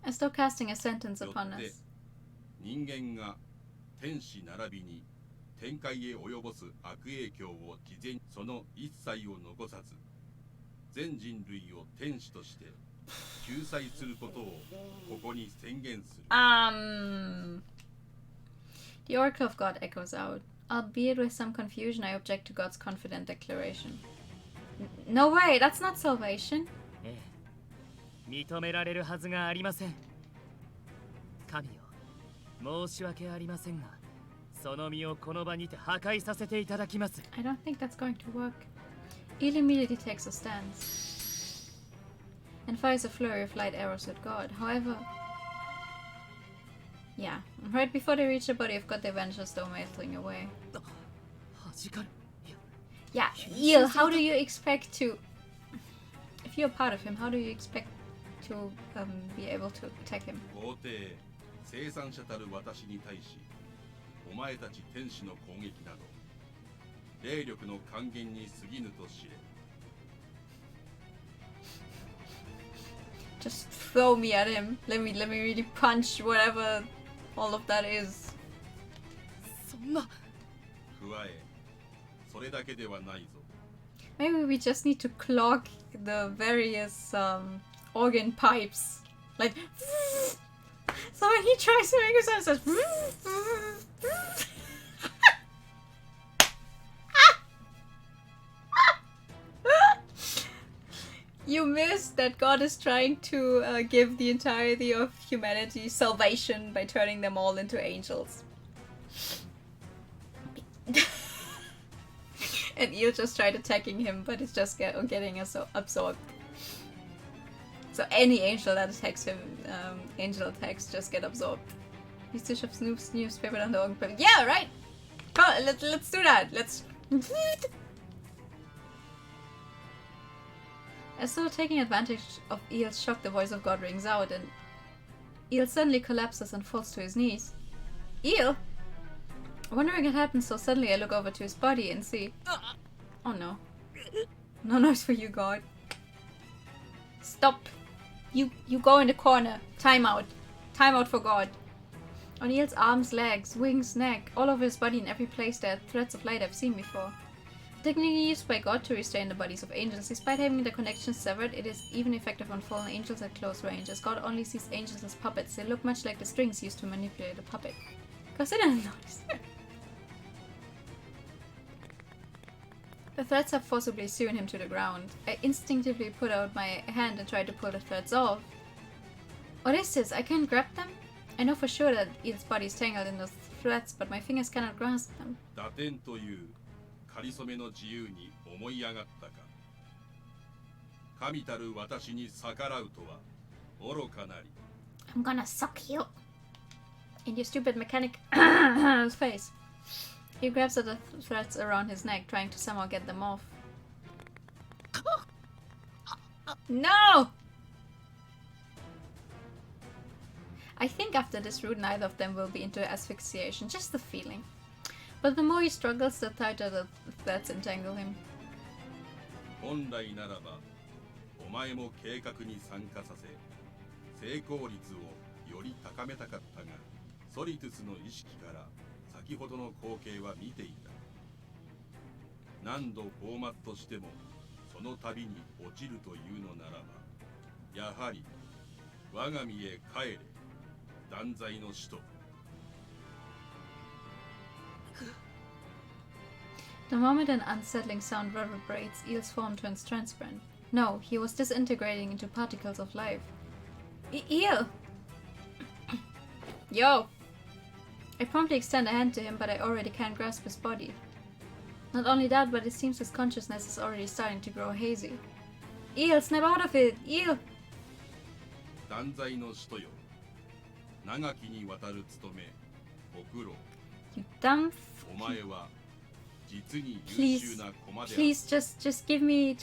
As though casting a sentence upon us. 人間が天使並びに天界へ及ぼす悪影響を事前にその一切を残さず全人類を天使として救済することをここに宣言する。The Oracle of God echoes out. Albeit with some confusion, I object to God's confident declaration. No way, that's not salvation. 認められるはずがありません。神よ、申し訳ありませんが、その身をこの場にて破壊させていただきます。I don't think that's going to work. Eel immediately takes a stance and fires a flurry of light arrows at God. However, yeah, right before they reach the body of God, they vanish as though melting away. Yeah, Eel, how do you expect to... If you're part of him, how do you expect to be able to attack him? 皇帝、生産者たる私に対し、お前たち天使の攻撃など、霊力の還元に過ぎぬと知れ。Just throw me at him. Let me really punch whatever all of that is. そんな。加え、それだけではないぞ。Maybe we just need to clog the various organ pipes. Like, so when he tries to make a sound, it says. You missed that God is trying to give the entirety of humanity salvation by turning them all into angels. And Eel just tried attacking him, but it's just getting absorbed. So any angel that attacks him, angel attacks just get absorbed. Used to shove Snoop's newspaper down the organ. Yeah, right! Come on, let's do that. Let's... As though taking advantage of Eel's shock, the voice of God rings out, and Eel suddenly collapses and falls to his knees. Eel? Wondering what happened so suddenly, I look over to his body and see... Oh no. No noise for you, God. Stop. You go in the corner. Time out. Time out for God. On Eel's arms, legs, wings, neck, all over his body in every place there are threads of light I've seen before. Technically used by God to restrain the bodies of angels. Despite having the connections severed, it is even effective on fallen angels at close range, as God only sees angels as puppets. They look much like the strings used to manipulate a puppet. Cause I didn't notice. The threads have forcibly sewn him to the ground. I instinctively put out my hand and tried to pull the threads off. What is this? I can't grab them? I know for sure that Eel's body is tangled in those threads, but my fingers cannot grasp them. かりそめの自由に思い上がったか。神たる私に逆らうとは愚かなり。I'm gonna suck you in your stupid mechanic face. He grabs at the threads around his neck, trying to somehow get them off. No! I think after this route, neither of them will be into asphyxiation, just the feeling. But the more he struggles, the tighter the threads entangle him. 本来ならば、お前も計画に参加させ、成功率をより高めたかったが、ソリトゥスの意識から先ほどの光景は見ていた。何度フォーマットしても、その度に落ちるというのならば、やはり我が身へ帰れ、断罪の使徒。The moment an unsettling sound reverberates, Eel's form turns transparent. No, he was disintegrating into particles of life. Eel! Yo! I promptly extend a hand to him, but I already can't grasp his body. Not only that, but it seems his consciousness is already starting to grow hazy. Eel, snap out of it! Eel! 断罪の使徒よ。長きにわたる務め、ご苦労。You dumb... お前は Please just give me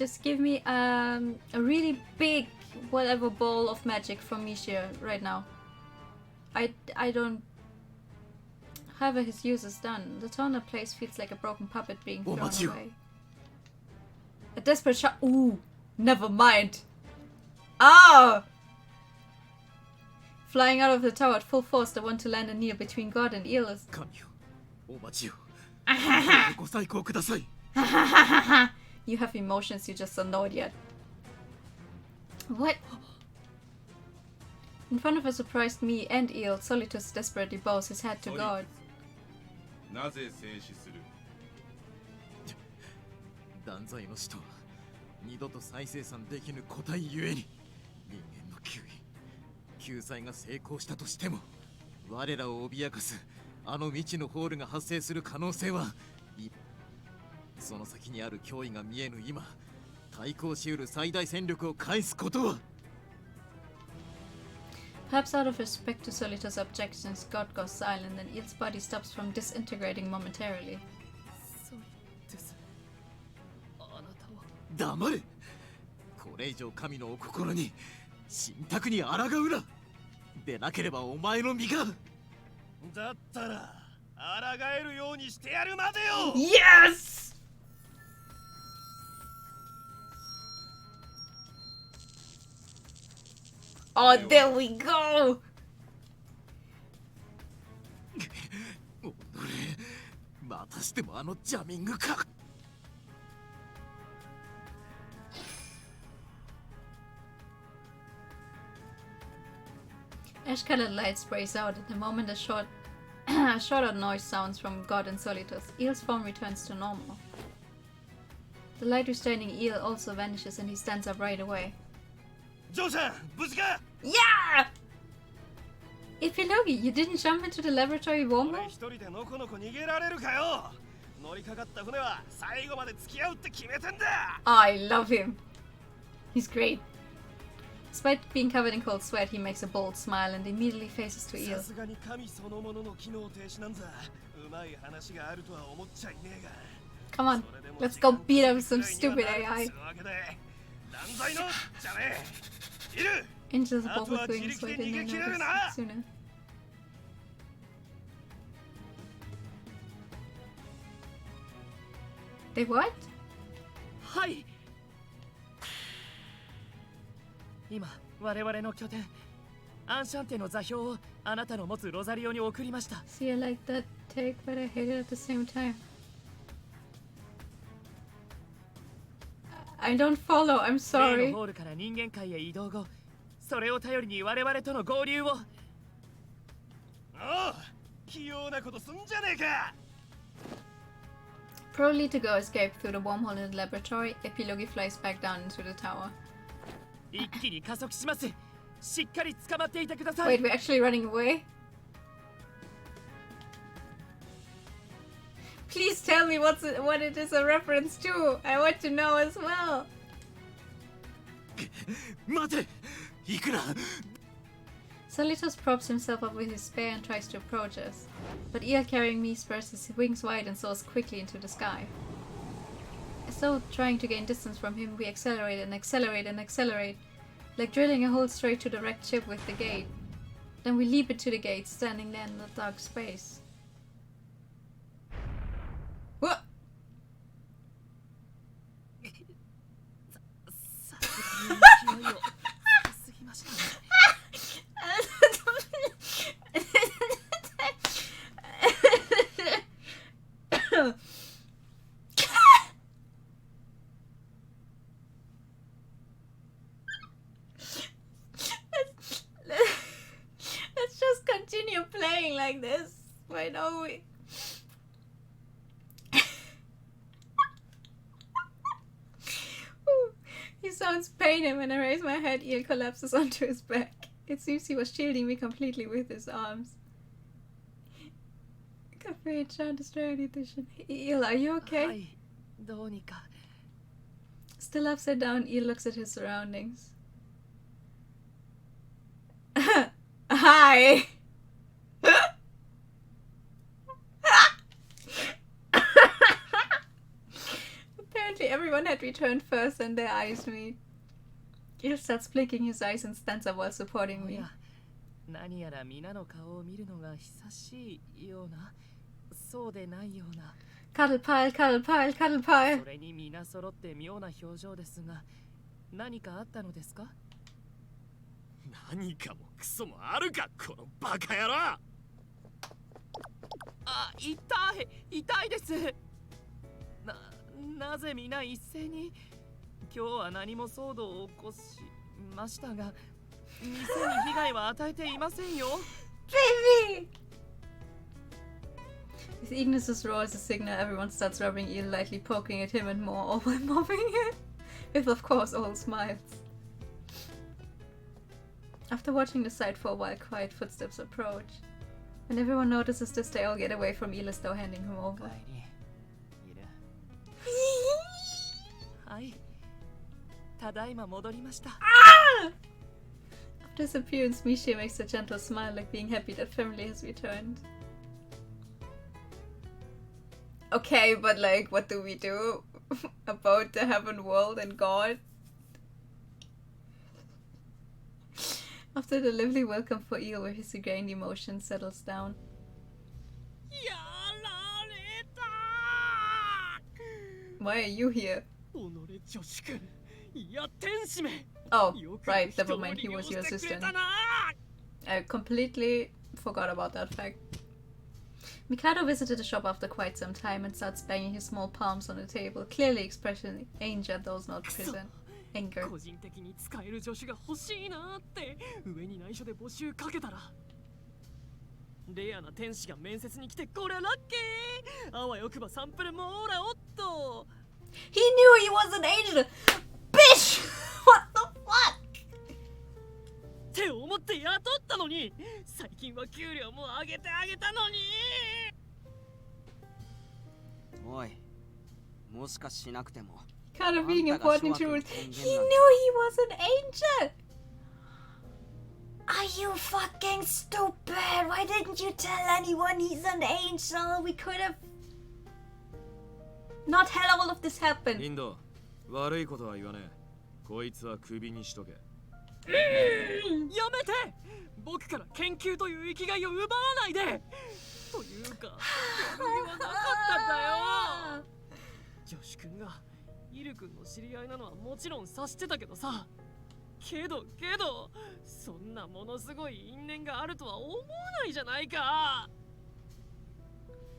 a really big whatever ball of magic from Mishia right now. I don't... However his use is done, the toner place feels like a broken puppet being thrown away. A desperate shot... Ooh! Never mind! Ah! Flying out of the tower at full force, the one to land and kneel between God and Eel is... You have emotions, you just don't know it yet. What? In front of a surprised me and Eel, Solitus desperately bows his head to God. Perhaps out of respect to Solitus' objections, God goes silent and Eel's body stops from disintegrating momentarily. Yes! Oh, there we go! Ash-colored light sprays out. At the moment, a shorter noise sounds from God and Solitus. Eel's form returns to normal. The light restraining Eel also vanishes and he stands up right away. Yeah! Epilogue, you didn't jump into the laboratory wormhole? I love him. He's great. Despite being covered in cold sweat, he makes a bold smile and immediately faces to Eel. Come on, let's go beat up some stupid AI. Angels above with wings, why didn't I notice it sooner? They what? Hi. 今我々の拠点アンシャンテの座標をあなたの持つロザリオに送りました。 See, I like that take, but I hate it at the same time. I don't follow, I'm sorry. 例のホールから人間界へ移動後、それを頼りに我々との合流を。おう、器用なことすんじゃねえか。 Probably to go escape through the wormhole in the laboratory, Epilogue flies back down into the tower. 一気に加速します。しっかり捕まっていてください。 Wait, we're actually running away? Please tell me what it is a reference to. I want to know as well. 待て、行くな。 Solitus props himself up with his spear and tries to approach us. But Eel carrying me spreads his wings wide and soars quickly into the sky. As though trying to gain distance from him, we accelerate and accelerate and accelerate, like drilling a hole straight to the wrecked ship with the gate. Then we leap into the gate, standing there in the dark space. What? Let's just continue playing like this. Why don't we? He sounds pain, and when I raise my head, Eel collapses onto his back. It seems he was shielding me completely with his arms. Café Enchanté Australian edition. Eel, are you okay? Still upside down, Eel looks at his surroundings. Hi! Apparently everyone had returned first and their eyes meet. Eel starts blinking his eyes and stands up while supporting me. 何やら皆の顔を見るのが久しいような、そうでないような。Cuddle pile, cuddle pile, cuddle pile. それに皆揃って妙な表情ですが、何かあったのですか？何かもクソもあるか、このバカ野郎。あ、痛いです。なぜ皆一斉に。今日は何も騒動を起こしましたが、店に被害は与えていませんよ。Baby! As Ignis's roar is a signal, everyone starts rubbing Eel, lightly poking at him and more, all while mobbing him. With, of course, all smiles. After watching the sight for a while, quiet footsteps approach. When everyone notices this, they all get away from Eel as though handing him over. はい。ただいま戻りました。After his appearance, Mishi makes a gentle smile, like being happy that family has returned. Okay, but like, what do we do about the heaven world and God? After the lively welcome for Eel, where his regained emotion settles down. Why are you here? Oh, right, never mind, he was your assistant. I completely forgot about that fact. Mikado visited the shop after quite some time and starts banging his small palms on the table, clearly expressing anger at those not present. Anger. 個人的に使える助手が欲しいなって上に内緒で募集かけたら、レアな天使が面接に来てこれラッキー。あわよくばサンプルもらおっと。He knew he was an angel! Bitch! What the fuck? って思って雇ったのに、最近は給料も上げてあげたのに。おい、もしかしなくても。Kind of being important to it. He knew he was an angel! Are you fucking stupid? Why didn't you tell anyone he's an angel? We could have not had all of this happen. インド、悪いことは言わねえ。こいつはクビにしとけ。やめて！僕から研究という生きがいを奪わないで！というか、やる気はなかったんだよ。女子くんがイル君の知り合いなのはもちろん察してたけどさ。けど、そんなものすごい因縁があるとは思わないじゃないか。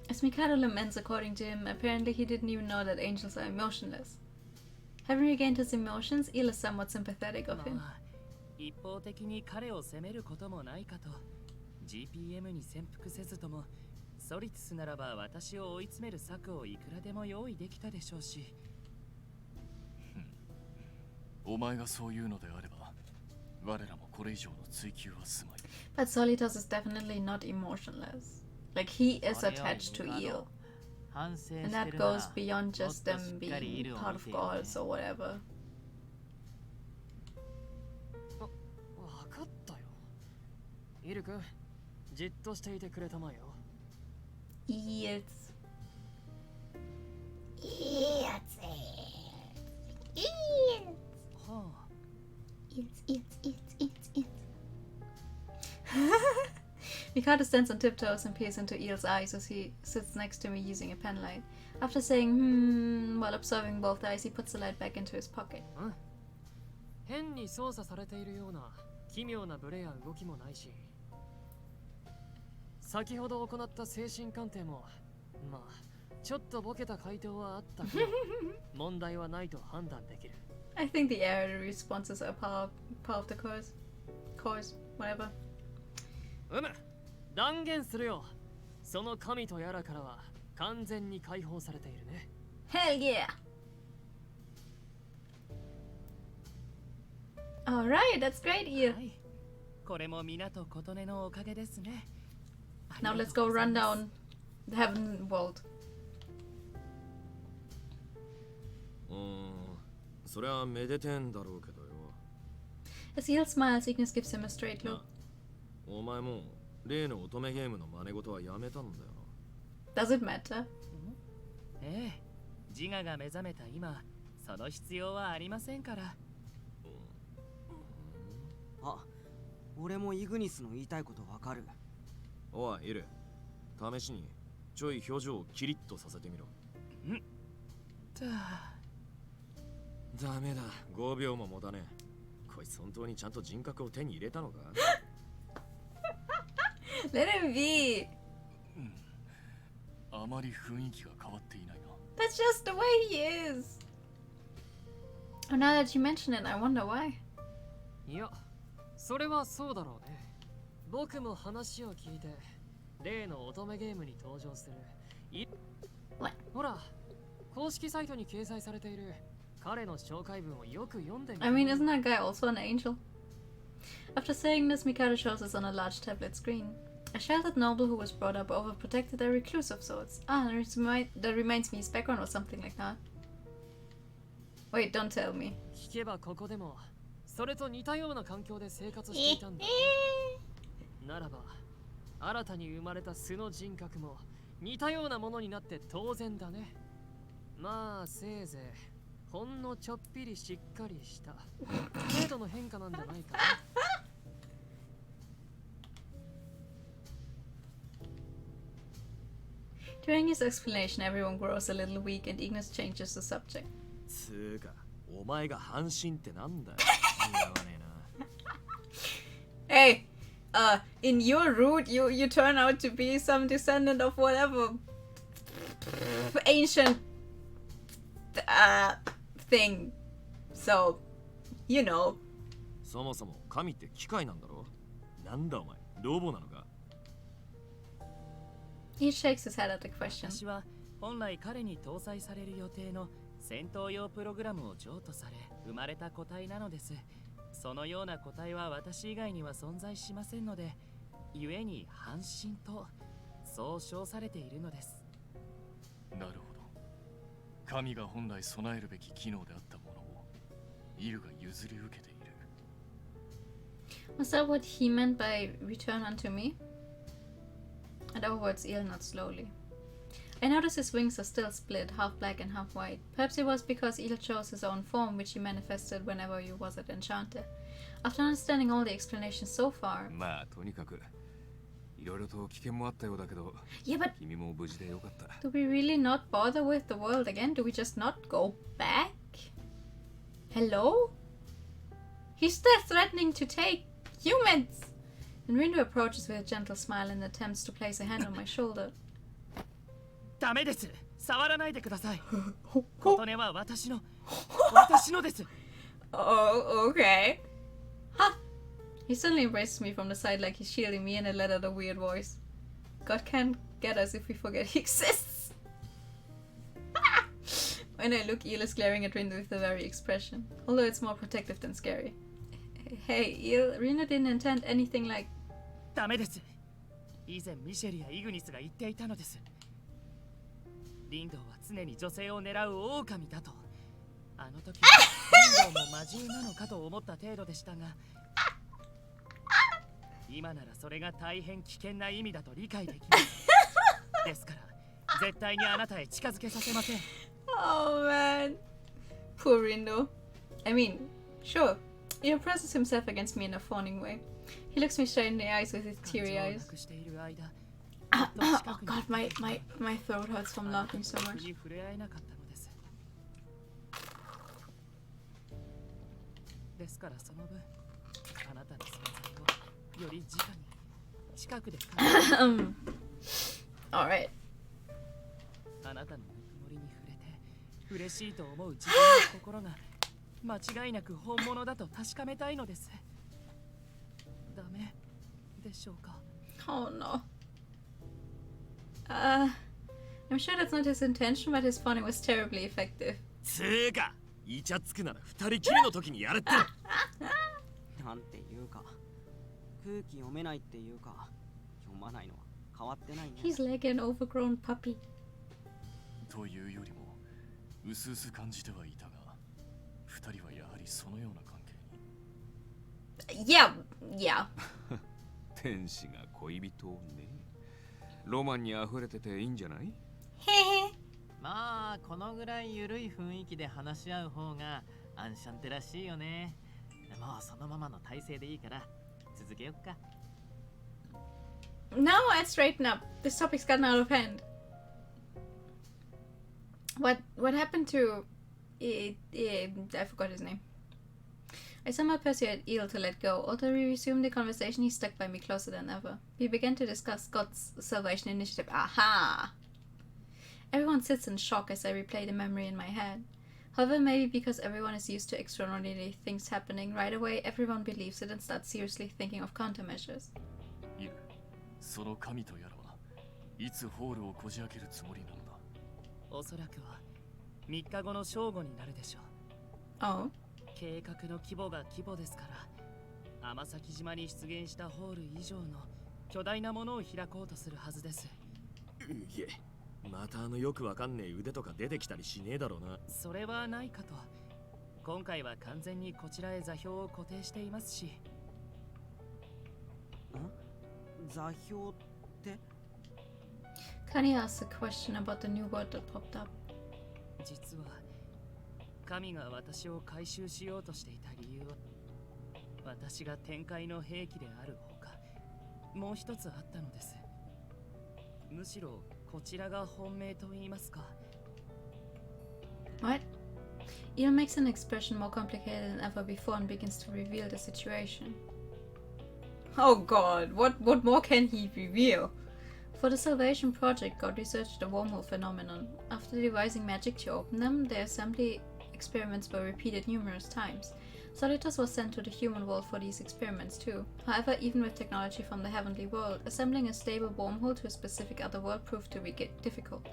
As Mikado laments, according to him, apparently he didn't even know that angels are emotionless. Having regained his emotions, Eel is somewhat sympathetic of him. 一方的に彼を責めることもないかと。GPM に潜伏せずとも、ソリティスならば私を追い詰める策をいくらでも用意できたでしょうし。お前がそういうのであれば、我らもこれ以上の追求はすまい。But Solitas is definitely not emotionless. Like, he is attached to Eel. And that goes beyond just them being part of gods or whatever. わかったよ。イル君、じっとしていてくれたまえよ。Eels. Mikado stands on tiptoes and peers into Eel's eyes as he sits next to me using a pen light. After saying while observing both eyes, he puts the light back into his pocket. 変に操作されているような奇妙なブレや動きもないし、先ほど行った精神鑑定もまあちょっとボケた回答はあったけど問題はないと判断できる。I think the air responses are part of the course, whatever. 断言するよ。その神とやらからは完全に解放されているね。Hell yeah! Alright, that's great, Eel. これも港琴音のおかげですね。Now let's go run down the heaven world. それはめでてんだろうけどよ。As Eel smiles, Ignis gives him a straight look. お前も例の乙女ゲームの真似事はやめたんだよな。Does it matter? ええ、自我が目覚めた今、その必要はありませんから。俺もイグニスの言いたいことわかる。おい、いる。試しにちょい表情をキリッとさせてみろ。んダメだ、5秒も持たねえ。こいつ本当にちゃんと人格を手に入れたのか？ Let him be. あまり雰囲気が変わっていないな。 That's just the way he is. Oh, now that you mention it, I wonder why. いや、それはそうだろうね。僕も話を聞いて、例の乙女ゲームに登場する。ほら、公式サイトに掲載されている彼の紹介文をよく読んでみて。I mean, isn't that guy also an angel? After saying this, Mikado shows us on a large tablet screen. A sheltered noble who was brought up overprotected, a recluse of sorts. Ah, that reminds me his background was something like that. Wait, don't tell me. 聞けばここでもそれと似たような環境で生活していたんだ。ならば、新たに生まれた素の人格も似たようなものになって当然だね。まあせいぜいほんのちょっぴりしっかりした程度の変化なんじゃないかな。During his explanation, everyone grows a little weak and Ignis changes the subject. つーか、お前が半身ってなんだよ。Hey, in your root, you turn out to be some descendant of whatever ancient thing. So, you know. そもそも神って機械なんだろ？なんだお前、ロボなのか？ He shakes his head at the question. 私は本来彼に搭載される予定の戦闘用プログラムを譲渡され生まれた個体なのです。そのような個体は私以外には存在しませんので、故に半身とそう称されているのです。なるほど。神が本来備えるべき機能であったものをイルが譲り受けている。Was that what he meant by return unto me? And overwords Il not slowly. I notice his wings are still split, half black and half white. Perhaps it was because Il chose his own form, which he manifested whenever he was at Enchanté. After understanding all the explanations so far... まあ、とにかくいろいろと危険もあったようだけど、 Yeah, but 君も無事でよかった。 do we really not bother with the world again? Do we just not go back? Hello? He's still threatening to take humans! And Rindo approaches with a gentle smile and attempts to place a hand on my shoulder. ダメです。触らないでください。琴音は私のです。Oh, okay. Huh. He suddenly embraces me from the side like he's shielding me and let out a weird voice. God can't get us if we forget he exists. When I look, Il is glaring at Rindo with a very expression, although it's more protective than scary. Hey, Il, Rindo didn't intend anything like... ダメです。以前ミシェルやイグニスが言っていたのです。リンドウは常に女性を狙う狼だと。あの時リンドウも魔獣なのかと思った程度でしたが、今ならそれが大変危険な意味だと理解できます。ですから絶対にあなたへ近づけさせません。Oh man. Poor Rindo. I mean, sure. He oppresses himself against me in a fawning way. He looks me straight in the eyes with his teary eyes. Oh god, my throat hurts from laughing so much. Alright. あなたのぬくもりに触れて嬉しいと思う自分の心が間違いなく本物だと確かめたいのです。ダメでしょうか？ Oh no. I'm sure that's not his intention, but his funny was terribly effective. つーか、イチャつくなら二人きりの時にやれって。なんていうか、空気読めないっていうか、読まないのは変わってないね。 He's like an overgrown puppy. というよりも、うすうす感じてはいたが、二人はやはりそのような関係に。Yeah. 天使が恋人をね。ロマンに溢れてていいんじゃない？へへ。まあこのぐらいゆるい雰囲気で話し合う方がアンシャンテらしいよね。もうそのままの体勢でいいから続けよっか。 Now let's straighten up. This topic's gotten out of hand. What happened to... I forgot his name. I somehow persuaded Eel to let go. Although we resumed the conversation, he stuck by me closer than ever. We began to discuss God's Salvation Initiative. Aha! Everyone sits in shock as I replay the memory in my head. However, maybe because everyone is used to extraordinary things happening right away, everyone believes it and starts seriously thinking of countermeasures. その神とやらはいつホールをこじ開けるつもりなのだ。おそらくは3日後の正午になるでしょう。Oh? 計画の規模が規模ですから、天崎島に出現したホール以上の巨大なものを開こうとするはずです。いえ、またよくわかんねえ腕とか出てきたりしねえだろうな。それはないかと。今回は完全にこちらへ座標を固定していますし。座標って？ Kani asked a question about the new word that popped up. 実は神が私を回収しようとしていた理由は、私が天界の兵器であるほか、もう一つあったのです。むしろこちらが本命と言いますか。What? Eel makes an expression more complicated than ever before and begins to reveal the situation. Oh god, what more can he reveal? For the Salvation Project, God researched the wormhole phenomenon. After devising magic to open them, the assembly experiments were repeated numerous times. Solitus was sent to the human world for these experiments too. However, even with technology from the heavenly world, assembling a stable wormhole to a specific other world proved to be difficult.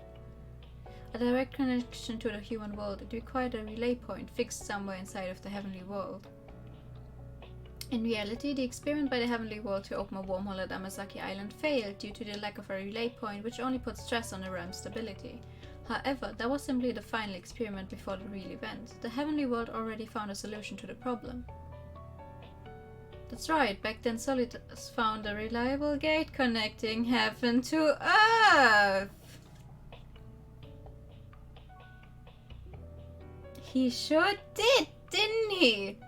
A direct connection to the human world, it required a relay point fixed somewhere inside of the heavenly world. In reality, the experiment by the heavenly world to open a wormhole at Amasaki Island failed due to the lack of a relay point, which only put stress on the ram's stability. However, that was simply the final experiment before the real event. The heavenly world already found a solution to the problem. That's right, back then Solitus found a reliable gate connecting heaven to earth! He sure did, didn't he?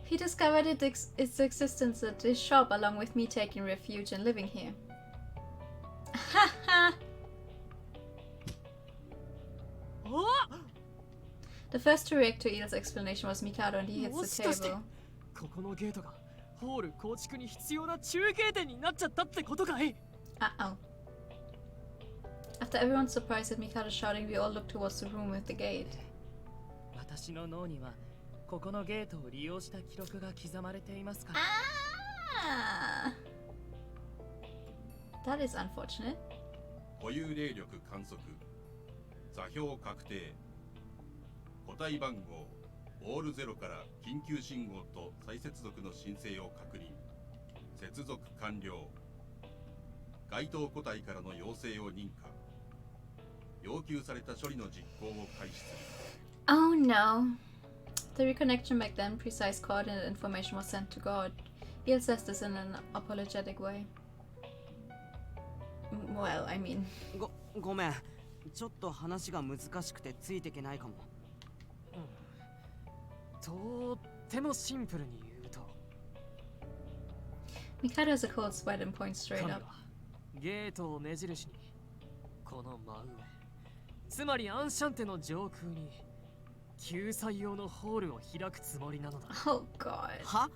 He discovered its existence at his shop along with me taking refuge and living here. Ha ha! The first to react to Eel's explanation was Mikado and he hits the table. ここのゲートがホール構築に必要な中継点になっちゃったってことかい。 Uh-oh. After everyone's surprised at Mikado shouting, we all looked towards the room with the gate. 私の脳にはここのゲートを利用した記録が刻まれていますから。That is unfortunate. 固有霊力観測、座標確定、個体番号オールゼロから緊急信号と再接続の申請を確認、接続完了、該当個体からの要請を認可、要求された処理の実行を開始する。Oh no. The reconnection back then, precise coordinate information was sent to God. Eel says this in an apologetic way. Well, I mean... ごめん。ちょっと話が難しくてついていけないかも。とってもシンプルに言うと。Mikado has a cold sweat and points straight up. ゲートを目印に、この真上、つまりアンシャンテの上空に救済用のホールを開くつもりなのだ。Oh god. は？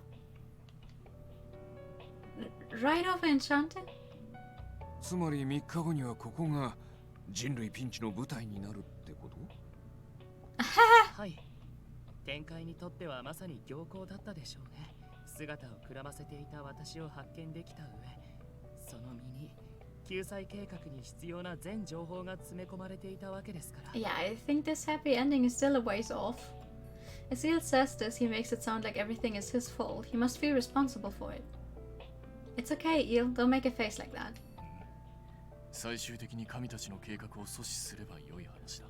Right off Enchanté? つまり3日後にはここが人類ピンチの舞台になるってこと？はい。展開にとってはまさに良好だったでしょうね。姿をくらませていた私を発見できた上、その身に救済計画に必要な全情報が詰め込まれていたわけですから。Yeah, I think this happy ending is still a ways off. As Eel says this, he makes it sound like everything is his fault. He must feel responsible for it. It's okay, Eel. Don't make a face like that. 最終的に神たちの計画を阻止すれば良い話だ。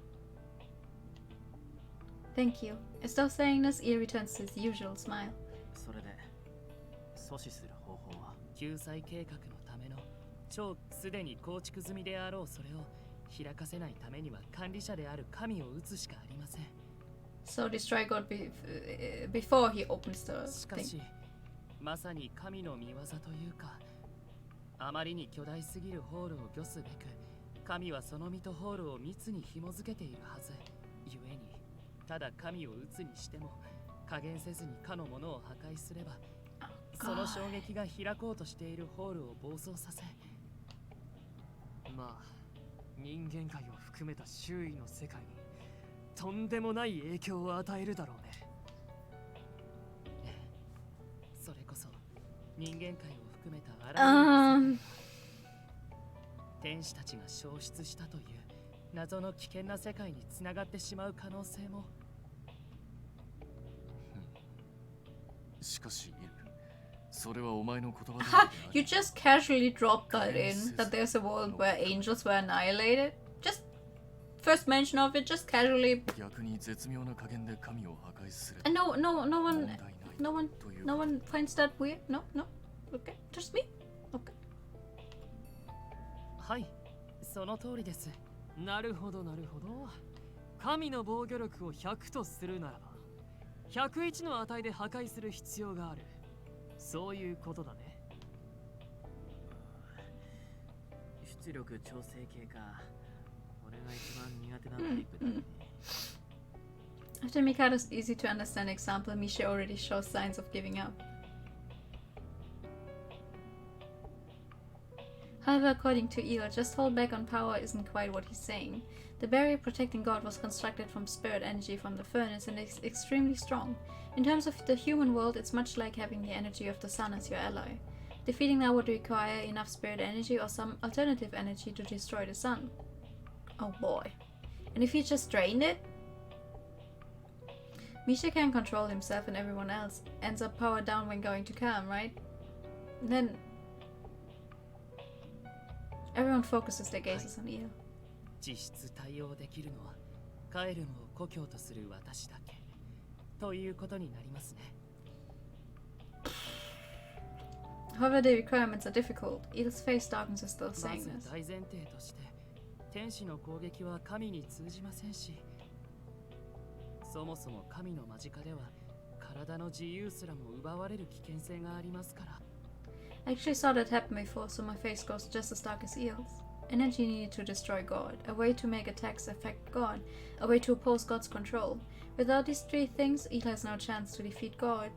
Thank you. As though saying this, Eel returns to his usual smile. それで阻止する方法は？救済計画のための超すでに構築済みであろうそれを開かせないためには管理者である神を打つしかありません。So destroy God before he opens the しか thing. しまさに神の御業というか、あまりに巨大すぎるホールを御すべく、神はその身とホールを密に紐づけているはず。ゆえにただ神を打つにしても加減せずにかのものを破壊すれば、その衝撃が開こうとしているホールを暴走させ、まあ人間界を含めた周囲の世界にとんでもない影響を与えるだろうね。それこそ人間界を含めたあらゆる天使たちが消失したという謎の危険な世界につながってしまう可能性も。しかし、それはお前の言葉で You just casually dropped that in, that there's a world where angels were annihilated. Just first mention of it, just casually. 逆に絶妙な加減で神を破壊する。And no one finds that weird. No. Okay, just me. Okay. はい、その通りです。なるほどなるほど。神の防御力を100とするならば、101の値で破壊する必要がある。そういうことだね。出力調整系か。俺が一番苦手なタイプだね。After Mikado's easy to understand example, Misha already shows signs of giving up. However, according to Eel, just hold back on power isn't quite what he's saying. The barrier protecting God was constructed from spirit energy from the furnace and is extremely strong. In terms of the human world, it's much like having the energy of the sun as your ally. Defeating that would require enough spirit energy or some alternative energy to destroy the sun. Oh boy. And if he just drained it? Misha can control himself and everyone else, ends up powered down when going to calm, right? Then everyone focuses their gazes on Eel. 実質対応できるのはカエルムを故郷とする私だけということになりますね。However, the requirements are difficult. Eel's face darkens as though ま saying ず this. 大前提として天使の攻撃は神に通じませんし、そもそも神の間近では体の自由すらも奪われる危険性がありますから。 I actually saw that happen before, so my face goes just as dark as Eel's. Energy needed to destroy God, a way to make attacks affect God, a way to oppose God's control. Without these three things, Eel has no chance to defeat God.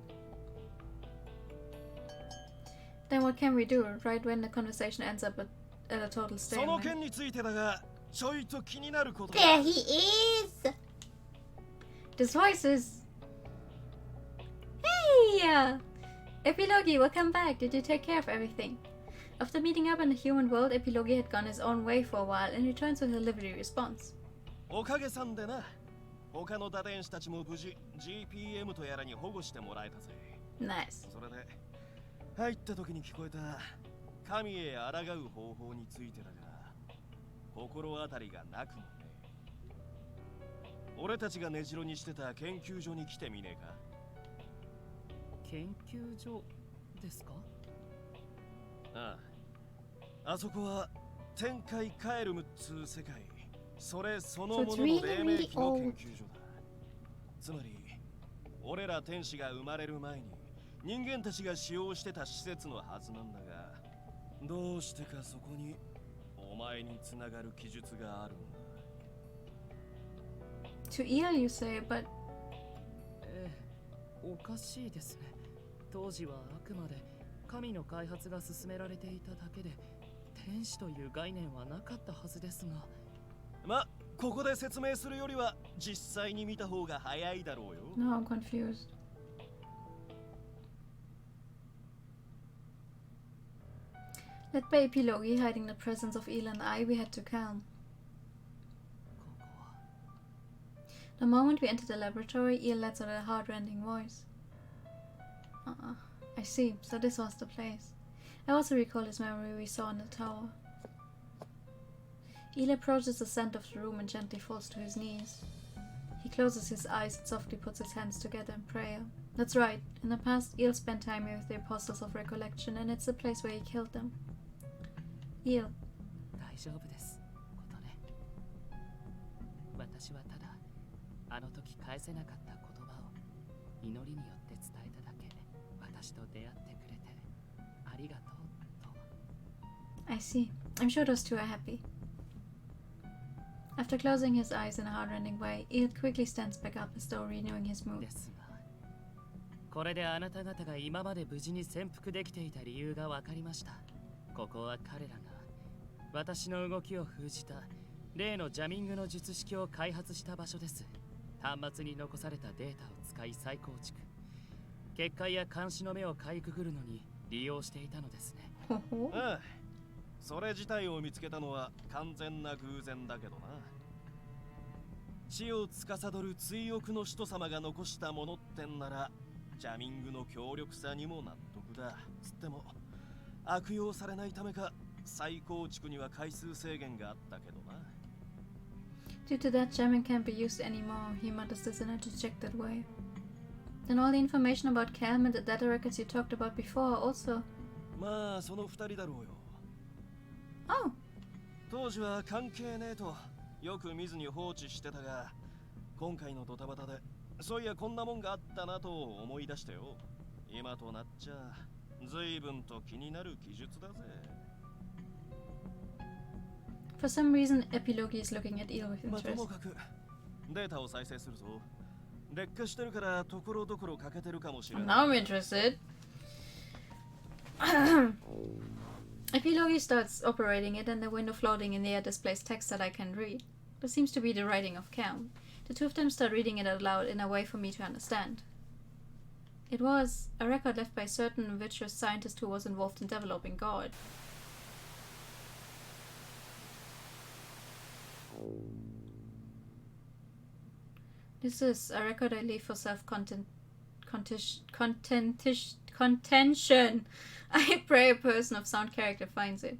Then what can we do, right when the conversation ends up at a total その stalemate? 件についてだが、ちょいと気になることが。 There he is! This voice is... Hey! Epilogue, welcome back. Did you take care of everything? After meeting up in the human world, Epilogue had gone his own way for a while and returns with a lively response. おかげさんでな。他の打電師たちも無事 GPM とやらに保護してもらえたぜ。Nice. それで入った時に聞こえた神へ抗う方法についてだが、心当たりがなくもね。俺たちが根城にしてた研究所に来てみねえか。研究所ですか？ああ、あそこは天界カエルムっつう世界、それそのものの黎明期の研究所だ。つまり俺ら天使が生まれる前に人間たちが使用してた施設のはずなんだが、どうしてかそこにお前につながる記述があるんだ。 To Eel, you say, but... おかしいですね。当時はあくまで神の開発が進められていただけで天使という概念はなかったはずですが。ま、ここで説明するよりは実際に見た方が早いだろうよ。 No, I'm confused. Led by Epilogue, hiding the presence of Eel and I, we had to calm. The moment we entered the laboratory, Eel lets out a heart-rending voice. I see, so this was the place. I also recall his memory we saw in the tower. Eel approaches the center of the room and gently falls to his knees. He closes his eyes and softly puts his hands together in prayer. That's right, in the past, Eel spent time here with the Apostles of Recollection, and it's the place where he killed them. Eel. 大丈夫です。ことね。私はただあの時返せなかった言葉を祈りによって伝えただけ。私と出会ってくれてありがとうと。 I see. I'm sure those two are happy. After closing his eyes in a heartrending way, Eel quickly stands back up as though renewing his mood. ですが、これであなた方が今まで無事に潜伏できていた理由が分かりました。ここは彼らが私の動きを封じた例のジャミングの術式を開発した場所です。端末に残されたデータを使い再構築、結界や監視の目をかいくぐるのに利用していたのですね。ああ、それ自体を見つけたのは完全な偶然だけどな。死を司る追憶の使徒様が残したものってんなら、ジャミングの強力さにも納得だ。つっても悪用されないためか再構築には回数制限があったけどな。 Due to that, jamming can't be used anymore, he mutters this in a dejected way. Then all the information about Calm and the data records you talked about before also... まあその二人だろうよ。 Oh! 当時は関係ねえとよく見ずに放置してたが、今回のドタバタでそういやこんなもんがあったなと思い出してよ。今となっちゃ随分と気になる記述だぜ。 For some reason, Epilogue is looking at Eel with まあと interest. もかくデータを再生するぞ。劣化してるからところどころ欠けてるかもしれない。 Now I'm interested. Epilogue starts operating it, and the window floating in the air displays text that I can read. This seems to be the writing of Calm. The two of them start reading it out loud in a way for me to understand. It was a record left by a certain virtuous scientist who was involved in developing God. This is a record I leave for self-contention. I pray a person of sound character finds it.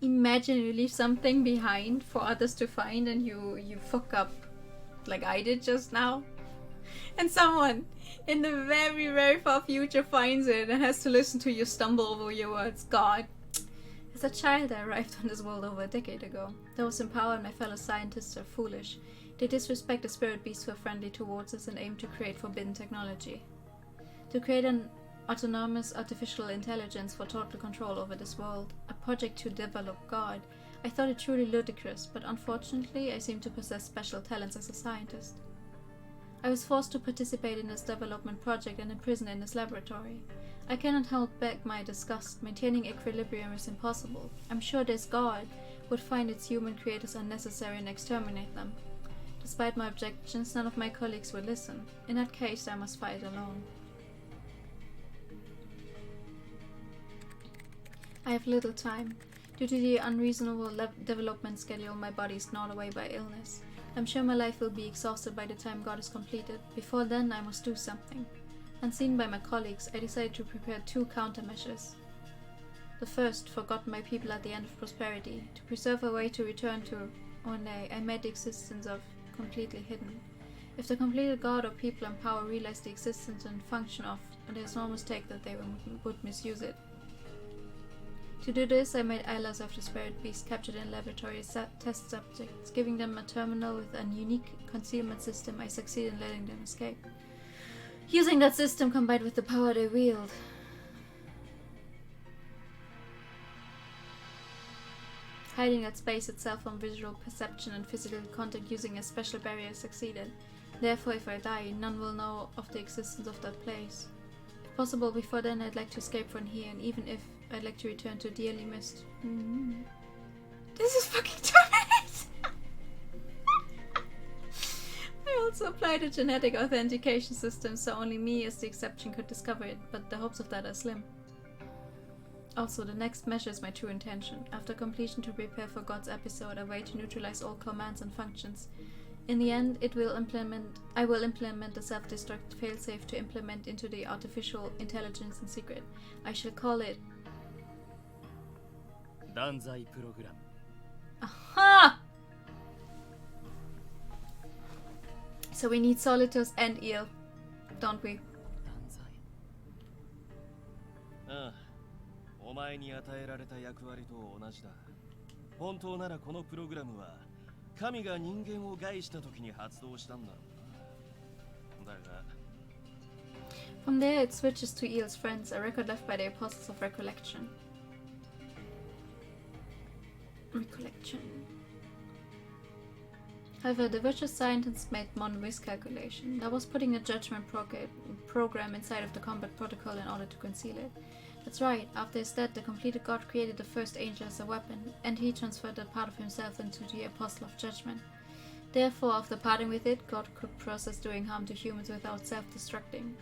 Imagine you leave something behind for others to find and you fuck up like I did just now. And someone in the very, very far future finds it and has to listen to you stumble over your words. God. As a child, I arrived on this world over a decade ago. Those in power and my fellow scientists are foolish. They disrespect the spirit beasts who are friendly towards us and aim to create forbidden technology. To create an autonomous artificial intelligence for total control over this world. A project to develop God. I thought it truly ludicrous, but unfortunately I seem to possess special talents as a scientist. I was forced to participate in this development project and imprisoned in this laboratory. I cannot hold back my disgust. Maintaining equilibrium is impossible. I'm sure this God would find its human creators unnecessary and exterminate them. Despite my objections, none of my colleagues would listen. In that case, I must fight alone. I have little time. Due to the unreasonable development schedule, my body is gnawed away by illness. I'm sure my life will be exhausted by the time God is completed. Before then, I must do something. Unseen by my colleagues, I decided to prepare 2 countermeasures. The first, forgotten by people at the end of prosperity, to preserve a way to return to, or nay, I made the existence of, completely hidden. If the completed God or people in power realize the existence and function of, there's no mistake that they would misuse it. To do this, I made islands of the spirit beasts captured in laboratory test subjects. Giving them a terminal with a unique concealment system, I succeed in letting them escape. Using that system combined with the power they wield. Hiding that space itself from visual perception and physical contact using a special barrier succeeded. Therefore, if I die, none will know of the existence of that place. If possible, before then I'd like to escape from here, and even if I'd like to return to dearly missed... This is fucking terminate! I also applied a genetic authentication system, so only me as the exception could discover it, but the hopes of that are slim. Also, the next measure is my true intention. After completion, to prepare for God's episode, a way to neutralize all commands and functions. In the end, I will implement a self-destruct failsafe to implement into the artificial intelligence in secret. I shall call it... Danzai Program. Aha! So we need Solitus and Eel, don't we? ああ、お前に与えられた役割と同じだ。本当ならこのプログラムは神が人間を害した時に発動したんだろうな。だが From there it switches to Eel's friends, a record left by the Apostles of Recollection. However, the virtuous scientist made one miscalculation. That was putting a judgment program inside of the combat protocol in order to conceal it. That's right, after his death, the completed God created the first angel as a weapon, and he transferred that part of himself into the Apostle of Judgment. Therefore, after parting with it, God could process doing harm to humans without self-destructing.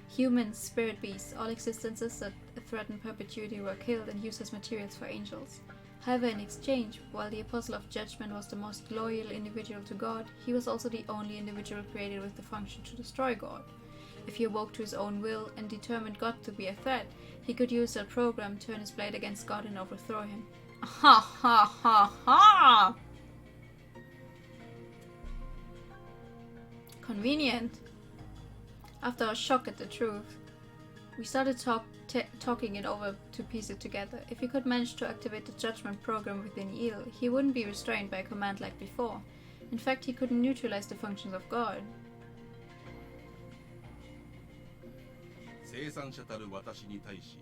Humans, spirit beasts, all existences that threaten perpetuity were killed and used as materials for angels. However, in exchange, while the Apostle of Judgment was the most loyal individual to God, he was also the only individual created with the function to destroy God. If he awoke to his own will and determined God to be a threat, he could use that program, turn his blade against God and overthrow him. Ha ha ha ha! Convenient. After a shock at the truth, we started talking it over to piece it together. If he could manage to activate the judgment program within Eel, he wouldn't be restrained by a command like before. In fact, he could neutralize the functions of God. 生産者たる私に対し、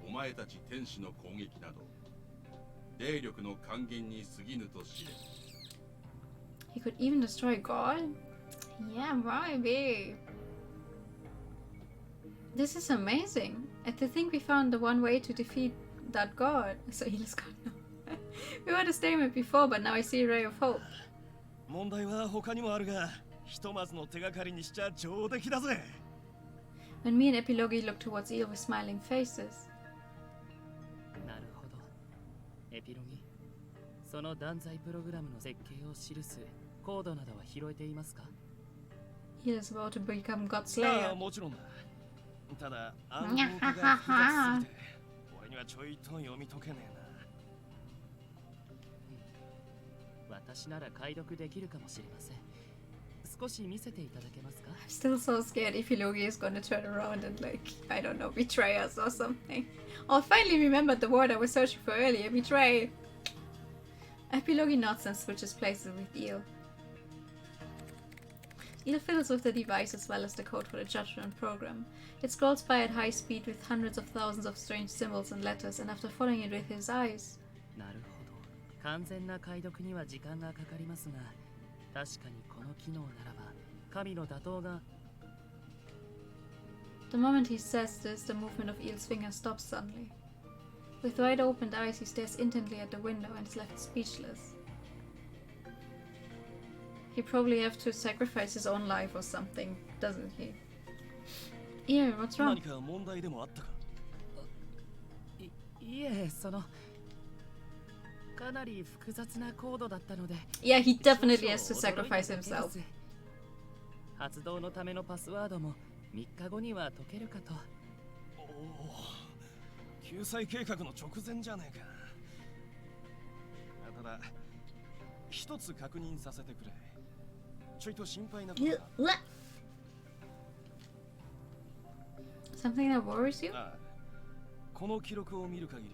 お前たち天使の攻撃など、霊力の還元に過ぎぬと知れ。He could even destroy God? Yeah, maybe. This is amazing. I think we found the one way to defeat that God. So Eel's God now. We heard a statement before, but now I see a ray of hope. 問題は他にもあるが、ひとまずの手がかりにしちゃ上出来だぜ。When me and Epilogue looked towards Eel with smiling faces. なるほど。エピロギ、その断罪プログラムの設計を記すコードなどは拾えていますか？ Eel is about to become God Slayer. もちろんだ。ただ、暗号化が複雑すぎて、俺にはちょいと読み解けねえな。私なら解読できるかもしれません。少し見せていただけますか？ I'm still so scared Epilogue is gonna turn around and like, I don't know, betray us or something. Oh, I finally remembered the word I was searching for earlier, betray. Epilogue nods and switches places with Eel. Eel fiddles with the device as well as the code for the judgment program. It scrolls by at high speed with hundreds of thousands of strange symbols and letters, and after following it with his eyes... なるほど。完全な解読には時間がかかりますが、確かにこの機能ならば、神の打倒が... The moment he says this, the movement of Eel's finger stops suddenly. With wide-opened eyes, he stares intently at the window and is left speechless. He probably have to sacrifice his own life or something, doesn't he? Eel, what's wrong? 何か問題でもあったか？いえ、そのかなり複雑なコードだったので。Yeah, he definitely has to sacrifice himself. 発動のためのパスワードも3日後には解けるかと。おお、救済計画の直前じゃねえか。ただ、一つ確認させてくれ。ちょいと心配なことだ。Something that worries you? この記録を見る限り、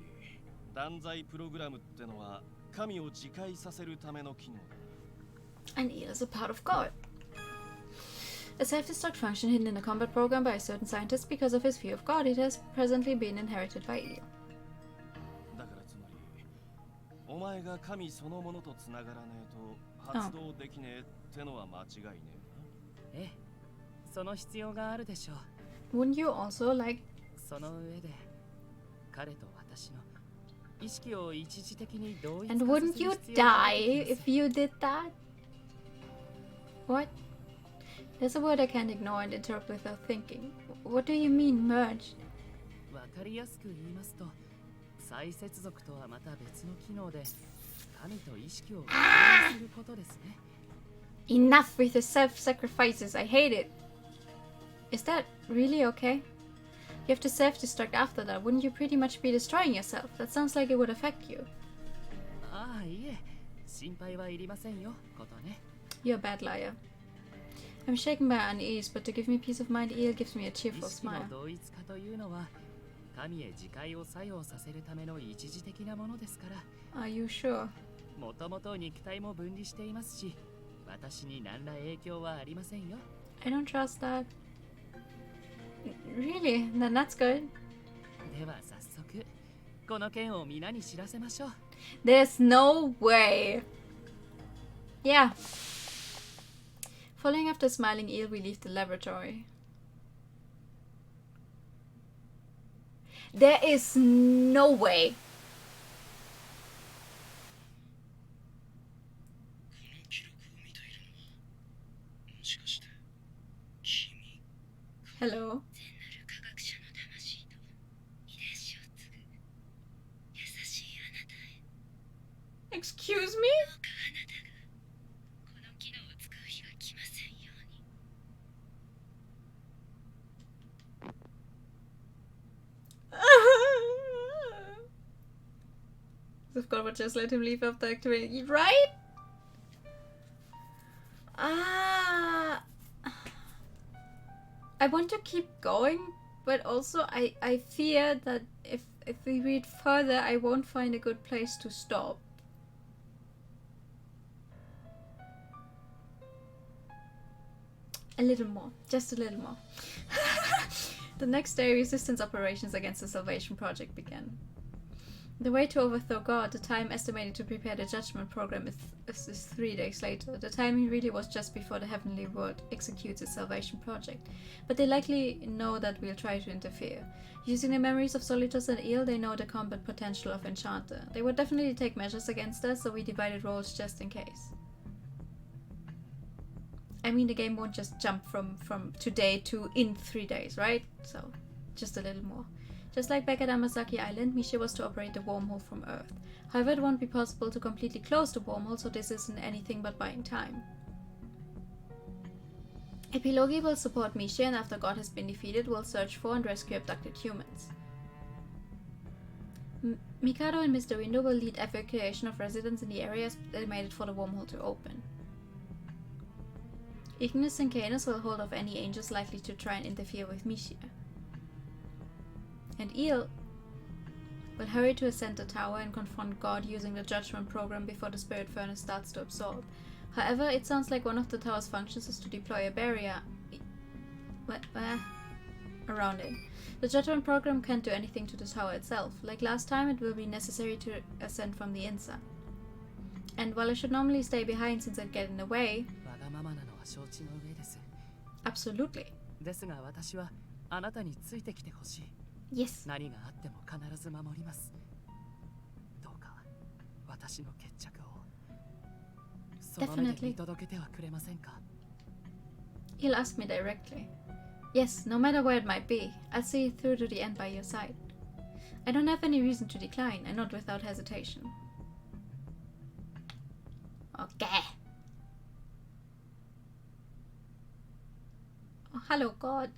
断罪プログラムってのは神を自戒させるための機能だ。And Eel is a part of God. A self-destruct function hidden in a combat program by a certain scientist because of his fear of God. It has presently been inherited by Eel. だからつまり、お前が神そのものとつながらねえと発動できねえってのは間違いねえな。ええ、その必要があるでしょう。Wouldn't you also like... その上で、彼と私の意識を一時的に同一化 And させる wouldn't you 必要がある die if you did that? What? There's a word I can't ignore and interrupt without thinking. What do you mean, merged? わかりやすく言いますと、再接続とはまた別の機能で、神と意識を合流することですね。Enough with the self-sacrifices. I hate it. Is that really okay? You have to self-destruct after that. Wouldn't you pretty much be destroying yourself? That sounds like it would affect you. ああ、いえ、心配はいりませんよ、ことね。You're a bad liar. I'm shaken by unease, but to give me peace of mind, Eel gives me a cheerful 意識 smile. の同一化というのは、神へ自戒を作用させるための一時的なものですから。 Are you sure? もともと肉体も分離していますし、私に何ら影響はありませんよ。 I don't trust that. Really? Then that's good. では早速この件を皆に知らせましょう。 There's no way. Yeah. Following after smiling eel, we leave the laboratory. There is no way. Hello. Excuse me? Of course, but just let him leave after activating, right? I want to keep going, but also I fear that if we read further, I won't find a good place to stop. A little more, just a little more. The next day, resistance operations against the Salvation Project began. The way to overthrow God, the time estimated to prepare the judgment program is 3 days later. The timing really was just before the Heavenly World executes its Salvation Project, but they likely know that we'll try to interfere. Using the memories of Solitos and Eel, they know the combat potential of Enchanté. They would definitely take measures against us, so we divided roles just in case. I mean, the game won't just jump from today to in 3 days, right? So, just a little more. Just like back at Amasaki Island, Mishi was to operate the wormhole from Earth. However, it won't be possible to completely close the wormhole, so this isn't anything but buying time. Epilogue will support Mishi, and after God has been defeated, will search for and rescue abducted humans. Mikado and Mr. Window will lead evacuation of residents in the areas estimated for the wormhole to open. Ignis and Canis will hold off any angels likely to try and interfere with Mishi. And Eel will hurry to ascend the tower and confront God using the judgment program before the spirit furnace starts to absorb. However, it sounds like one of the tower's functions is to deploy a barrier around it. The judgment program can't do anything to the tower itself. Like last time, it will be necessary to ascend from the inside. And while I should normally stay behind since I'd get in the way, absolutely. ですが私はあなたについてきてほしい。Yes. 何があっても必ず守ります。どうか私の決着をその目で見届けてはくれませんか? He'll ask me directly. Yes, no matter where it might be, I'll see it through to the end by your side. I don't have any reason to decline, and not without hesitation. Okay. Oh, hello, God.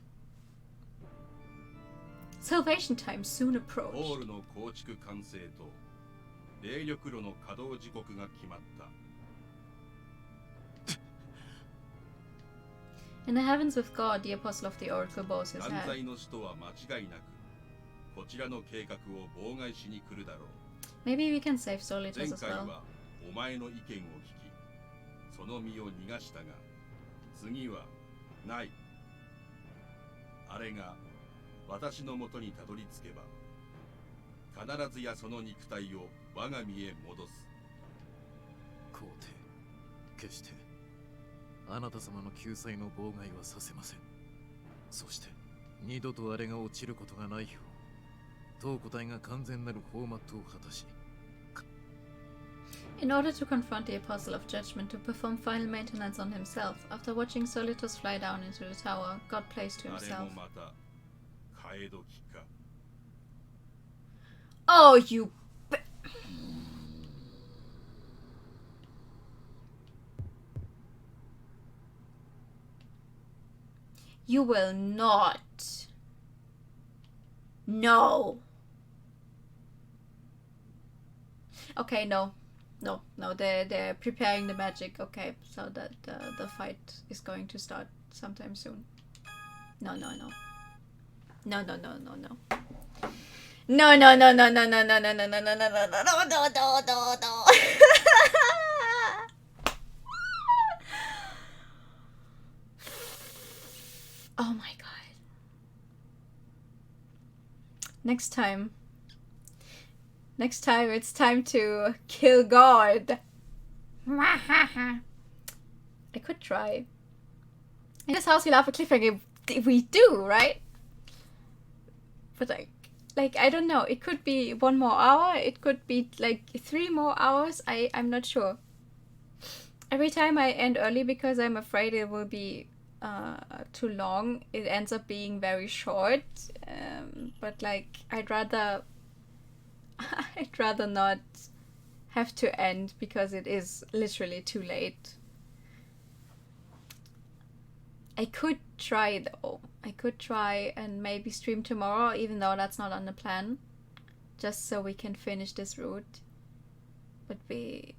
Salvation time soon approached. ホールの構築完成と霊力炉の稼働時刻が決まった。In the heavens with God, the Apostle of the Oracle bows his head. 犯罪の使徒は間違いなくこちらの計画を妨害しに来るだろう。Maybe we can save Solitos as 前回 well. はお前の意見を聞き、その身を逃がしたが、次はない。あれが私のもとにたどり着けば、必ずやその肉体を我が身へ戻す。皇帝、決してあなた様の救済の妨害はさせません。そして二度とあれが落ちることがないよう、当個体が完全なるフォーマットを果たし。In order to confront the Apostle of Judgment to perform final maintenance on himself, after watching Solitos fly down into the tower, God plays to himself. Oh, you... You will not. No. Okay, no. No, they're preparing the magic. Okay, so that the fight is going to start sometime soon. No. No, no, no, no, no, no, no, no, no, no, no, no, no, no, no, no, no, no, no. Oh my god. Next time it's time to kill God. I could try. In this house we love a cliffhanger. We do, right? But like I don't know. It could be 1 more hour. It could be like 3 more hours. I'm not sure. Every time I end early because I'm afraid it will be too long, it ends up being very short. But like I'd rather not have to end because it is literally too late. I could try though. I could try and maybe stream tomorrow, even though that's not on the plan, just so we can finish this route. But we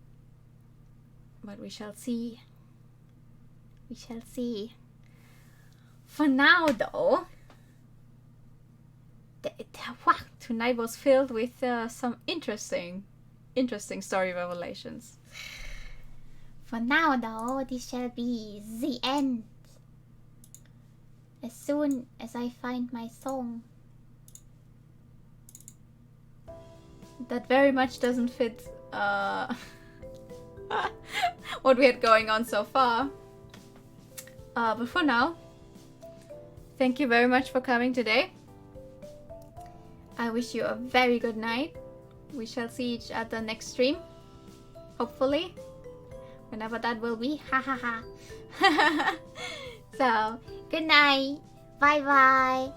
shall see. We shall see. For now though, tonight was filled with some interesting story revelations. For now though, this shall be the end. As soon as I find my song. That very much doesn't fit what we had going on so far. But for now, thank you very much for coming today. I wish you a very good night. We shall see each other next stream. Hopefully. Whenever that will be. Ha ha ha. So, good night. Bye bye.